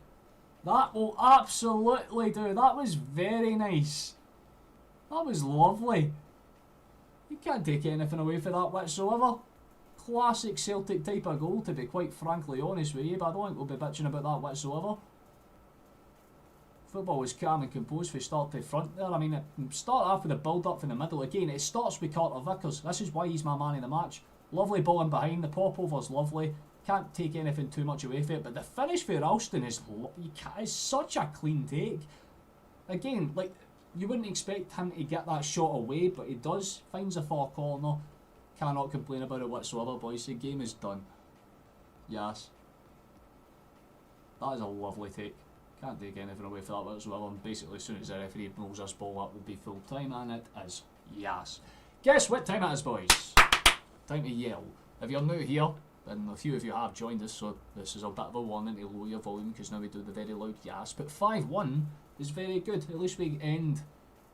That will absolutely do. That was very nice. That was lovely. You can't take anything away for that whatsoever. Classic Celtic type of goal, to be quite frankly honest with you, but I don't think we'll be bitching about that whatsoever. Football was calm and composed from start to front there. I mean, start off with a build-up from the middle. Again, it starts with Carter Vickers. This is why he's my man in the match. Lovely ball in behind. The pop-over's lovely. Can't take anything too much away from it. But the finish for Ralston is such a clean take. Again, like, you wouldn't expect him to get that shot away, but he does. Finds a far corner. Cannot complain about it whatsoever, boys. The game is done. Yes. That is a lovely take. Can't take anything away for that whatsoever. And basically, as soon as the referee rolls this ball up, would be full time, and it is yes. Guess what time it is, boys? Time to yell. If you're new here, and a few of you have joined us, so this is a bit of a warning to lower your volume because now we do the very loud yes. But 5-1 is very good. At least we end.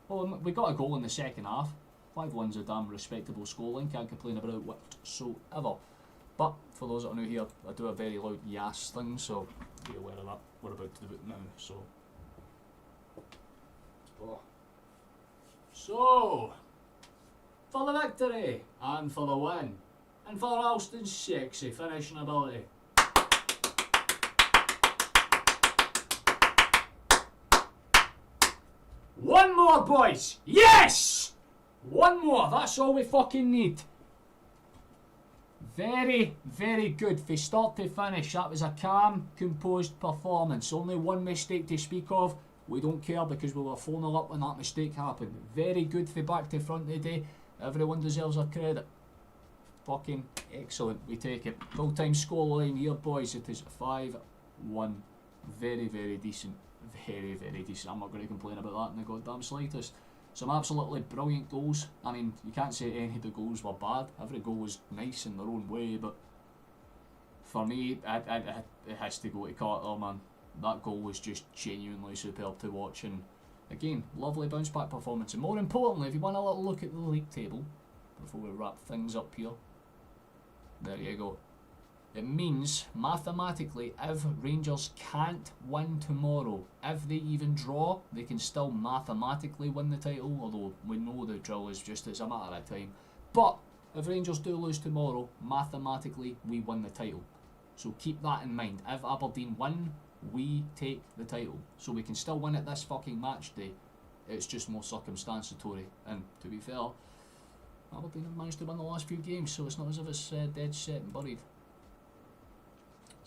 Well, we got a goal in the second half. 5-1's a damn respectable scoreline. Can't complain about it whatsoever. But for those that are new here, I do a very loud yes thing, so be aware of that. We're about to do it now, so. So, for the victory, and for the win, and for Ralston's sexy finishing ability. One more, boys! Yes! One more, that's all we fucking need. Very, very good from start to finish. That was a calm, composed performance. Only one mistake to speak of. We don't care because we were 4-0 up when that mistake happened. Very good for back to front today. Everyone deserves a credit. Fucking excellent. We take it. Full-time scoreline here, boys. It is 5-1. Very, very decent. Very, very decent. I'm not going to complain about that in the goddamn slightest. Some absolutely brilliant goals. I mean, you can't say any of the goals were bad. Every goal was nice in their own way, but for me, it has to go to Carter, man. That goal was just genuinely superb to watch, and again, lovely bounce back performance. And more importantly, if you want a little look at the league table before we wrap things up here, there you go. It means mathematically, if Rangers can't win tomorrow, if they even draw, they can still mathematically win the title, although we know the drill is just it's a matter of time. But if Rangers do lose tomorrow, mathematically we win the title. So keep that in mind. If Aberdeen win, we take the title. So we can still win it this fucking match day. It's just more circumstantiatory. And to be fair, Aberdeen have managed to win the last few games, so it's not as if it's dead set and buried.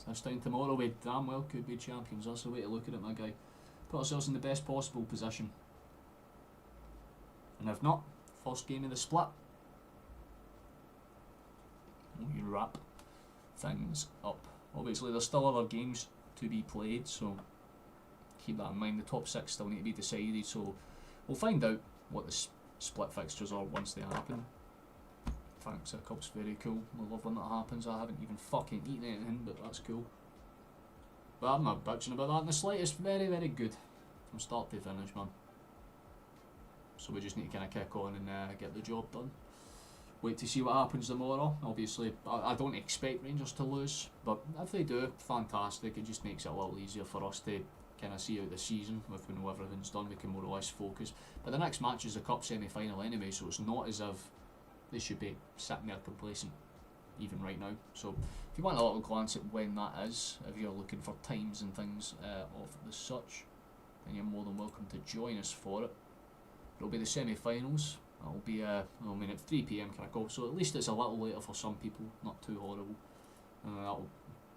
This time tomorrow we damn well could be champions. That's the way to look at it, my guy. Put ourselves in the best possible position. And if not, first game of the split, we wrap things up. Obviously there's still other games to be played, so keep that in mind. The top 6 still need to be decided, so we'll find out what the split fixtures are once they happen. Thanks, that cup's very cool. I love when that happens. I haven't even fucking eaten anything, but that's cool. But I'm not bitching about that in the slightest. Very, very good from start to finish, man. So we just need to kind of kick on and get the job done. Wait to see what happens tomorrow. Obviously, I don't expect Rangers to lose, but if they do, fantastic. It just makes it a little easier for us to kind of see out the season. If we know everything's done, we can more or less focus. But the next match is a cup semi-final anyway, so it's not as if they should be sitting there complacent, even right now. So if you want a little glance at when that is, if you're looking for times and things of the such, then you're more than welcome to join us for it. It'll be the semi-finals. It'll be, I mean, at 3 PM kind of go, so at least it's a little later for some people, not too horrible. That'll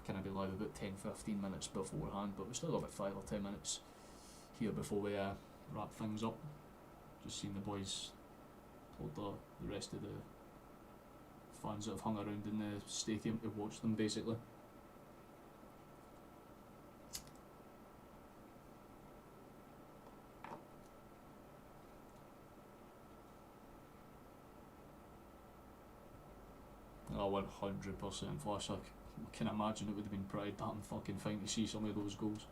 kind of be live about 10-15 minutes beforehand, but we've still got about 5 or 10 minutes here before we wrap things up. Just seen the boys told the rest of the fans that have hung around in the stadium to watch them, basically. Oh, 100% Flash. I can imagine it would have been pretty damn fucking fine to see some of those goals.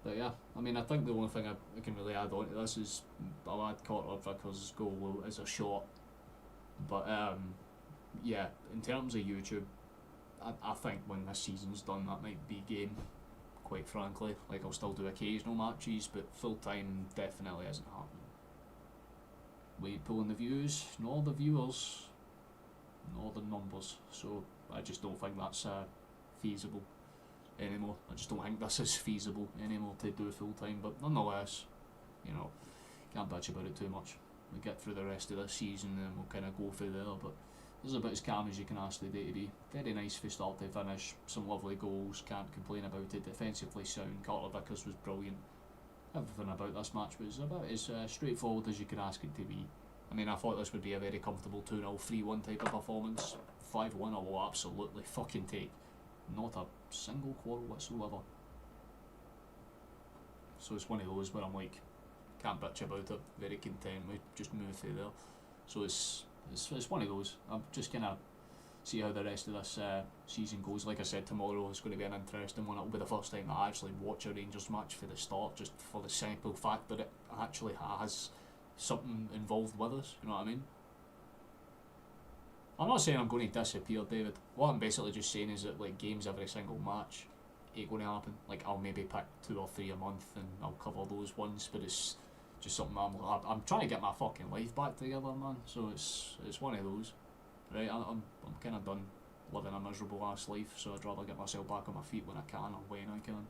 But yeah, I mean, I think the only thing I can really add on to this is I'll add Carter Vickers' goal as a shot. But yeah, in terms of YouTube, I think when this season's done, that might be game, quite frankly. Like, I'll still do occasional matches, but full time definitely isn't happening. We ain't pulling the views, nor the viewers, nor the numbers. So I just don't think that's feasible anymore. I just don't think this is feasible anymore to do full time, but nonetheless, you know, can't bitch about it too much. We get through the rest of this season and we'll kind of go through there, but this is about as calm as you can ask the day to be. Very nice for start to finish, some lovely goals, can't complain about it, defensively sound. Carter Vickers was brilliant. Everything about this match was about as straightforward as you could ask it to be. I mean, I thought this would be a very comfortable 2-0, 3-1 type of performance. 5-1 I will absolutely fucking take. Not a single quarrel whatsoever. So it's one of those where I'm like, can't bitch about it, very content, we just move through there. So it's one of those. I'm just gonna see how the rest of this season goes. Like I said, tomorrow is going to be an interesting one. It'll be the first time that I actually watch a Rangers match for the start, just for the simple fact that it actually has something involved with us, you know what I mean? I'm not saying I'm going to disappear, David. What I'm basically just saying is that, like, games every single match ain't going to happen. Like, I'll maybe pick 2 or 3 a month and I'll cover those ones, but it's just something I'm trying to get my fucking life back together, man. So it's one of those, right? I'm kind of done living a miserable ass life, so I'd rather get myself back on my feet when I can or when I can.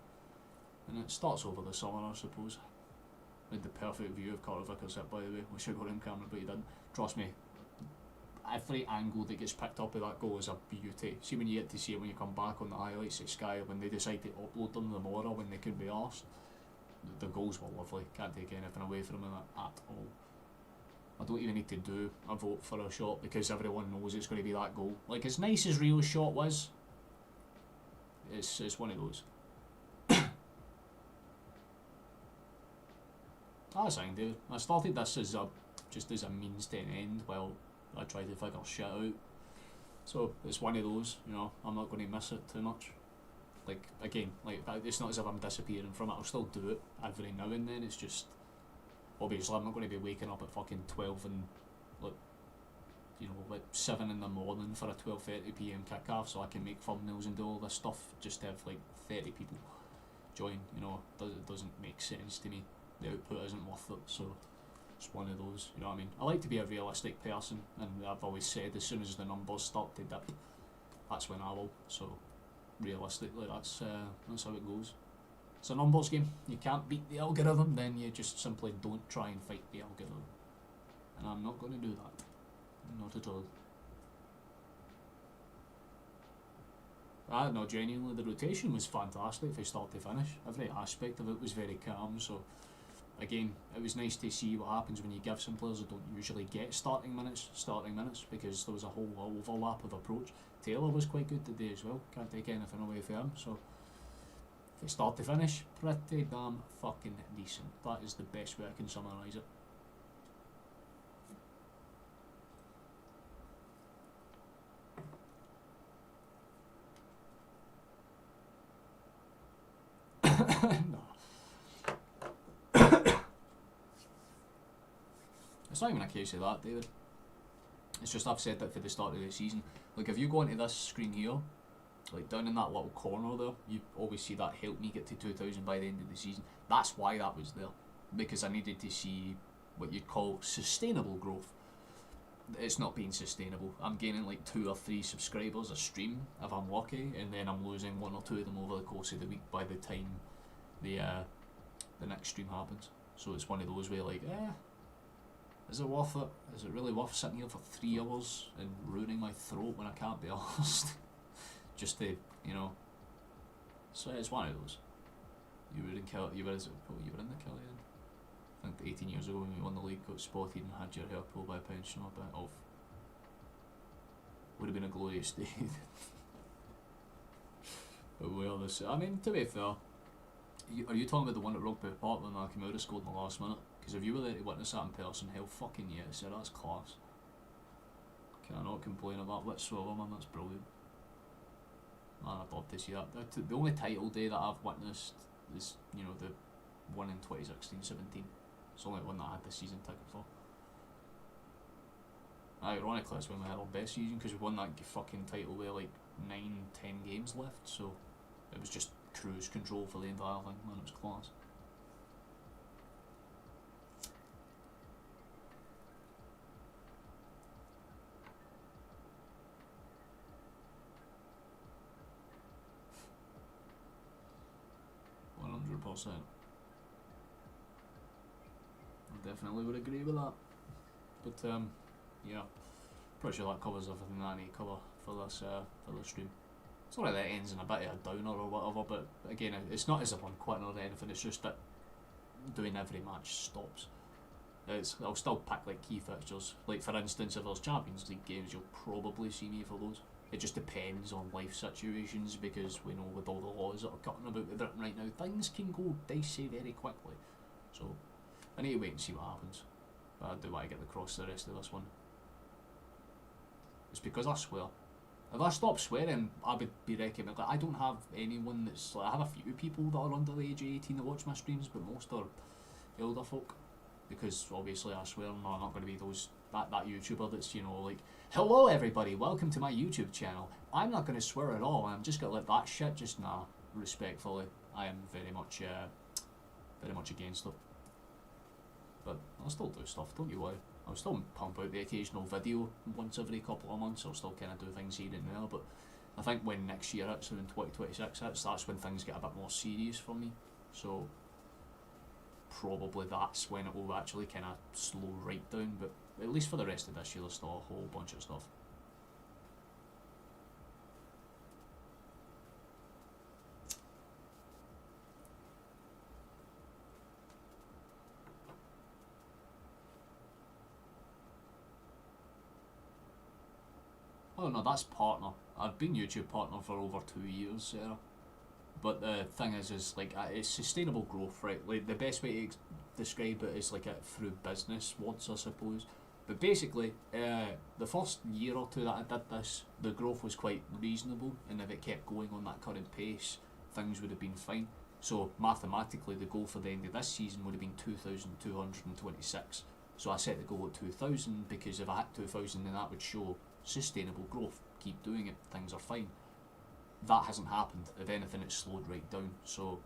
And it starts over the summer, I suppose. I had the perfect view of Carter Vickers hit, by the way. Wish I got in camera, but he didn't. Trust me, every angle that gets picked up of that goal is a beauty. See when you get to see it when you come back on the highlights at Sky, when they decide to upload them tomorrow when they could be arsed. The goals were lovely, can't take anything away from them at all. I don't even need to do a vote for a shot because everyone knows it's going to be that goal. Like, as nice as Rio's shot was, it's one of those. That's fine, dude. I started this as just as a means to an end while I try to figure shit out. So it's one of those, you know, I'm not going to miss it too much. Like, again, like, it's not as if I'm disappearing from it. I'll still do it every now and then. It's just, obviously I'm not going to be waking up at fucking 12 and, like, you know, like 7 in the morning for a 12:30 PM kickoff so I can make thumbnails and do all this stuff just to have like 30 people join, you know. It doesn't make sense to me. The output isn't worth it, so it's one of those, you know what I mean. I like to be a realistic person, and I've always said as soon as the numbers start to dip, that's when I will. So realistically, that's how it goes. It's a numbers game. You can't beat the algorithm, then you just simply don't try and fight the algorithm. And I'm not going to do that. Not at all. No, genuinely, the rotation was fantastic from start to finish. Every aspect of it was very calm, so again, it was nice to see what happens when you give some players that don't usually get starting minutes, because there was a whole overlap of approach. Taylor was quite good today as well, can't take anything away from him, so from start to finish, pretty damn fucking decent. That is the best way I can summarise it. No. It's not even a case of that, David. It's just I've said that for the start of the season. Like, if you go into this screen here, like down in that little corner there, you always see that help me get to 2,000 by the end of the season. That's why that was there. Because I needed to see what you'd call sustainable growth. It's not being sustainable. I'm gaining like 2 or 3 subscribers a stream if I'm lucky, and then I'm losing 1 or 2 of them over the course of the week by the time the next stream happens. So it's one of those where like, is it worth it? Is it really worth sitting here for 3 hours and ruining my throat when I can't be arsed? Just to, you know. So it's one of those. You were in the Killie end. I think 18 years ago when we won the league, got spotted and had your hair pulled by a pensioner a bit off. Would have been a glorious day. But well, I mean, to be fair, are you talking about the one at Rugby Park when Nakamura scored in the last minute? Because if you were there to witness that in person, hell fucking yes, yeah, that's class. Cannot complain about that whatsoever, man, that's brilliant. Man, I'd love to see that. The only title day that I've witnessed is, you know, the one in 2016-17. It's the only one that I had the season ticket for. Ironically, that's when we had our best season because we won that fucking title with like 9-10 games left, so it was just cruise control for the entire thing, man, it was class. %. I definitely would agree with that. But yeah, pretty sure that covers everything that I need to cover for this stream. Sorry that ends in a bit of a downer or whatever, but again, it's not as if I'm quitting or anything, it's just that doing every match stops. I'll still pick like key fixtures. Like for instance, if there's Champions League games, you'll probably see me for those. It just depends on life situations because we know with all the laws that are cutting about with Britain right now, things can go dicey very quickly. So I need to wait and see what happens. But I do want to get across the rest of this one. It's because I swear. If I stop swearing, I would be recommending. Like, I don't have anyone that's like, I have a few people that are under the age of 18 that watch my streams, but most are elder folk. Because obviously I swear I'm not going to be that YouTuber that's, you know, like, hello everybody, welcome to my YouTube channel. I'm not going to swear at all. I'm just going to let that shit just respectfully. I am very much against it. But I'll still do stuff, don't you worry. I'll still pump out the occasional video once every couple of months. I'll still kind of do things here and there. But I think when next year hits, when 2026 hits, that's when things get a bit more serious for me. So probably that's when it will actually kind of slow right down. But at least for the rest of this year, there's still a whole bunch of stuff. Oh no, that's partner. I've been YouTube partner for over 2 years, Sarah. But the thing is like it's sustainable growth, right? Like the best way to describe it is like through business words, I suppose. But basically, the first year or two that I did this, the growth was quite reasonable, and if it kept going on that current pace, things would have been fine. So mathematically, the goal for the end of this season would have been 2,226. So I set the goal at 2,000 because if I hit 2,000, then that would show sustainable growth. Keep doing it, things are fine. That hasn't happened. If anything, it's slowed right down. So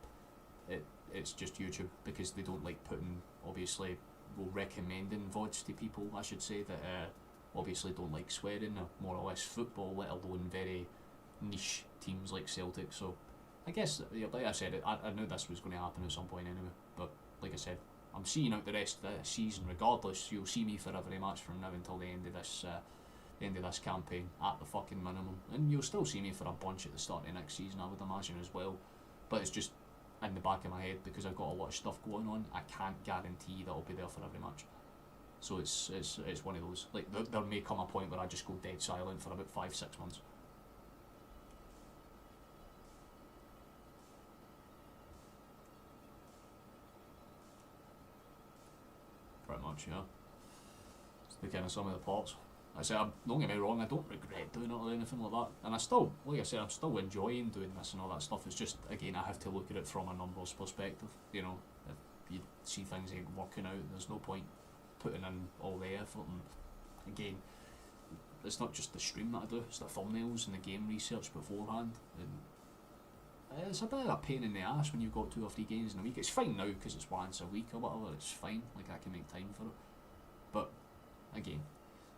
it's just YouTube because they don't like putting, obviously, recommending VODs to people, I should say, that obviously don't like swearing or more or less football, let alone very niche teams like Celtic. So I guess, like I said, I knew this was going to happen at some point anyway. But like I said, I'm seeing out the rest of the season regardless. You'll see me for every match from now until the end of this campaign at the fucking minimum, and you'll still see me for a bunch at the start of next season, I would imagine as well. But it's just in the back of my head because I've got a lot of stuff going on. I can't guarantee that I'll be there for every match. So it's one of those. Like there may come a point where I just go dead silent for about 5-6 months. Pretty much, yeah. It's the kind of some of the parts. I say, don't get me wrong, I don't regret doing it or anything like that. And I still, like I said, I'm still enjoying doing this and all that stuff. It's just, again, I have to look at it from a numbers perspective. You know, if you see things ain't working out, there's no point putting in all the effort. And again, it's not just the stream that I do, it's the thumbnails and the game research beforehand. And it's a bit of a pain in the ass when you've got 2 or 3 games in a week. It's fine now because it's once a week or whatever, it's fine, like I can make time for it. But, again,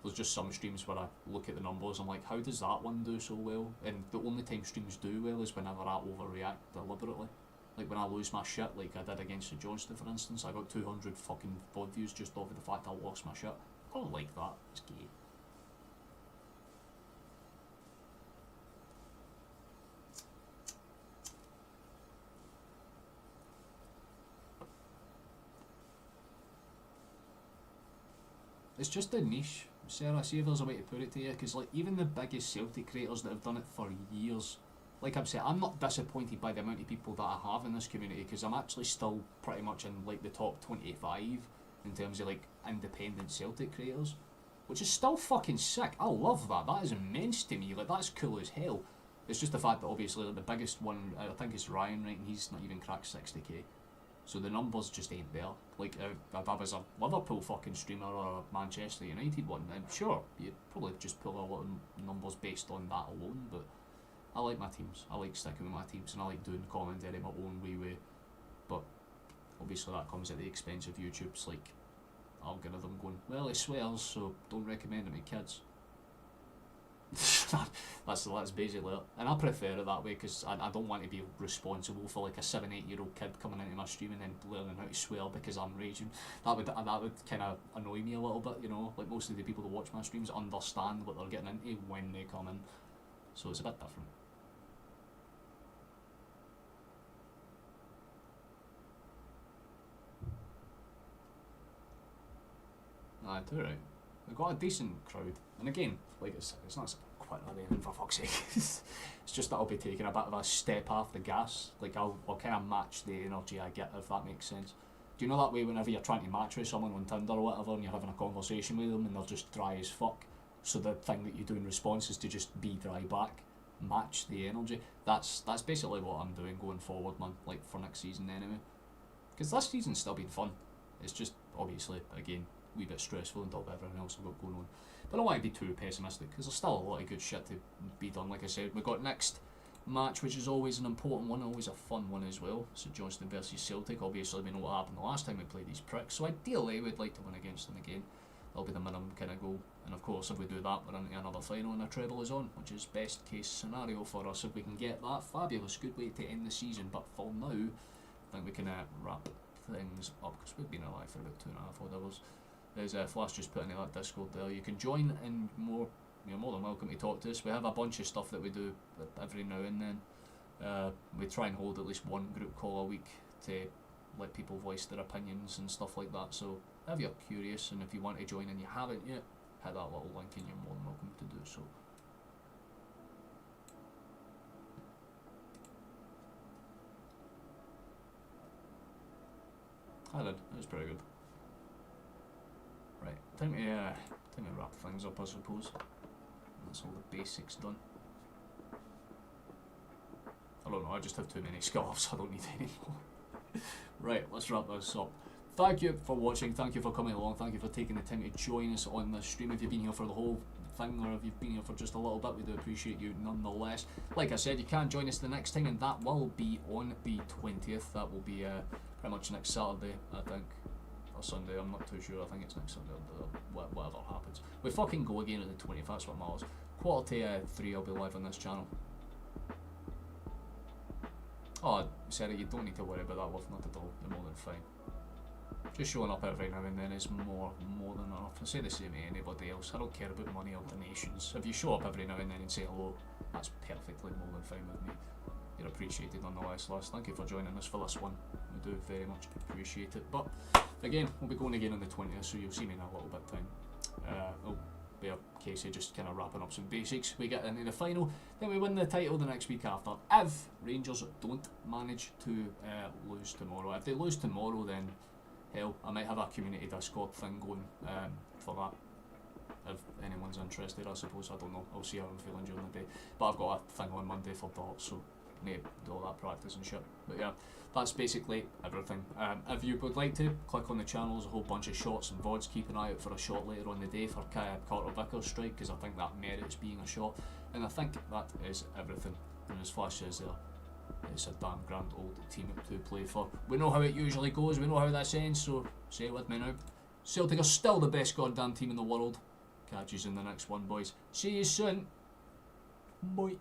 there's just some streams where I look at the numbers, I'm like, how does that one do so well? And the only time streams do well is whenever I overreact deliberately. Like when I lose my shit, like I did against the Johnston for instance, I got 200 fucking VOD views just off of the fact I lost my shit. I don't like that, it's gay. It's just a niche, Sarah, see if there's a way to put it to you, because like even the biggest Celtic creators that have done it for years, like I'm saying, I'm not disappointed by the amount of people that I have in this community, because I'm actually still pretty much in like the top 25 in terms of like independent Celtic creators, which is still fucking sick. I love that. That is immense to me. Like that's cool as hell. It's just the fact that obviously like, the biggest one, I think it's Ryan, right, and he's not even cracked 60k. So the numbers just ain't there. Like if I was a Liverpool fucking streamer or a Manchester United one, then sure, you'd probably just pull a lot of numbers based on that alone. But I like my teams. I like sticking with my teams, and I like doing commentary my own wee way. But obviously that comes at the expense of YouTube's like algorithm going, well, he swears, so don't recommend it to kids. that's basically it, and I prefer it that way because I don't want to be responsible for like a 7-8-year-old kid coming into my stream and then learning how to swear because I'm raging. That would kind of annoy me a little bit, you know. Like most of the people that watch my streams understand what they're getting into when they come in, so it's a bit different. Aye, too right. We've got a decent crowd, and again, like it's not quite anything for fuck's sake. It's just that I'll be taking a bit of a step off the gas. Like I'll kind of match the energy I get, if that makes sense. Do you know that way whenever you're trying to match with someone on Tinder or whatever, and you're having a conversation with them, and they're just dry as fuck? So the thing that you do in response is to just be dry back, match the energy. That's basically what I'm doing going forward, man. Like for next season anyway. Because this season's still been fun. It's just obviously again a wee bit stressful on top of everything else I've got going on. But I don't want to be too pessimistic because there's still a lot of good shit to be done. Like I said, we've got next match, which is always an important one, always a fun one as well. So Johnston versus Celtic. Obviously, we know what happened the last time we played these pricks. So ideally, we'd like to win against them again. That'll be the minimum kind of goal. And of course, if we do that, we're into another final and a treble is on, which is best case scenario for us. If we can get that, fabulous, good way to end the season. But for now, I think we can wrap things up because we've been alive for about 2.5 odd hours. There's Flash just put into that Discord there. You can join and you're more than welcome to talk to us. We have a bunch of stuff that we do every now and then. We try and hold at least one group call a week to let people voice their opinions and stuff like that. So if you're curious and if you want to join and you haven't yet, hit that little link and you're more than welcome to do so. I did. It was pretty good. Right, time to wrap things up, I suppose. That's all the basics done. I don't know, I just have too many scarves, I don't need any more. Right, let's wrap this up. Thank you for watching, thank you for coming along, thank you for taking the time to join us on this stream. If you've been here for the whole thing or if you've been here for just a little bit, we do appreciate you nonetheless. Like I said, you can join us the next time, and that will be on the 20th. That will be pretty much next Saturday, I think. Or Sunday, I'm not too sure. I think it's next Sunday or whatever happens. We fucking go again on the 20th, that's what matters. 3:15 I'll be live on this channel. Oh, Sarah, you don't need to worry about that, love, not at all. You're more than fine. Just showing up every now and then is more than enough. I say the same to anybody else. I don't care about money or donations. If you show up every now and then and say hello, that's perfectly more than fine with me. You're appreciated nonetheless, lads. Thank you for joining us for this one. We do very much appreciate it. But again, we'll be going again on the 20th, so you'll see me in a little bit of time. It'll be a case of just kind of wrapping up some basics. We get into the final, then we win the title the next week after. If Rangers don't manage to lose tomorrow. If they lose tomorrow, then hell, I might have a community Discord thing going for that. If anyone's interested, I suppose. I don't know. I'll see how I'm feeling during the day. But I've got a thing on Monday for darts, so need to do all that practice and shit. But yeah, that's basically everything. If you would like to, click on the channel. There's a whole bunch of shots and VODs. Keep an eye out for a shot later on the day for Carter Vickers' strike, because I think that merits being a shot. And I think that is everything. And as Flash says there, it's a damn grand old team to play for. We know how it usually goes, we know how this ends, so say it with me now. Celtic are still the best goddamn team in the world. Catch you in the next one, boys. See you soon. Bye.